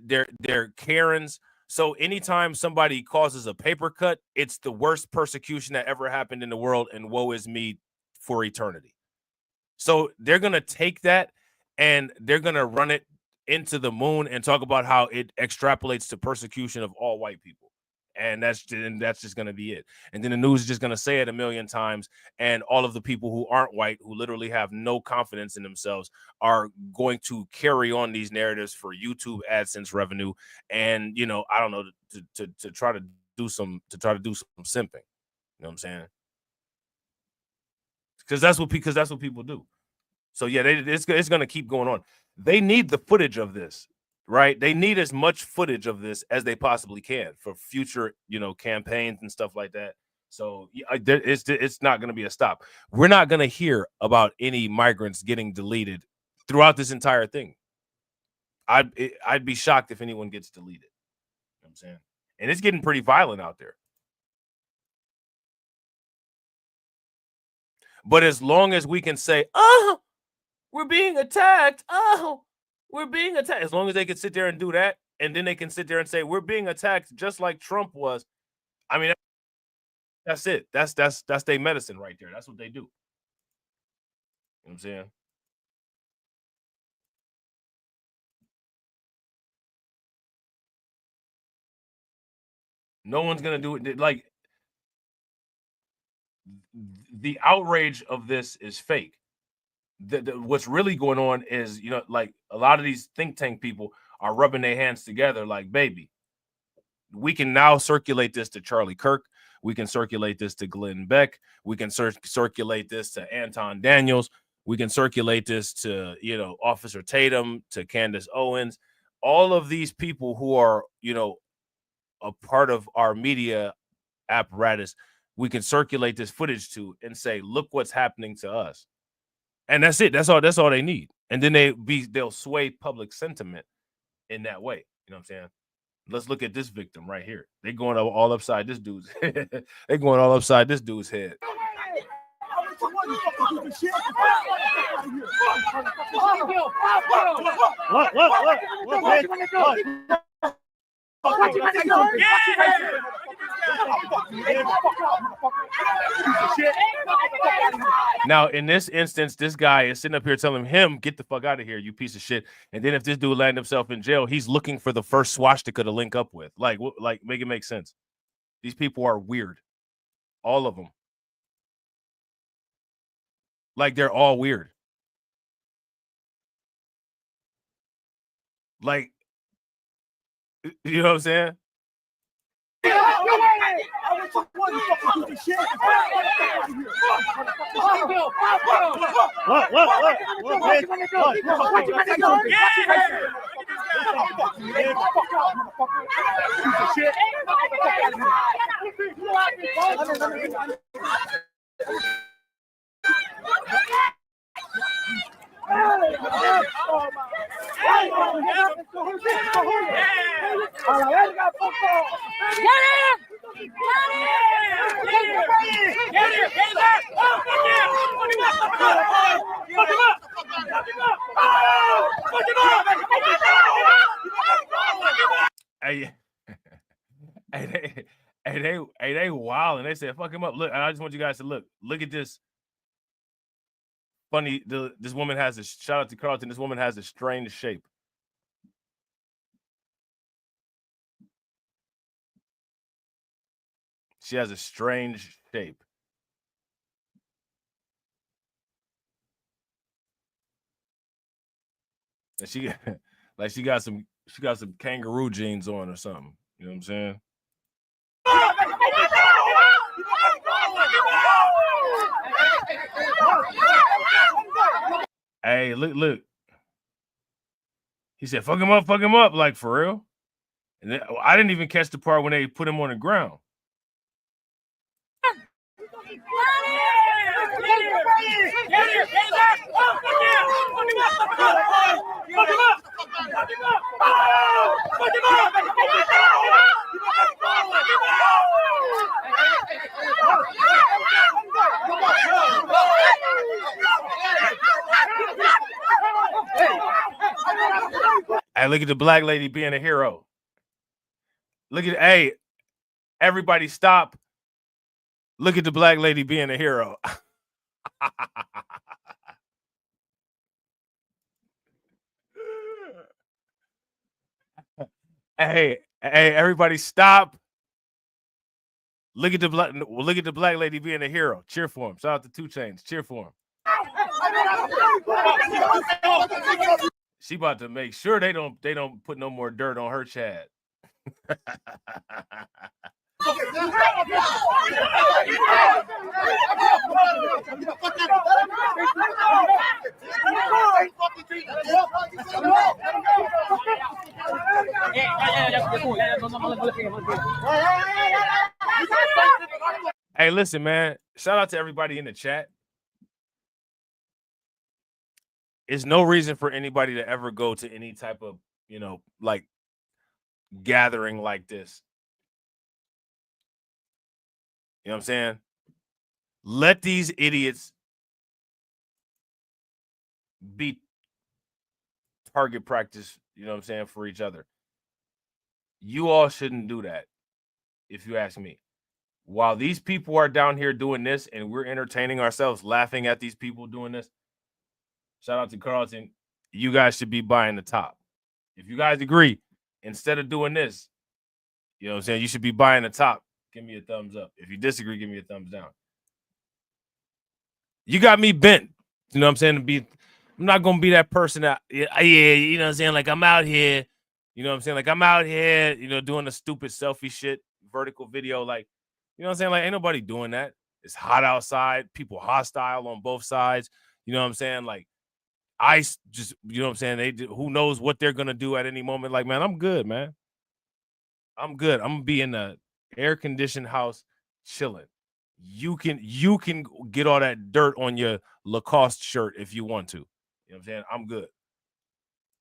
They're Karens. So anytime somebody causes a paper cut, it's the worst persecution that ever happened in the world, and woe is me for eternity. So they're going to take that and they're going to run it into the moon and talk about how it extrapolates to persecution of all white people. And that's just going to be it. And then the news is just going to say it a million times. And all of the people who aren't white, who literally have no confidence in themselves, are going to carry on these narratives for YouTube AdSense revenue. And, you know, I don't know, to try to do some simping. You know what I'm saying? Because that's what people do. So yeah, it's going to keep going on. They need the footage of this. Right, they need as much footage of this as they possibly can for future, you know, campaigns and stuff like that. So it's not going to be a stop. We're not going to hear about any migrants getting deleted throughout this entire thing. I'd be shocked if anyone gets deleted. You know what I'm saying? And it's getting pretty violent out there. But as long as we can say, "Oh, we're being attacked," we're being attacked. As long as they can sit there and do that, and then they can sit there and say, we're being attacked just like Trump was. I mean, that's it. That's their medicine right there. That's what they do. You know what I'm saying? No one's going to do it. Like, the outrage of this is fake. What's really going on is, you know, like a lot of these think tank people are rubbing their hands together like, baby, we can now circulate this to Charlie Kirk. We can circulate this to Glenn Beck. We can circulate this to Anton Daniels. We can circulate this to, you know, Officer Tatum, to Candace Owens. All of these people who are, you know, a part of our media apparatus, we can circulate this footage to and say, look what's happening to us. And that's it. That's all they need. And then they'll sway public sentiment in that way. You know what I'm saying? Let's look at this victim right here. They're going all upside this dude's head. They're going all upside this dude's head. Now, in this instance, this guy is sitting up here telling him, get the fuck out of here, you piece of shit. And then if this dude land himself in jail, he's looking for the first swastika to link up with. Like, make it make sense. These people are weird. All of them. Like, they're all weird. Like, you know what I'm saying? Hey, they wild, and they said, "Fuck him up." Look, I just want you guys to look at this. Funny, this woman has a shout out to Carlton. This woman has a strange shape. She has a strange shape. And she like she got some kangaroo jeans on or something. You know what I'm saying? Hey, look. He said, fuck him up, like for real. And then, I didn't even catch the part when they put him on the ground. Hey, look at the black lady being a hero. Look at, hey, everybody stop. Look at the black lady being a hero. Hey, everybody stop. Look at the black lady being a hero. Cheer for him. Shout out to 2 Chainz. Cheer for him. She about to make sure they don't put no more dirt on her Chad. Hey, listen, man. Shout out to everybody in the chat. There's no reason for anybody to ever go to any type of, like gathering like this. You know what I'm saying? Let these idiots be target practice, you know what I'm saying, for each other. You all shouldn't do that, if you ask me. While these people are down here doing this and we're entertaining ourselves, laughing at these people doing this, shout out to Carlton, you guys should be buying the top. If you guys agree, instead of doing this, you know what I'm saying, you should be buying the top. Give me a thumbs up. If you disagree, give me a thumbs down. You got me bent. You know what I'm saying? I'm not going to be that person that, yeah, you know what I'm saying? Like, I'm out here, you know what I'm saying? Like, I'm out here, doing the stupid selfie shit, vertical video. Like, you know what I'm saying? Like, ain't nobody doing that. It's hot outside. People hostile on both sides. You know what I'm saying? Like, ICE just, you know what I'm saying? Who knows what they're going to do at any moment. Like, man, I'm good, man. I'm good. I'm going to be in the air-conditioned house chilling. You can get all that dirt on your Lacoste shirt if you want to. You know what I'm saying? I'm good.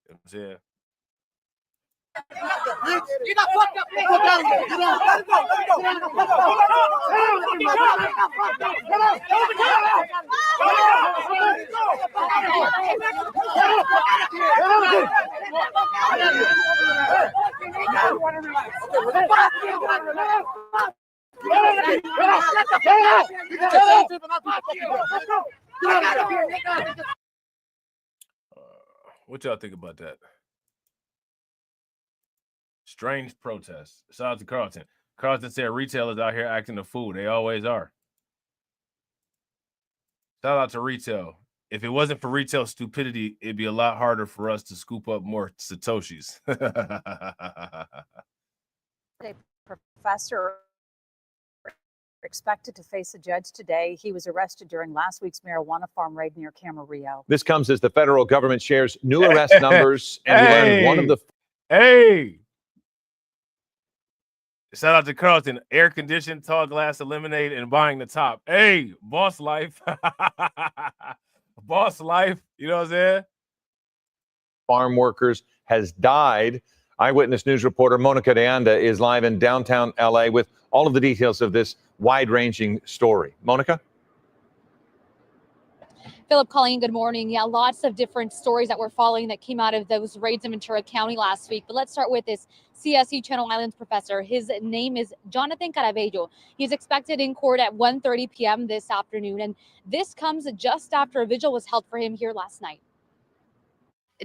You know what I'm saying? You got fucked up. What y'all think about that? Strange protest. Shout out to Carlton. Carlton said retailers out here acting a fool. They always are. Shout out to retail. If it wasn't for retail stupidity, it'd be a lot harder for us to scoop up more Satoshis. A professor expected to face a judge today. He was arrested during last week's marijuana farm raid near Camarillo. This comes as the federal government shares new arrest numbers, and we learned one of the... Shout out to Carlton. Air-conditioned, tall glass of lemonade, and buying the top. Hey, boss life. Boss life. You know what I'm saying? farm workers has died. Eyewitness News reporter Monica de Anda is live in downtown LA with all of the details of this wide-ranging story. Monica? Philip, Colleen, good morning. Yeah, lots of different stories that we're following that came out of those raids in Ventura County last week. But let's start with this CSU Channel Islands professor. His name is Jonathan Caravello. He's expected in court at 1:30 p.m. this afternoon. And this comes just after a vigil was held for him here last night.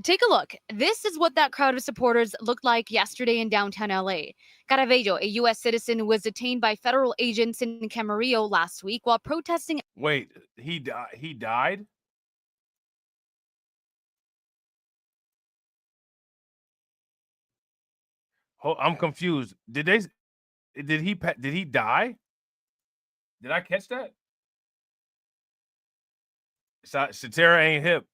Take a look. This is what that crowd of supporters looked like yesterday in downtown LA. Caravello, a U.S. citizen, was detained by federal agents in Camarillo last week while protesting. Wait, he died? I'm confused. Did he die? Did I catch that? Shatera ain't hip.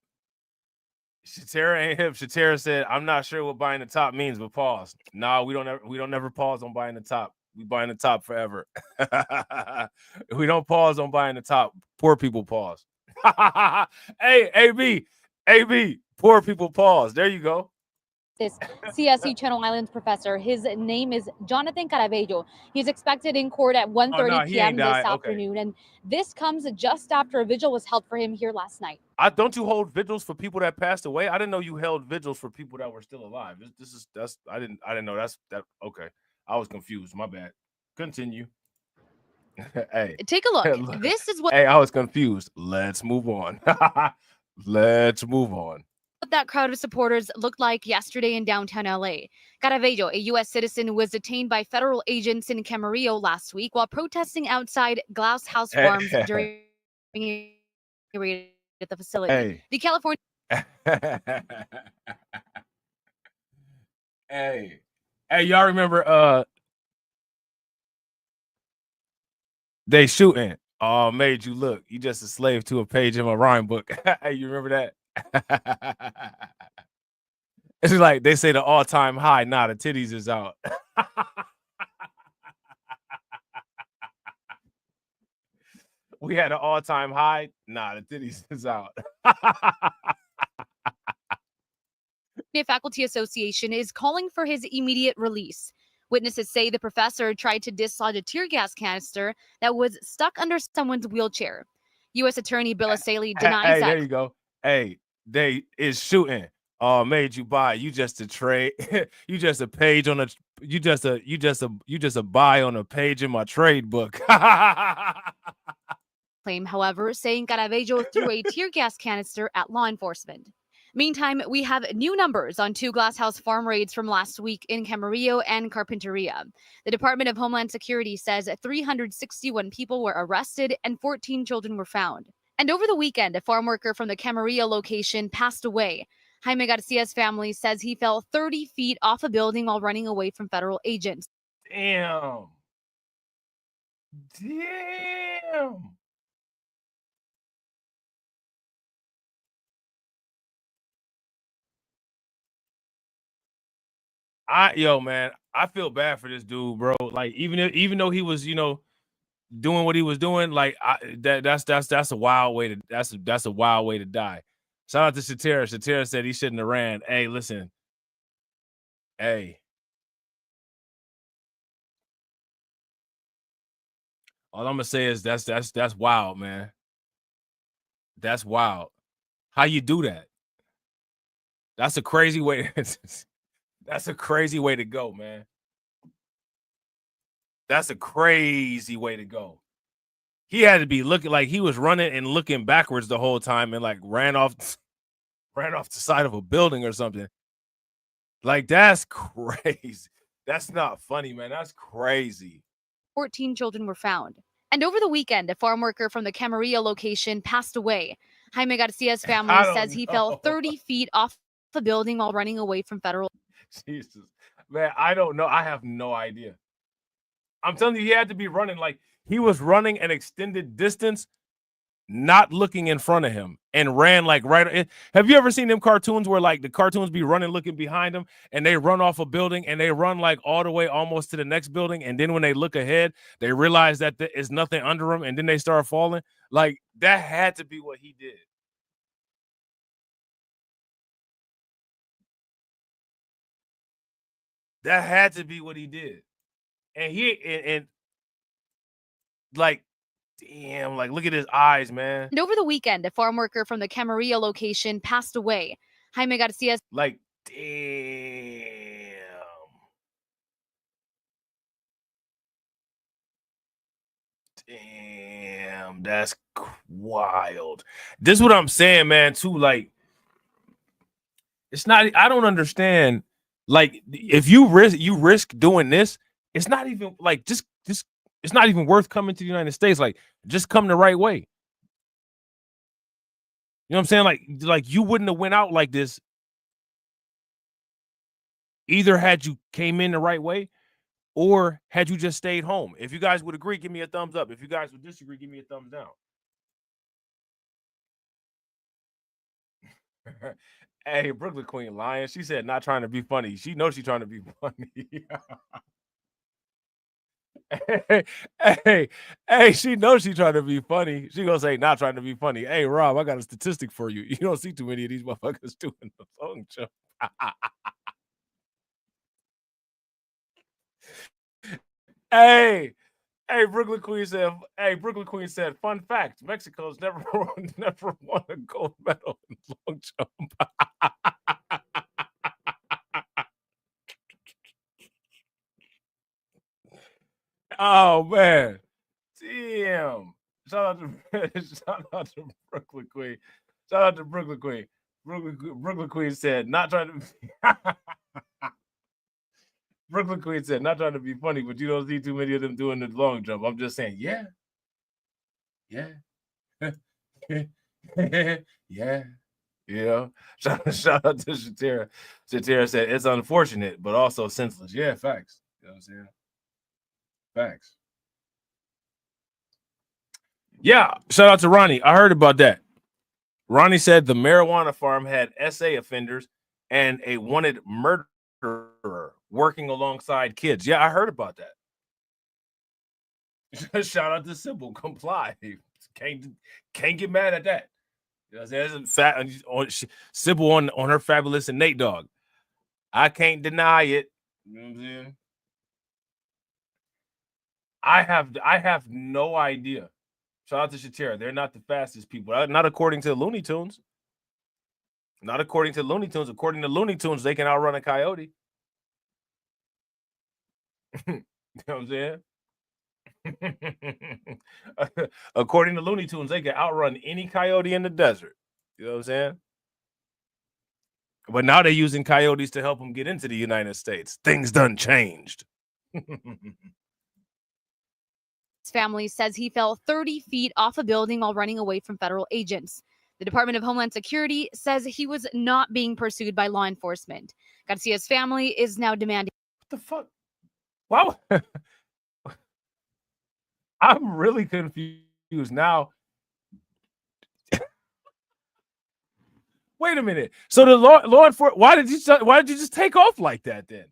Shatera said, "I'm not sure what buying the top means, but pause." No, we don't never pause on buying the top. We buying the top forever. We don't pause on buying the top. Poor people pause. Hey, AB, poor people pause. There you go. This CSU Channel Islands professor. His name is Jonathan Caravello. He's expected in court at 1:30 p.m. this afternoon. And this comes just after a vigil was held for him here last night. Don't you hold vigils for people that passed away? I didn't know you held vigils for people that were still alive. I didn't know that. Okay. I was confused. My bad. Continue. Hey, take a look. This is what. Hey, I was confused. Let's move on. Let's move on. What that crowd of supporters looked like yesterday in downtown LA. Caravello, a U.S. citizen, was detained by federal agents in Camarillo last week while protesting outside Glass House Farms during a raid at the facility. Hey. The California. Hey, y'all remember they shooting? Oh, made you look. You just a slave to a page in my rhyme book. Hey, you remember that? It's like they say the all-time high. Nah, the titties is out. We had an all-time high. Nah, the titties is out. Faculty Association is calling for his immediate release. Witnesses say the professor tried to dislodge a tear gas canister that was stuck under someone's wheelchair. U.S. Attorney Bill Asaley denies that. There you go. Hey, they is shooting. Oh, made you buy. You just a trade. You just a page on a. You just a buy on a page in my trade book. Claim, however, saying Caravello threw a tear gas canister at law enforcement. Meantime, we have new numbers on 2 glasshouse farm raids from last week in Camarillo and Carpinteria. The Department of Homeland Security says 361 people were arrested and 14 children were found. And over the weekend, a farm worker from the Camarillo location passed away. Jaime Garcia's family says he fell 30 feet off a building while running away from federal agents. Damn. Man, I feel bad for this dude, bro. Like even though he was, doing what he was doing, like that's a wild way to that's a wild way to die. Shout out to Shatera. Shatera said he shouldn't have ran. Hey, listen. Hey. All I'm gonna say is that's wild, man. That's wild. How you do that? That's a crazy way. That's a crazy way to go, man. That's a crazy way to go. He had to be looking like he was running and looking backwards the whole time and like ran off the side of a building or something. Like, that's crazy. That's not funny, man. That's crazy. 14 children were found. And over the weekend, a farm worker from the Camarillo location passed away. Jaime Garcia's family says he fell 30 feet off the building while running away from federal. Jesus, man, I don't know. I have no idea. I'm telling you, he had to be running like he was running an extended distance, not looking in front of him, and ran like right. Have you ever seen them cartoons where like the cartoons be running, looking behind them, and they run off a building and they run like all the way almost to the next building, and then when they look ahead, they realize that there is nothing under them, and then they start falling. Like that had to be what he did. That had to be what he did. And like, Damn, like look at his eyes, man. And over the weekend, a farm worker from the Camarillo location passed away. Jaime Garcia. Like, damn. Damn, that's wild. This is what I'm saying, man, too. Like, it's not, I don't understand. Like, if you risk doing this, it's not even like just it's not even worth coming to the United States. Like, just come the right way. You know what I'm saying? Like you wouldn't have went out like this either had you came in the right way or had you just stayed home. If you guys would agree, give me a thumbs up. If you guys would disagree, give me a thumbs down. Hey, Brooklyn Queen lying. She said not trying to be funny. She knows she's trying to be funny. Hey, she knows she's trying to be funny. She gonna say not trying to be funny. Hey, Rob, I got a statistic for you. You don't see too many of these motherfuckers doing the phone show. Hey, Brooklyn Queen said, fun fact, Mexico's never won a gold medal in long jump. Oh man. Damn. Shout out to Brooklyn Queen. Shout out to Brooklyn Queen. Brooklyn Queen said, not trying to Brooklyn Queen said, not trying to be funny, but you don't see too many of them doing the long jump. I'm just saying, yeah. Yeah. Yeah. You know, shout out to Shatira. Shatira said, it's unfortunate, but also senseless. Yeah, facts. You know what I'm saying? Facts. Yeah, shout out to Ronnie. I heard about that. Ronnie said the marijuana farm had SA offenders and a wanted murderer working alongside kids. Yeah, I heard about that. Shout out to Sybil. Comply. Can't get mad at that. You know what I'm saying? Sybil on her Fabulous and Nate Dogg. I can't deny it. You know what I'm saying? I have no idea. Shout out to Shatira. They're not the fastest people. Not according to Looney Tunes. Not according to Looney Tunes. According to Looney Tunes, they can outrun a coyote. You know what I'm saying? According to Looney Tunes, they can outrun any coyote in the desert. You know what I'm saying? But now they're using coyotes to help them get into the United States. Things done changed. His family says he fell 30 feet off a building while running away from federal agents. The Department of Homeland Security says he was not being pursued by law enforcement. Garcia's family is now demanding. What the fuck? Wow. I'm really confused now. Wait a minute. So the law enforcement, why did you just take off like that then?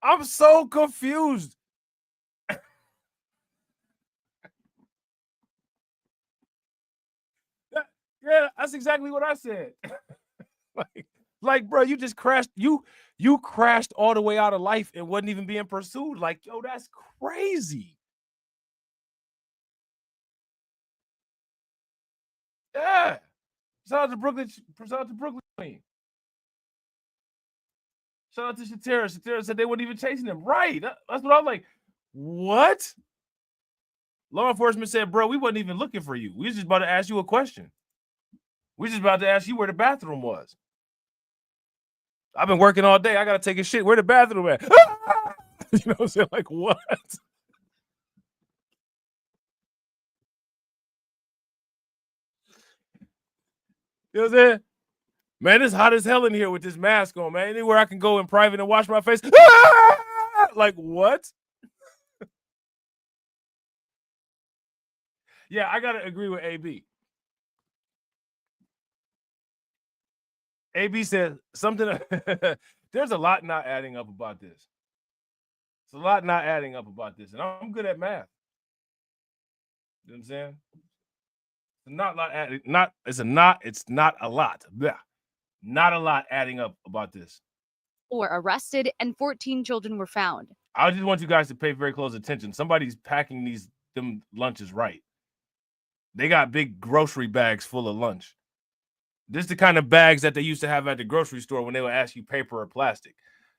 I'm so confused. Yeah, that's exactly what I said. like, bro, you just crashed. You crashed all the way out of life and wasn't even being pursued. Like, yo, that's crazy. Yeah. Shout out to Brooklyn Queen. Shout out to Shatira. Shatira said they weren't even chasing him. Right. That's what I was like. What? Law enforcement said, bro, we wasn't even looking for you. We was just about to ask you a question. We just about to ask you where the bathroom was. I've been working all day. I got to take a shit. Where the bathroom at? You know what I'm saying? Like, what? You know what I'm saying? Man, it's hot as hell in here with this mask on, man. Anywhere I can go in private and wash my face. Like, what? Yeah, I got to agree with AB. AB said something. There's a lot not adding up about this. It's a lot not adding up about this. And I'm good at math. You know what I'm saying? It's not a lot. It's not a lot. Yeah. Not a lot adding up about this. Were arrested and 14 children were found. I just want you guys to pay very close attention. Somebody's packing them lunches right. They got big grocery bags full of lunch. This is the kind of bags that they used to have at the grocery store when they would ask you paper or plastic.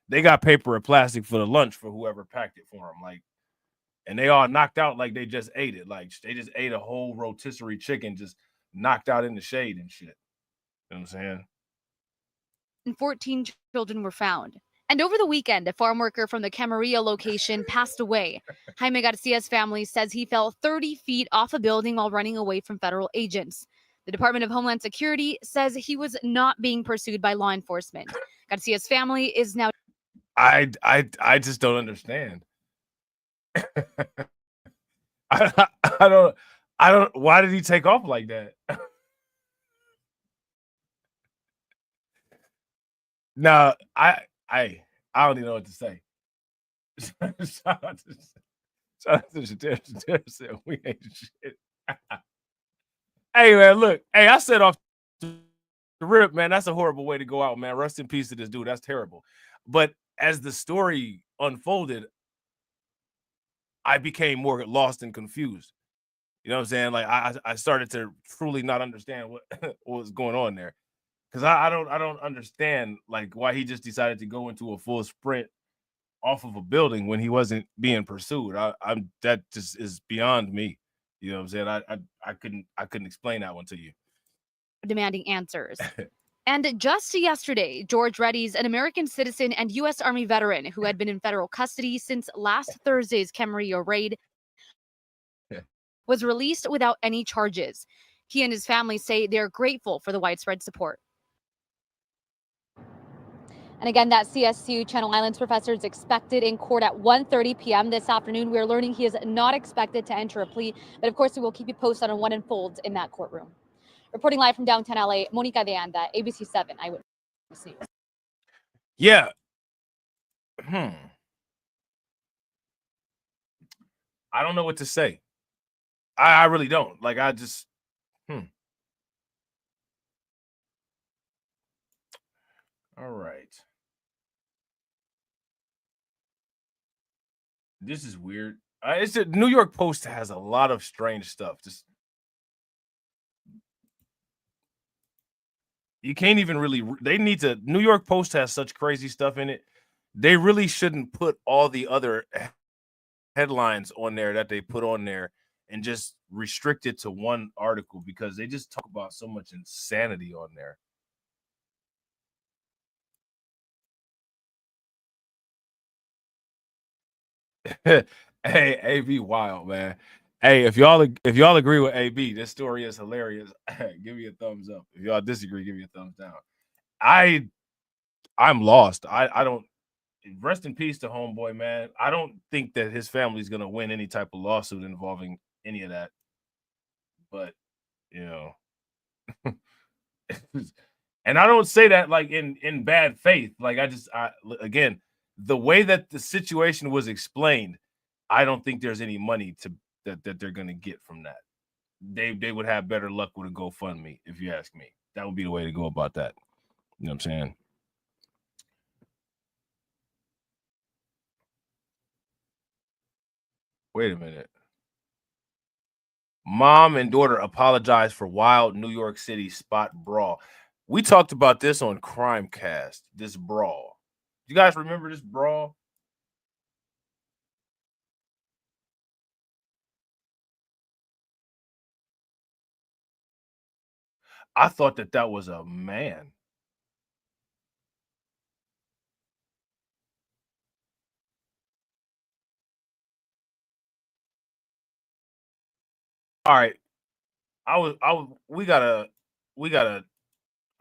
They got paper or plastic for the lunch for whoever packed it for them. Like, and they all knocked out like they just ate it. Like they just ate a whole rotisserie chicken, just knocked out in the shade and shit. You know what I'm saying? And 14 children were found. And over the weekend, a farm worker from the Camarillo location passed away. Jaime Garcia's family says he fell 30 feet off a building while running away from federal agents. The Department of Homeland Security says he was not being pursued by law enforcement. Garcia's family is now... I just don't understand. I don't. Why did he take off like that? No, I don't even know what to say. Shout out to Shadir said we ain't shit. Hey man, look. Hey, I said off the rip, man. That's a horrible way to go out, man. Rest in peace to this dude. That's terrible. But as the story unfolded, I became more lost and confused. You know what I'm saying? Like I started to truly not understand what was going on there. Because I don't understand like why he just decided to go into a full sprint off of a building when he wasn't being pursued. I'm that just is beyond me. You know what I'm saying? I couldn't explain that one to you. Demanding answers. And just yesterday, George Reddy's an American citizen and U.S. Army veteran who had been in federal custody since last Thursday's Camarillo raid was released without any charges. He and his family say they're grateful for the widespread support. And again, that CSU Channel Islands professor is expected in court at 1:30 p.m. this afternoon. We're learning he is not expected to enter a plea, but of course we will keep you posted on what unfolds in that courtroom. Reporting live from downtown LA, Monica de Anda, ABC 7 Eyewitness News. Yeah. I don't know what to say. I really don't. Like I just All right. This is weird. It's the New York Post has a lot of strange stuff. Just you can't even really. They need to. New York Post has such crazy stuff in it. They really shouldn't put all the other headlines on there that they put on there and just restrict it to one article because they just talk about so much insanity on there. Hey, AB wild, man. Hey, if y'all agree with AB, this story is hilarious. Give me a thumbs up. If y'all disagree, give me a thumbs down. I'm lost. I don't rest in peace to homeboy, man. I don't think that his family's gonna win any type of lawsuit involving any of that. But you know, and I don't say that like in bad faith. Like again, the way that the situation was explained, I don't think there's any money that they're gonna get from that. They would have better luck with a GoFundMe, if you ask me. That would be the way to go about that. You know what I'm saying? Wait a minute. Mom and daughter apologize for wild New York City spot brawl. We talked about this on Crimecast, this brawl. You guys remember this brawl? I thought that was a man. All right. We gotta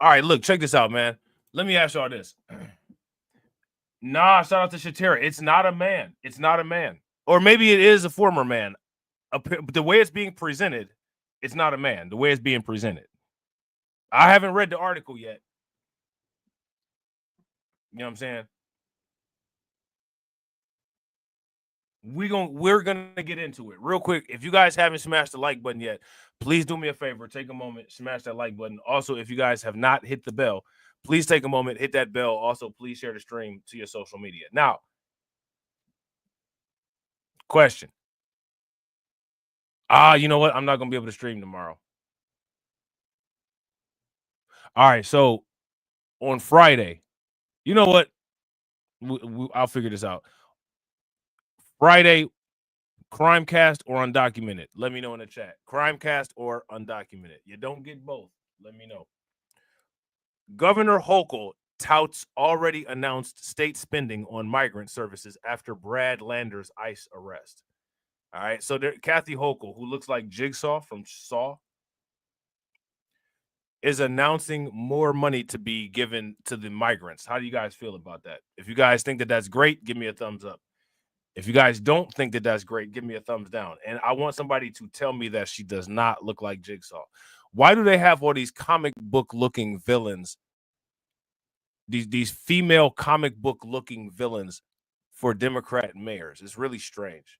all right, look, check this out, man. Let me ask y'all this. Nah, shout out to Shatira. It's not a man. It's not a man. Or maybe it is a former man. The way it's being presented, it's not a man. The way it's being presented. I haven't read the article yet. You know what I'm saying? We're gonna get into it real quick. If you guys haven't smashed the like button yet, please do me a favor. Take a moment, smash that like button. Also, if you guys have not hit the bell, Please take a moment, hit that bell. Also, please share the stream to your social media. Now, question. You know what? I'm not going to be able to stream tomorrow. All right, so on Friday, you know what? I'll figure this out. Friday, Crimecast or Undocumented? Let me know in the chat. Crimecast or Undocumented? You don't get both. Let me know. Governor Hochul touts already announced state spending on migrant services after Brad Lander's ICE arrest. All right, so there, Kathy Hochul, who looks like Jigsaw from Saw, is announcing more money to be given to the migrants. How do you guys feel about that? If you guys think that that's great, give me a thumbs up. If you guys don't think that that's great, give me a thumbs down. And I want somebody to tell me that she does not look like Jigsaw. Why do they have all these comic book looking villains? These female comic book looking villains for Democrat mayors. It's really strange.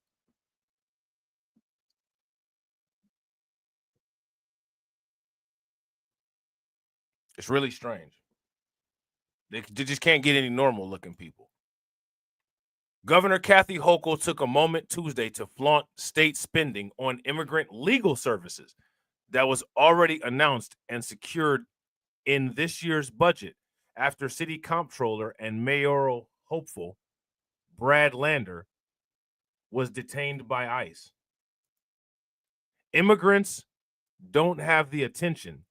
It's really strange. They just can't get any normal looking people. Governor Kathy Hochul took a moment Tuesday to flaunt state spending on immigrant legal services that was already announced and secured in this year's budget after city comptroller and mayoral hopeful Brad Lander was detained by ICE. Immigrants don't have the attention.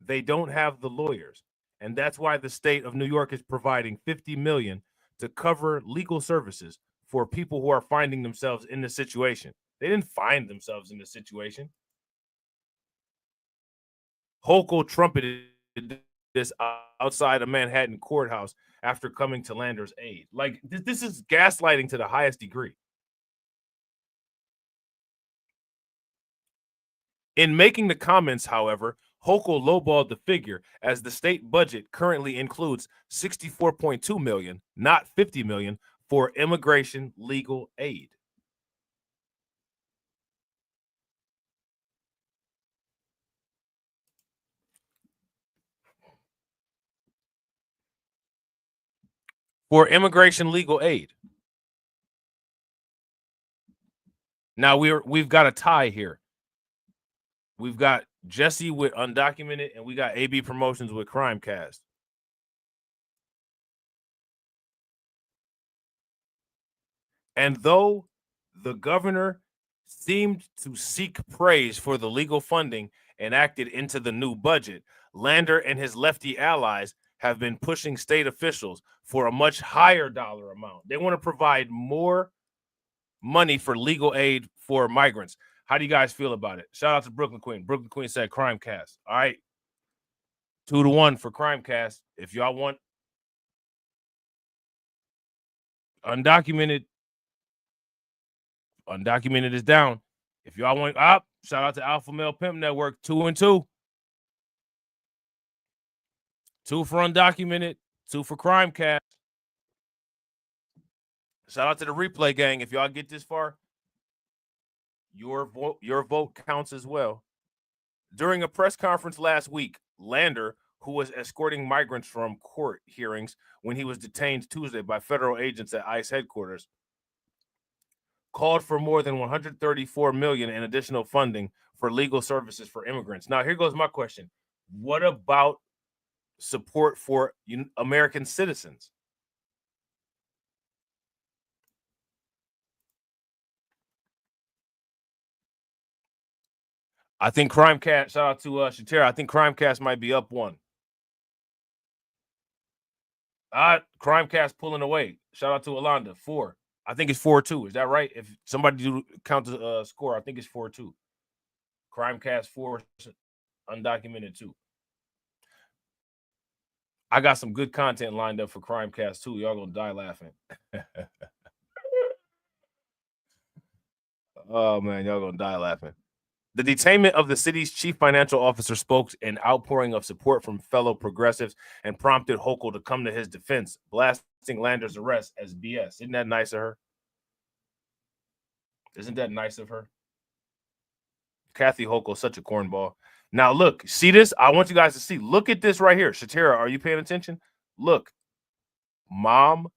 They don't have the lawyers. And that's why the state of New York is providing $50 million to cover legal services for people who are finding themselves in this situation. They didn't find themselves in this situation. Hochul trumpeted this outside a Manhattan courthouse after coming to Lander's aid. Like, this is gaslighting to the highest degree. In making the comments, however, Hochul lowballed the figure as the state budget currently includes $64.2 million, not $50 million, for immigration legal aid. For immigration legal aid. Now we've got a tie here. We've got Jesse with Undocumented, and we got AB Promotions with Crimecast. And though the governor seemed to seek praise for the legal funding enacted into the new budget, Lander and his lefty allies have been pushing state officials for a much higher dollar amount. They want to provide more money for legal aid for migrants. How do you guys feel about it? Shout out to Brooklyn Queen. Brooklyn Queen said Crimecast. All right. 2-1 for Crimecast. If y'all want Undocumented is down. If y'all want up, shout out to Alpha Male Pimp Network. 2-2. 2 for Undocumented, 2 for Crimecast. Shout out to the replay gang. If y'all get this far, your vote counts as well. During a press conference last week, Lander, who was escorting migrants from court hearings when he was detained Tuesday by federal agents at ICE headquarters, called for more than $134 million in additional funding for legal services for immigrants. Now, here goes my question. What about support for American citizens? I think Crimecast, shout out to Shatera, I think Crimecast might be up 1. Crimecast pulling away. Shout out to Alonda, 4. I think it's 4-2. Is that right? If somebody do count the score, I think it's 4-2. Crimecast 4, Undocumented 2. I got some good content lined up for Crimecast 2. Y'all gonna die laughing. Oh man, y'all gonna die laughing. The detainment of the city's chief financial officer spoke an outpouring of support from fellow progressives and prompted Hochul to come to his defense, blasting Lander's arrest as BS. Isn't that nice of her? Isn't that nice of her? Kathy Hochul, such a cornball. Now look, see this? I want you guys to see. Look at this right here. Shatera, are you paying attention? Look. Mom,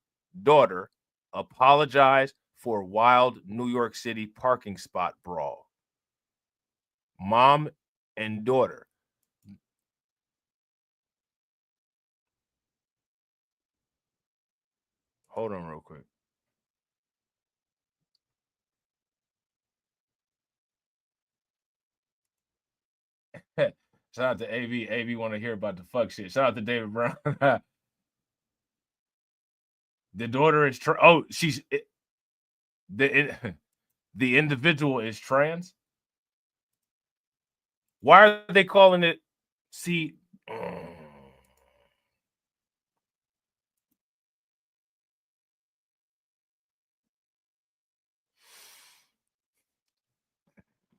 daughter, apologize for wild New York City parking spot brawl. Mom and daughter. Hold on real quick. Shout out to AV. AV want to hear about the fuck shit. Shout out to David Brown. The daughter is she's the individual is trans. Why are they calling it? See,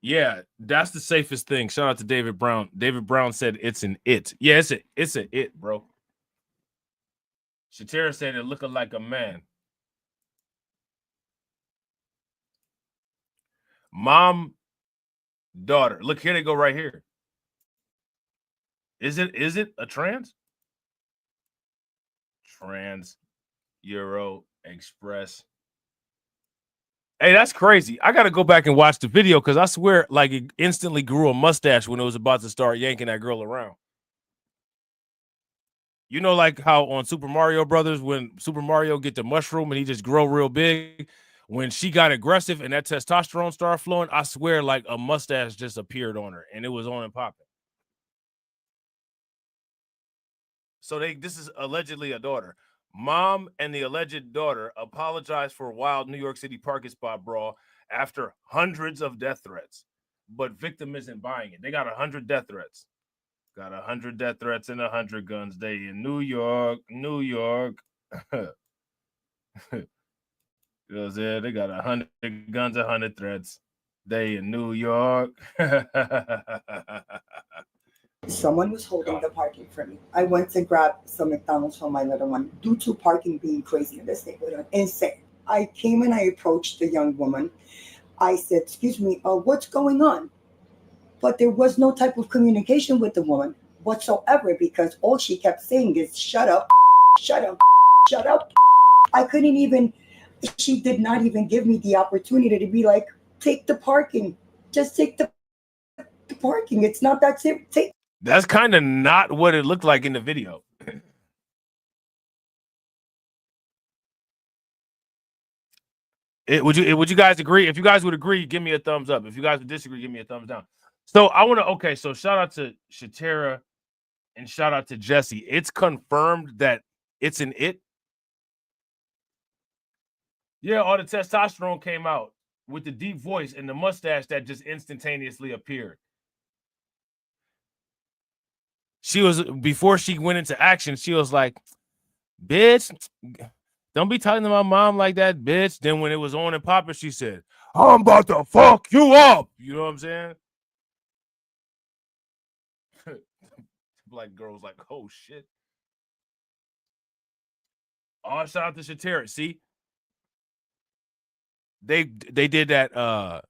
yeah, that's the safest thing. Shout out to David Brown. David Brown said it's an it. Yeah, it's a it, bro. Shatera said it looking like a man. Mom, daughter. Look, here they go right here. Is it a trans? Trans Euro Express. Hey, that's crazy. I got to go back and watch the video because I swear like it instantly grew a mustache when it was about to start yanking that girl around. You know, like how on Super Mario Brothers, when Super Mario get the mushroom and he just grow real big, when she got aggressive and that testosterone started flowing, I swear like a mustache just appeared on her and it was on and popping. So this is allegedly a daughter. Mom and the alleged daughter apologized for a wild New York City parking spot brawl after hundreds of death threats. But victim isn't buying it. They got 100 death threats. Got 100 death threats and 100 guns. They in New York, New York. You know what I'm saying? They got 100 guns, 100 threats. They in New York. Someone was holding the parking for me. I went to grab some McDonald's for my little one due to parking being crazy in this neighborhood. Insane. I came and I approached the young woman. I said, excuse me, what's going on? But there was no type of communication with the woman whatsoever because all she kept saying is, shut up, shut up, shut up. I couldn't even, she did not even give me the opportunity to be like, take the parking. Just take the parking. It's not that serious. That's kind of not what it looked like in the video. Would you guys agree? If you guys would agree, give me a thumbs up. If you guys would disagree, give me a thumbs down. So I want to, okay, so shout out to Shatera and shout out to Jesse. It's confirmed that it's an it. Yeah, all the testosterone came out with the deep voice and the mustache that just instantaneously appeared. She was, before she went into action, she was like, bitch, don't be talking to my mom like that, bitch. Then when it was on and popping, she said, I'm about to fuck you up. You know what I'm saying? Black girls like, oh shit. Oh, shout out to Shatera. See? They did that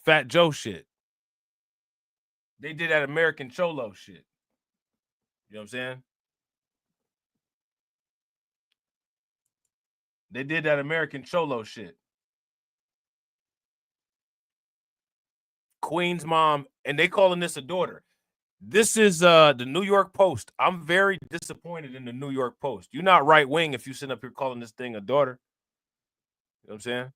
Fat Joe shit. They did that American Cholo shit. You know what I'm saying? They did that American Cholo shit. Queen's mom, and they calling this a daughter. This is the New York Post. I'm very disappointed in the New York Post. You're not right wing if you sit up here calling this thing a daughter. You know what I'm saying?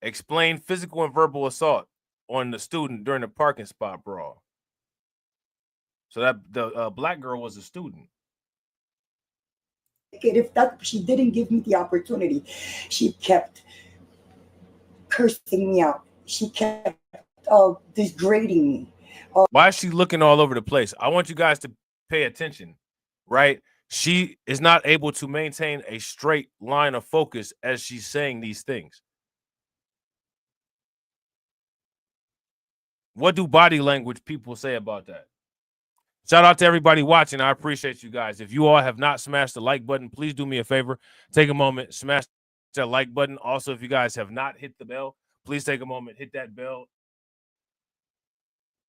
Explain physical and verbal assault on the student during the parking spot brawl. So that the black girl was a student. If that she didn't give me the opportunity, she kept cursing me out. She kept degrading me. Why is she looking all over the place? I want you guys to pay attention, right? She is not able to maintain a straight line of focus as she's saying these things. What do body language people say about that? Shout out to everybody watching. I appreciate you guys. If you all have not smashed the like button, please do me a favor. Take a moment, smash that like button. Also, if you guys have not hit the bell, please take a moment, hit that bell.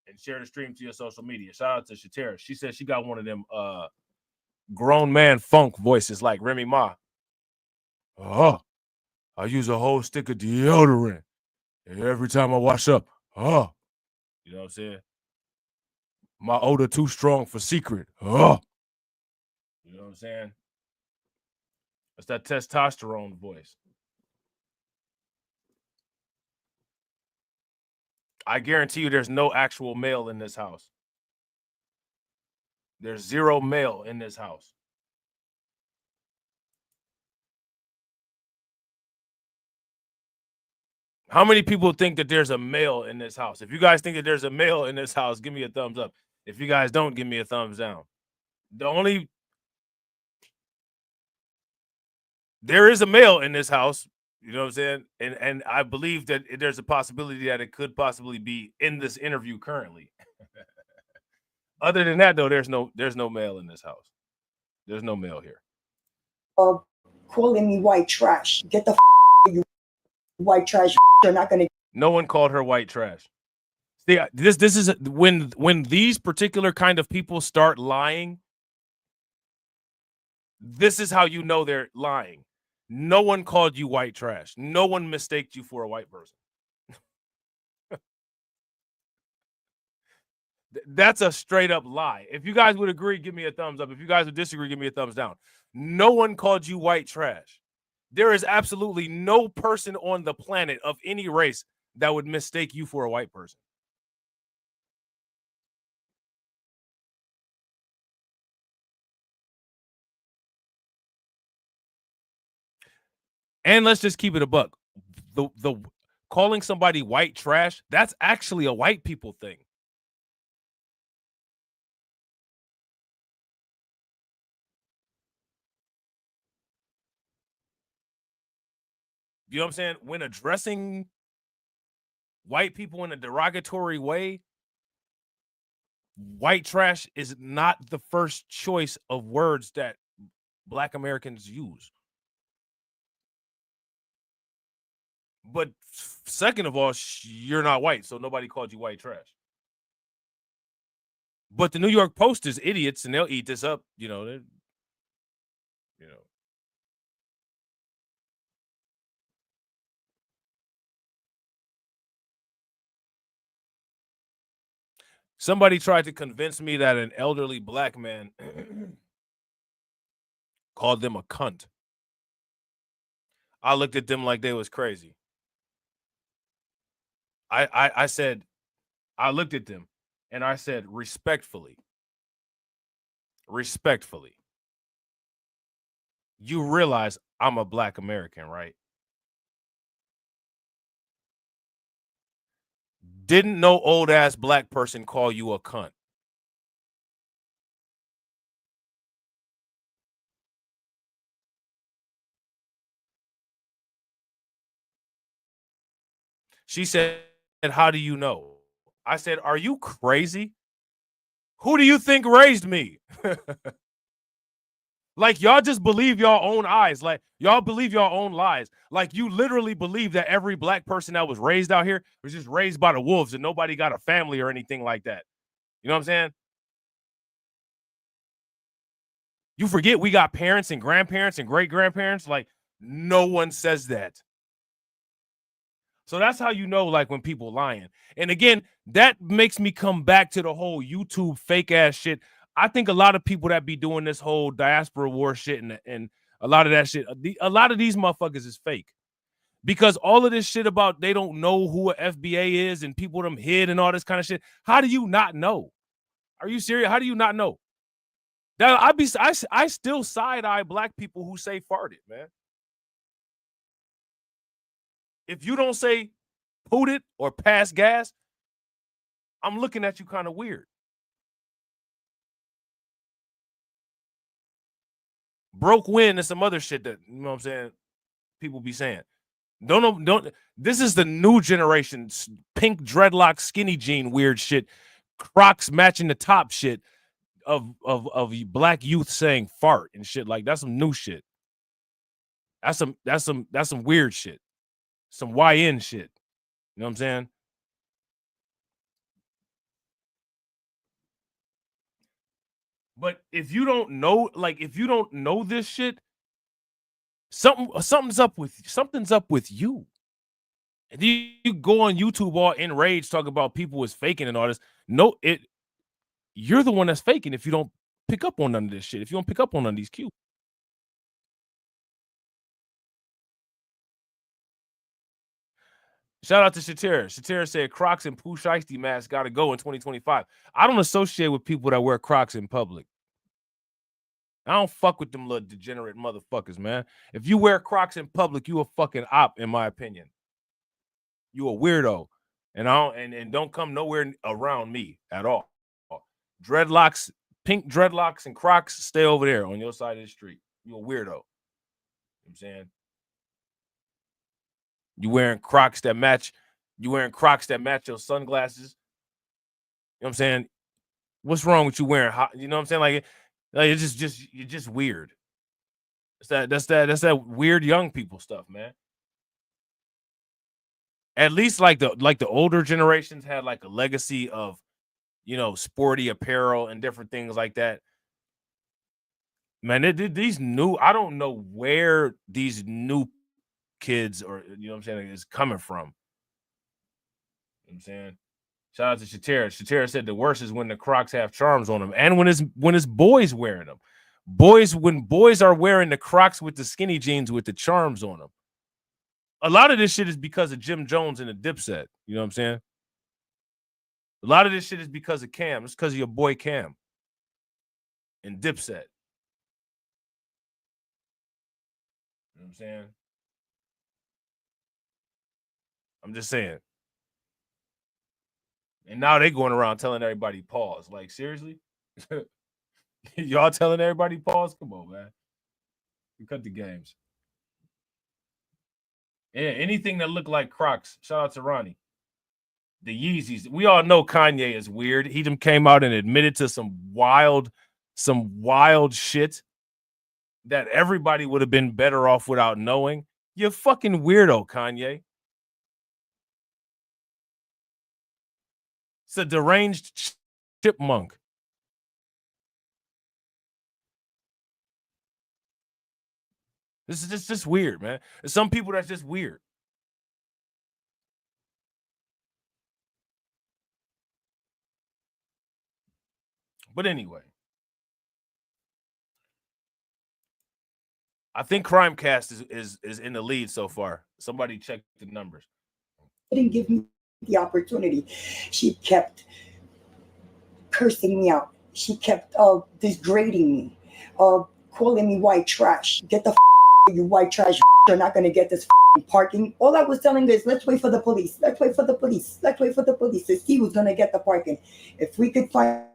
and share the stream to your social media. Shout out to Shatera. She said she got one of them grown man funk voices like Remy Ma. Oh, I use a whole stick of deodorant every time I wash up. Oh, you know what I'm saying? My odor too strong for secret. Oh, you know what I'm saying? That's that testosterone voice. I guarantee you there's no actual male in this house. There's zero male in this house. How many people think that there's a male in this house? If you guys think that there's a male in this house, give me a thumbs up. If you guys don't, give me a thumbs down. There is a male in this house, you know what I'm saying? And I believe that there's a possibility that it could possibly be in this interview currently. Other than that, though, there's no male in this house. There's no male here. Calling me white trash. Get the you white trash. You're not gonna. No one called her white trash. See, this is when these particular kind of people start lying. This is how you know they're lying. No one called you white trash. No one mistaked you for a white person. That's a straight up lie. If you guys would agree, give me a thumbs up. If you guys would disagree, give me a thumbs down. No one called you white trash. There is absolutely no person on the planet of any race that would mistake you for a white person. And let's just keep it a buck. The calling somebody white trash, that's actually a white people thing. You know what I'm saying? When addressing white people in a derogatory way, white trash is not the first choice of words that Black Americans use. But second of all, you're not white, so nobody called you white trash. But the New York Post is idiots, and they'll eat this up. You know. Somebody tried to convince me that an elderly Black man called them a cunt. I looked at them like they was crazy. I said, I looked at them and I said, respectfully, you realize I'm a Black American, right? Didn't no old ass Black person call you a cunt? She said, how do you know? I said, are you crazy? Who do you think raised me? Like, y'all just believe your own eyes. Like, y'all believe your own lies. Like, you literally believe that every Black person that was raised out here was just raised by the wolves and nobody got a family or anything like that. You know what I'm saying? You forget we got parents and grandparents and great-grandparents. Like, no one says that. So that's how you know, like, when people lying. And again, that makes me come back to the whole YouTube fake-ass shit. I think a lot of people that be doing this whole diaspora war shit and a lot of that shit, a lot of these motherfuckers is fake. Because all of this shit about they don't know who a FBA is and people them hid and all this kind of shit. How do you not know? Are you serious? How do you not know? That I still side-eye Black people who say farted, man. If you don't say pooted or pass gas, I'm looking at you kind of weird. Broke wind and some other shit that, you know what I'm saying, people be saying. Don't. This is the new generation, pink dreadlock, skinny jean, weird shit, Crocs matching the top shit of Black youth saying fart and shit. Like, that's some new shit. That's some weird shit. Some YN shit. You know what I'm saying? But if you don't know, like if you don't know this shit, something's up with you. And you go on YouTube all enraged, talk about people is faking and all this. No, you're the one that's faking if you don't pick up on none of this shit. If you don't pick up on none of these cues. Shout out to Shatira. Shatira said Crocs and Pooh Shiesty masks got to go in 2025. I don't associate with people that wear Crocs in public. I don't fuck with them little degenerate motherfuckers, man. If you wear Crocs in public, you a fucking op, in my opinion. You a weirdo. And don't come nowhere around me at all. Dreadlocks, pink dreadlocks and Crocs, stay over there on your side of the street. You a weirdo. You know what I'm saying? You wearing Crocs that match your sunglasses. You know what I'm saying? What's wrong with you wearing you know what I'm saying? Like you're just weird. That's that weird young people stuff, man. At least like the older generations had like a legacy of, you know, sporty apparel and different things like that. Man, these new, I don't know where these new kids or, you know what I'm saying, is coming from. You know what I'm saying? Shout out to Shatira. Shatira said the worst is when the Crocs have charms on them and when it's boys wearing them. When boys are wearing the Crocs with the skinny jeans with the charms on them. A lot of this shit is because of Jim Jones and the Dipset. You know what I'm saying? A lot of this shit is because of Cam. It's because of your boy Cam and Dipset. You know what I'm saying? I'm just saying. And now they going around telling everybody pause. Like, seriously? Y'all telling everybody pause? Come on, man. You cut the games. Yeah, anything that looked like Crocs. Shout out to Ronnie. The Yeezys. We all know Kanye is weird. He came out and admitted to some wild shit that everybody would have been better off without knowing. You're fucking weirdo, Kanye. It's a deranged chipmunk. This is just weird, man. There's some people that's just weird. But anyway, I think Crimecast is in the lead so far. Somebody check the numbers. Didn't give me the opportunity. She kept cursing me out. She kept degrading me, calling me white trash. Get the you white trash. You're not gonna get this parking. All I was telling her is let's wait for the police. Let's wait for the police. Let's wait for the police to see who's gonna get the parking. If we could find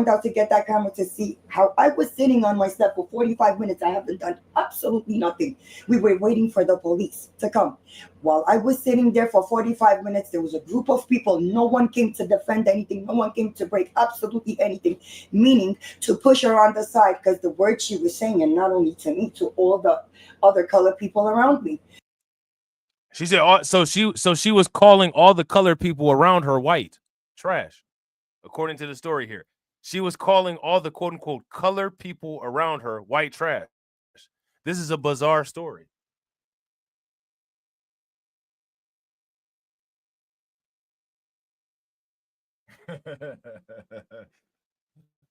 out to get that camera to see how I was sitting on my step for 45 minutes. I haven't done absolutely nothing. We were waiting for the police to come. While I was sitting there for 45 minutes, there was a group of people. No one came to defend anything. No one came to break absolutely anything, meaning to push her on the side because the words she was saying, and not only to me, to all the other colored people around me. She said, so she was calling all the colored people around her white trash, according to the story here. She was calling all the quote unquote colored people around her white trash. This is a bizarre story.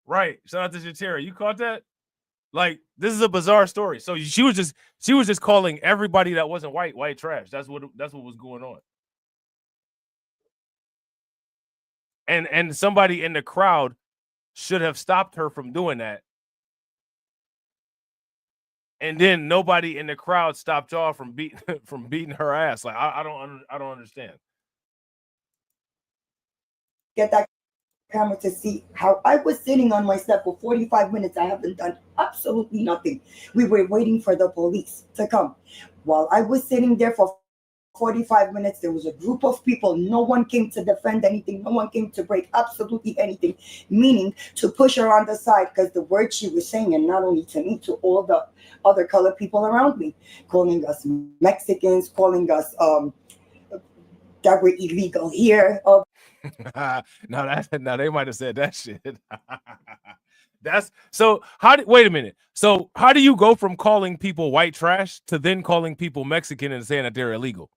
Right. Shout out to Shatira. You caught that? Like, this is a bizarre story. So she was just calling everybody that wasn't white trash. That's what was going on. And somebody in the crowd should have stopped her from doing that. And then nobody in the crowd stopped y'all from beating her ass. Like, I don't understand. Get that camera to see how I was sitting on my step for 45 minutes. I haven't done absolutely nothing. We were waiting for the police to come. While I was sitting there for 45 minutes, there was a group of people. No one came to defend anything. No one came to break absolutely anything, meaning to push her on the side because the words she was saying, and not only to me, to all the other colored people around me, calling us Mexicans, calling us that we're illegal here. Now they might have said that shit. That's so. Wait a minute. So how do you go from calling people white trash to then calling people Mexican and saying that they're illegal?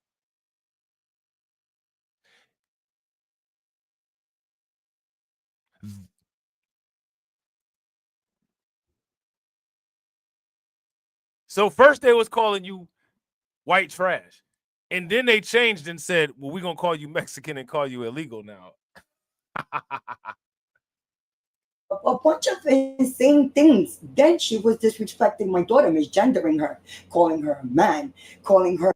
So first they was calling you white trash, and then they changed and said, "Well, we're gonna call you Mexican and call you illegal now." A bunch of insane things. Then she was disrespecting my daughter, misgendering her, calling her a man, calling her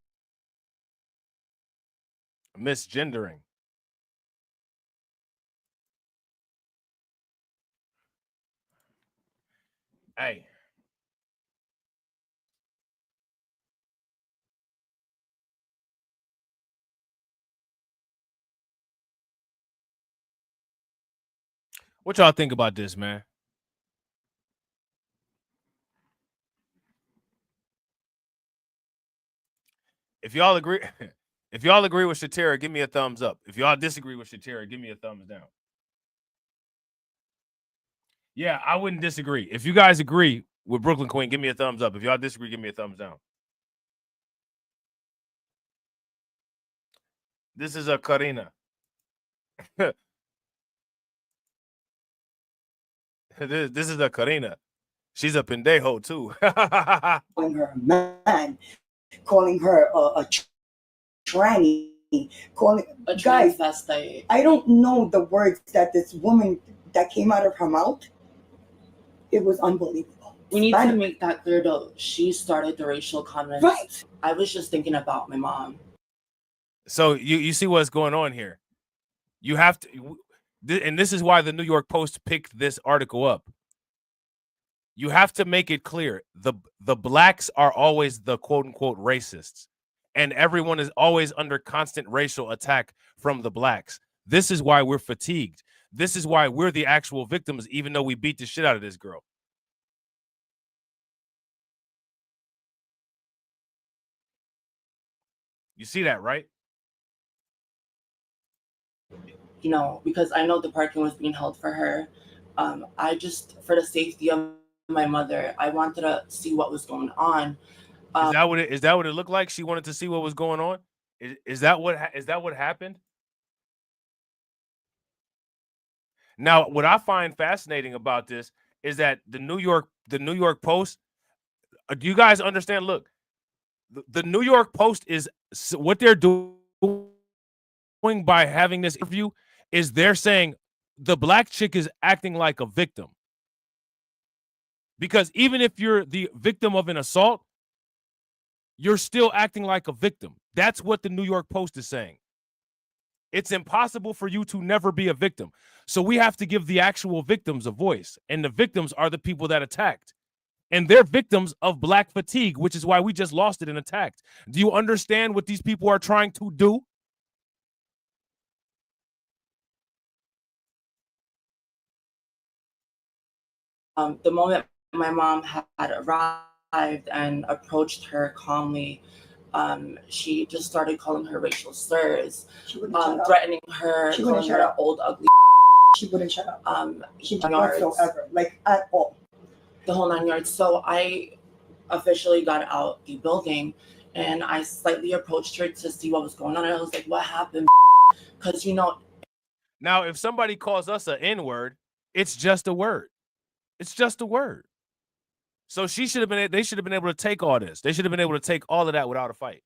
Misgendering. Hey. What y'all think about this, man? If y'all agree, if y'all agree with Shatera, give me a thumbs up. If y'all disagree with Shatera, give me a thumbs down. Yeah, I wouldn't disagree. If you guys agree with Brooklyn Queen, give me a thumbs up. If y'all disagree, give me a thumbs down. This is a Karina. this is a Karina. She's a pendejo too. calling her a man, calling her a tranny, calling A guys. transvestite. I don't know the words that this woman that came out of her mouth. It was unbelievable. We need to make that clear though. She started the racial comments. Right. I was just thinking about my mom. So you see what's going on here. You have to, and this is why the New York Post picked this article up. You have to make it clear the blacks are always the quote unquote racists, and everyone is always under constant racial attack from the blacks. This is why we're fatigued. This is why we're the actual victims, even though we beat the shit out of this girl. You see that, right? You know, because I know the parking was being held for her. I just, for the safety of my mother, I wanted to see what was going on. Is that what it looked like? She wanted to see what was going on. Is that what happened? Now, what I find fascinating about this is that the New York Post. Do you guys understand? Look, the New York Post is what they're doing by having this interview is they're saying the black chick is acting like a victim. Because even if you're the victim of an assault, you're still acting like a victim. That's what the New York Post is saying. It's impossible for you to never be a victim. So we have to give the actual victims a voice. And the victims are the people that attacked. And they're victims of black fatigue, which is why we just lost it and attacked. Do you understand what these people are trying to do? The moment my mom had arrived and approached her calmly, she just started calling her racial slurs, threatening her, calling her old ugly. She wouldn't shut up. She didn't whatsoever, like at all. The whole 9 yards. So I officially got out the building and I slightly approached her to see what was going on. And I was like, what happened? Because, you know. Now, if somebody calls us an N-word, it's just a word. It's just a word. So they should have been able to take all this. They should have been able to take all of that without a fight.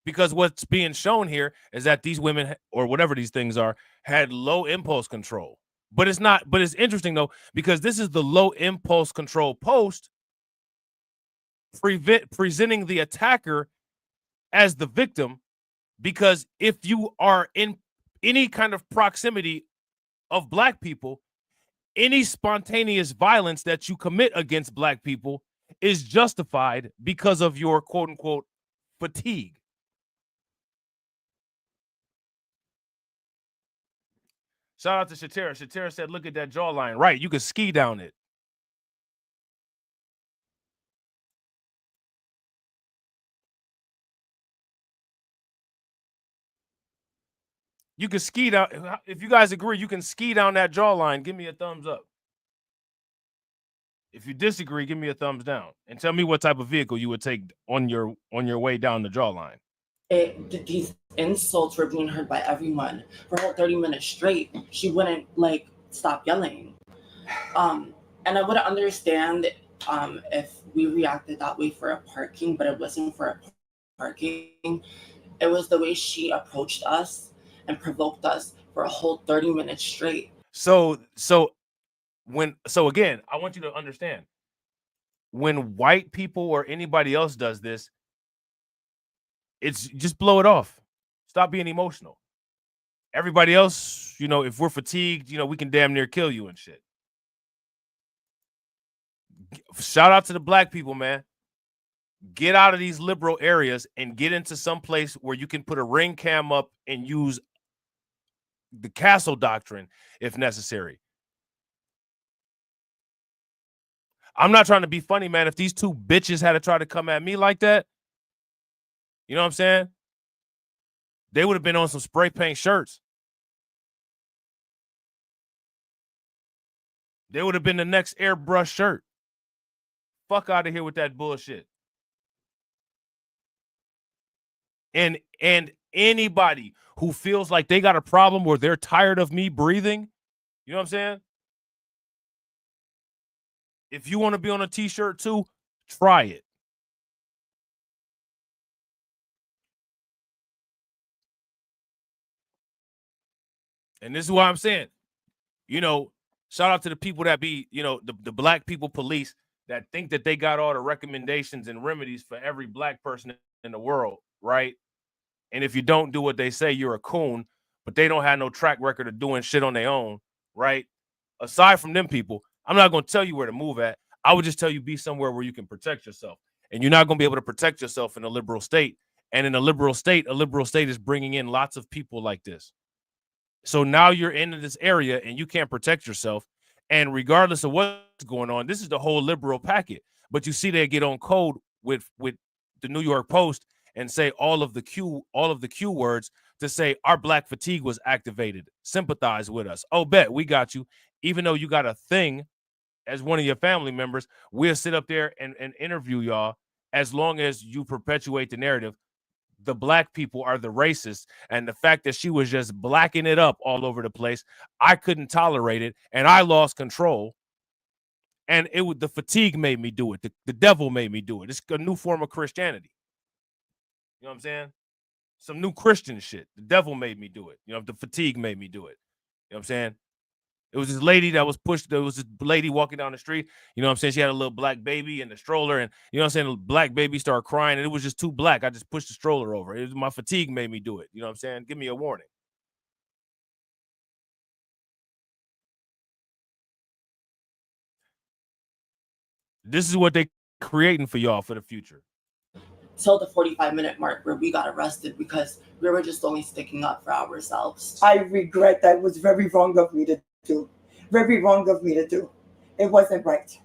Because what's being shown here is that these women, or whatever these things are, had low impulse control. But it's not. But it's interesting though, because this is the low impulse control post presenting the attacker as the victim. Because if you are in any kind of proximity of black people, any spontaneous violence that you commit against black people is justified because of your quote unquote fatigue. Shout out to Shatera. Shatera said, look at that jawline. Right, you can ski down it. You can ski down. If you guys agree, you can ski down that jawline. Give me a thumbs up. If you disagree, give me a thumbs down and tell me what type of vehicle you would take on your way down the jawline. These insults were being heard by everyone for a whole 30 minutes straight. She wouldn't stop yelling. And I would understand if we reacted that way for a parking, but it wasn't for a parking. It was the way she approached us and provoked us for a whole 30 minutes straight. So again, I want you to understand, when white people or anybody else does this, it's just blow it off. Stop being emotional. Everybody else, if we're fatigued, we can damn near kill you and shit. Shout out to the black people, man. Get out of these liberal areas and get into some place where you can put a ring cam up and use the castle doctrine if necessary. I'm not trying to be funny, man. If these two bitches had to try to come at me like that, you know what I'm saying? They would have been on some spray paint shirts. They would have been the next airbrush shirt. Fuck out of here with that bullshit. And anybody who feels like they got a problem or they're tired of me breathing, you know what I'm saying? If you want to be on a t-shirt too, try it. And this is why I'm saying, shout out to the people that be, the black people police that think that they got all the recommendations and remedies for every black person in the world, right? And if you don't do what they say, you're a coon, but they don't have no track record of doing shit on their own, right? Aside from them people, I'm not going to tell you where to move at. I would just tell you be somewhere where you can protect yourself. And you're not going to be able to protect yourself in a liberal state. And in a liberal state is bringing in lots of people like this. So now you're in this area and you can't protect yourself. And regardless of what's going on, this is the whole liberal packet. But you see they get on code with the New York Post and say all of the Q words to say our black fatigue was activated. Sympathize with us. Oh, bet we got you. Even though you got a thing as one of your family members, we'll sit up there and interview y'all as long as you perpetuate the narrative. The black people are the racists, and the fact that she was just blacking it up all over the place, I couldn't tolerate it, and I lost control. And the fatigue made me do it. The devil made me do it. It's a new form of Christianity. You know what I'm saying? Some new Christian shit. The devil made me do it. The fatigue made me do it. You know what I'm saying? It was this lady that was pushed. There was this lady walking down the street. You know what I'm saying? She had a little black baby in the stroller, and you know what I'm saying? The black baby started crying, and it was just too black. I just pushed the stroller over. My fatigue made me do it. You know what I'm saying? Give me a warning. This is what they creating for y'all for the future. Till the 45-minute mark where we got arrested because we were just only sticking up for ourselves. I regret that. It was very wrong of me to do. Very wrong of me to do. It wasn't right.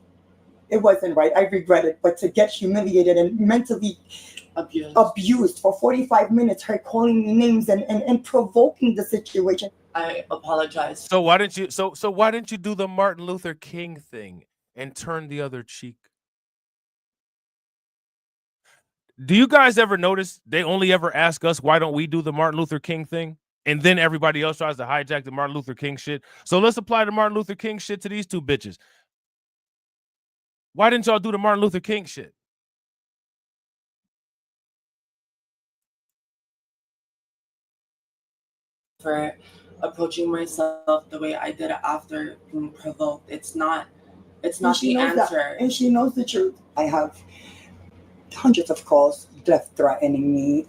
It wasn't right. I regret it. But to get humiliated and mentally abused for 45 minutes, her calling me names and provoking the situation. I apologize. So why didn't you do the Martin Luther King thing and turn the other cheek? Do you guys ever notice they only ever ask us, why don't we do the Martin Luther King thing? And then everybody else tries to hijack the Martin Luther King shit. So let's apply the Martin Luther King shit to these two bitches. Why didn't y'all do the Martin Luther King shit? For approaching myself the way I did it after being provoked. It's not the answer. And she knows the truth. I have hundreds of calls, death threatening me,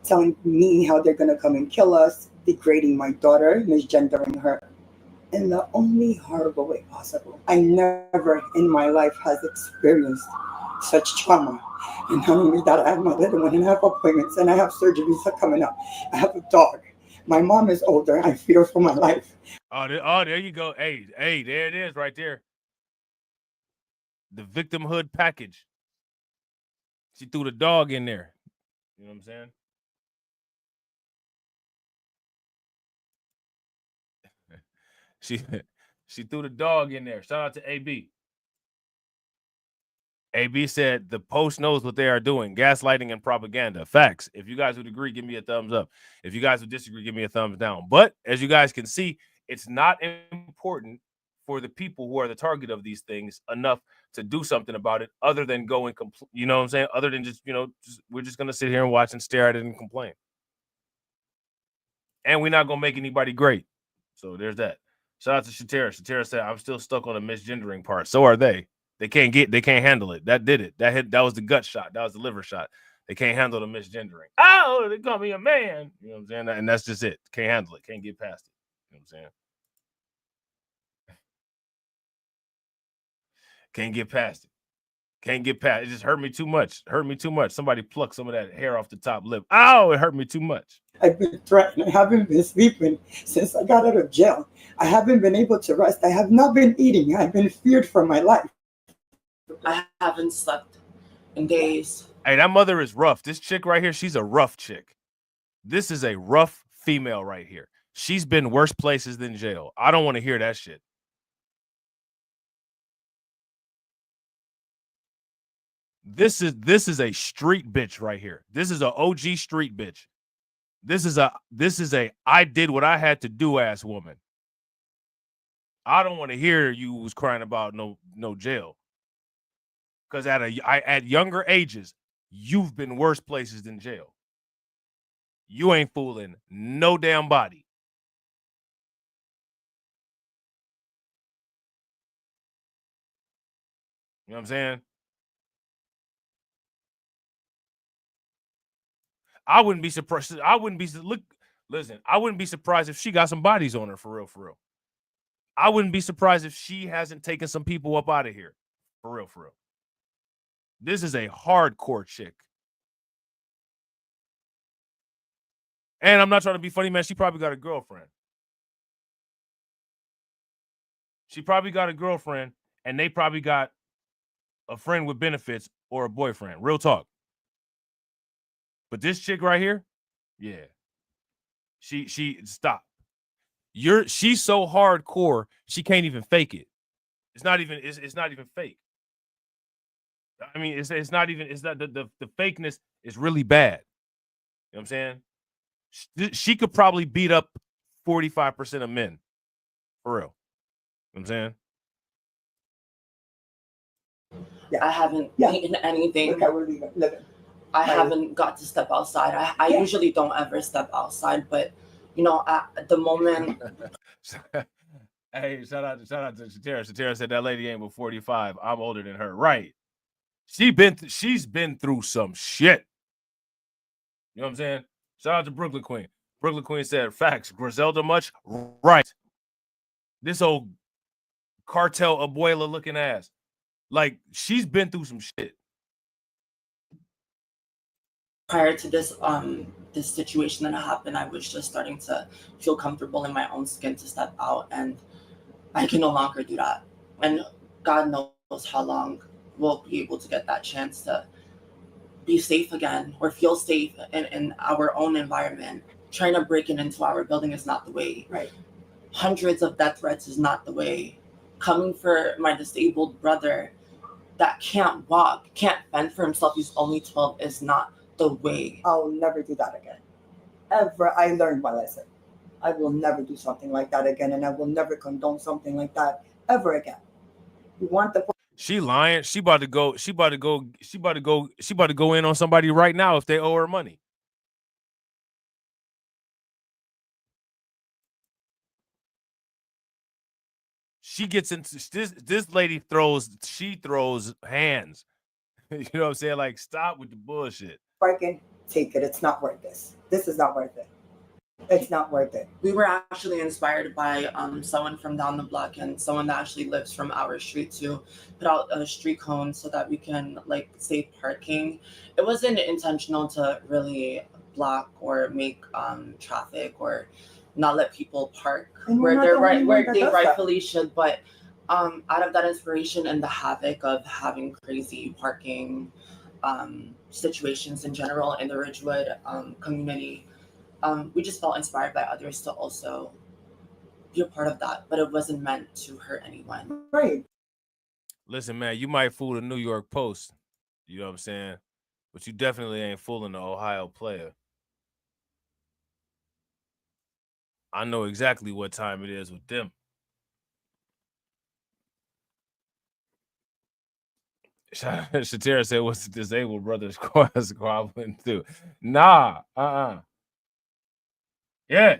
telling me how they're going to come and kill us, degrading my daughter, misgendering her in the only horrible way possible. I never in my life has experienced such trauma. And not only that, I have my little one and I have appointments and I have surgeries coming up. I have a dog. My mom is older. I fear for my life. Oh, there you go. Hey, there it is right there. The victimhood package. She threw the dog in there. You know what I'm saying? She threw the dog in there. Shout out to AB. AB said the Post knows what they are doing, gaslighting and propaganda. Facts. If you guys would agree, give me a thumbs up. If you guys would disagree, give me a thumbs down. But as you guys can see, it's not important for the people who are the target of these things enough to do something about it other than go and you know what I'm saying? Other than just, we're just going to sit here and watch and stare at it and complain. And we're not going to make anybody great. So there's that. Shout out to Shatera. Shatera said, I'm still stuck on the misgendering part. So are they. They can't handle it. That did it. That was the gut shot. That was the liver shot. They can't handle the misgendering. Oh, they call me a man. You know what I'm saying? And that's just it. Can't handle it. Can't get past it. You know what I'm saying? Can't get past it. Can't get past it. It just hurt me too much. Hurt me too much. Somebody plucked some of that hair off the top lip. Oh, it hurt me too much. I've been threatened. I haven't been sleeping since I got out of jail. I haven't been able to rest. I have not been eating. I've been feared for my life. I haven't slept in days. Hey, that mother is rough. This chick right here, she's a rough chick. This is a rough female right here. She's been worse places than jail. I don't want to hear that shit. This is a street bitch right here. This is a OG street bitch. This is a I did what I had to do ass woman. I don't want to hear you was crying about no jail. Because at younger ages, you've been worse places than jail. You ain't fooling no damn body. You know what I'm saying? I wouldn't be surprised. I wouldn't be surprised if she got some bodies on her for real, for real. I wouldn't be surprised if she hasn't taken some people up out of here. For real, for real. This is a hardcore chick. And I'm not trying to be funny, man. She probably got a girlfriend. She probably got a girlfriend, and they probably got a friend with benefits or a boyfriend. Real talk. But this chick right here, yeah. She stop. She's so hardcore, she can't even fake it. It's not even fake. I mean, it's not the fakeness is really bad. You know what I'm saying? She could probably beat up 45% of men. For real. You know what I'm saying? Yeah. I haven't eaten anything. Look how we're living. I haven't got to step outside. I usually don't ever step outside, but at the moment. Hey, shout out to Shatera. Shatera said that lady ain't but 45. I'm older than her. Right. She's been through some shit. You know what I'm saying? Shout out to Brooklyn Queen. Brooklyn Queen said, facts. Griselda much? Right. This old cartel abuela looking ass. Like, she's been through some shit. Prior to this this situation that happened, I was just starting to feel comfortable in my own skin to step out, and I can no longer do that. And God knows how long we'll be able to get that chance to be safe again or feel safe in our own environment. Trying to break into our building is not the way. Right. Hundreds of death threats is not the way. Coming for my disabled brother that can't walk, can't fend for himself, he's only 12, is not the way. I'll never do that again. Ever. I learned my lesson. I will never do something like that again, and I will never condone something like that ever again. You want the She lying. She about to go in on somebody right now if they owe her money. She gets into this lady throws hands. You know what I'm saying? Like, stop with the bullshit. Freaking take it. It's not worth this. This is not worth it. It's not worth it. We were actually inspired by someone from down the block and someone that actually lives from our street to put out a street cone so that we can save parking. It wasn't intentional to really block or make traffic or not let people park where they rightfully should, but out of that inspiration and the havoc of having crazy parking situations in general in the Ridgewood community, we just felt inspired by others to also be a part of that, but it wasn't meant to hurt anyone. Right. Listen, man, you might fool the New York Post. You know what I'm saying? But you definitely ain't fooling the Ohio player. I know exactly what time it is with them. Shatira said, what's the disabled brothers squabbling too? Nah, Yeah.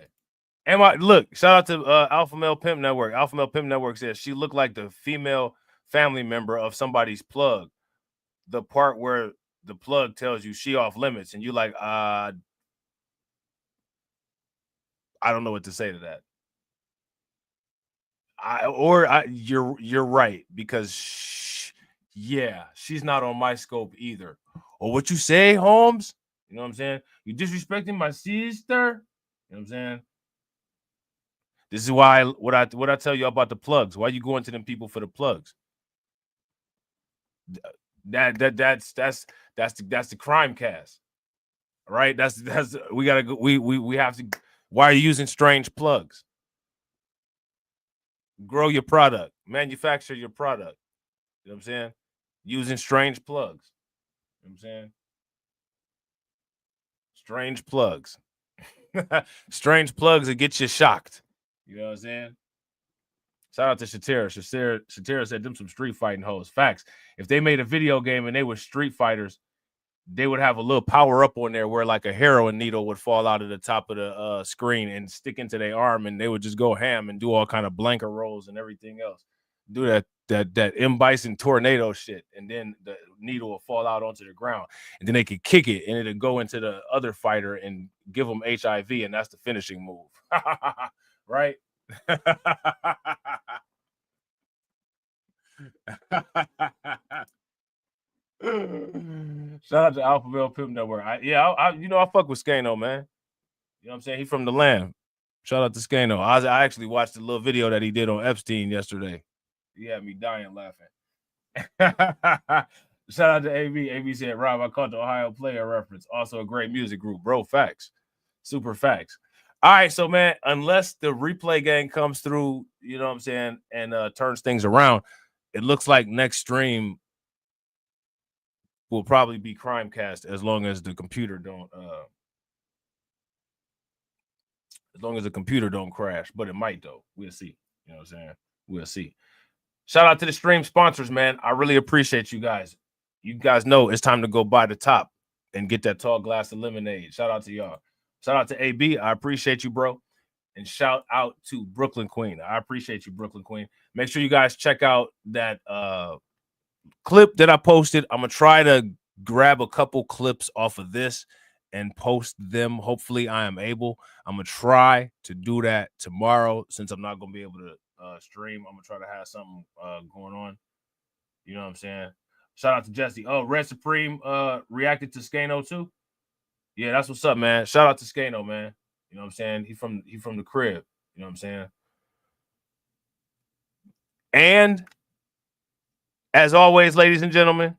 Am I look, shout out to Alpha Male Pimp Network. Alpha Male Pimp Network says she looked like the female family member of somebody's plug. The part where the plug tells you she off limits, and you like, I don't know what to say to that. You're right, because she's not on my scope either. Or what you say, Holmes? You know what I'm saying? You disrespecting my sister? You know what I'm saying? This is why what I tell you about the plugs. Why you going to them people for the plugs? That's the Crimecast, right? That's we gotta go. We have to. Why are you using strange plugs? Grow your product, manufacture your product. You know what I'm saying? Using strange plugs. You know what I'm saying? Strange plugs. Strange plugs that get you shocked. You know what I'm saying? Shout out to Shatira. Shatira said them some street fighting hoes. Facts. If they made a video game and they were street fighters, they would have a little power up on there where like a heroin needle would fall out of the top of the screen and stick into their arm, and they would just go ham and do all kind of blanket rolls and everything else. Do that M. Bison tornado shit, and then the needle will fall out onto the ground, and then they could kick it, and it'll go into the other fighter and give them HIV, and that's the finishing move, right? Shout out to Alpha Male Pimp Network. I fuck with Skano, man. You know what I'm saying? He from the land. Shout out to Skano. I actually watched a little video that he did on Epstein yesterday. He had me dying laughing. Shout out to AB. AB said, Rob, I caught the Ohio player reference. Also a great music group. Bro, facts. Super facts. All right, so, man, unless the replay gang comes through, you know what I'm saying, and turns things around, it looks like next stream will probably be Crimecast as long as the computer don't crash. But it might, though. We'll see. You know what I'm saying? We'll see. Shout out to the stream sponsors, man. I really appreciate you guys. You guys know it's time to go buy the top and get that tall glass of lemonade. Shout out to y'all. Shout out to AB. I appreciate you, bro. And shout out to Brooklyn Queen. I appreciate you, Brooklyn Queen. Make sure you guys check out that clip that I posted. I'm going to try to grab a couple clips off of this and post them. Hopefully I am able. I'm going to try to do that tomorrow since I'm not going to be able to stream. I'm going to try to have something going on. You know what I'm saying? Shout out to Jesse. Oh, Red Supreme reacted to Skano too? Yeah, that's what's up, man. Shout out to Skano, man. You know what I'm saying? He from the crib. You know what I'm saying? And as always, ladies and gentlemen,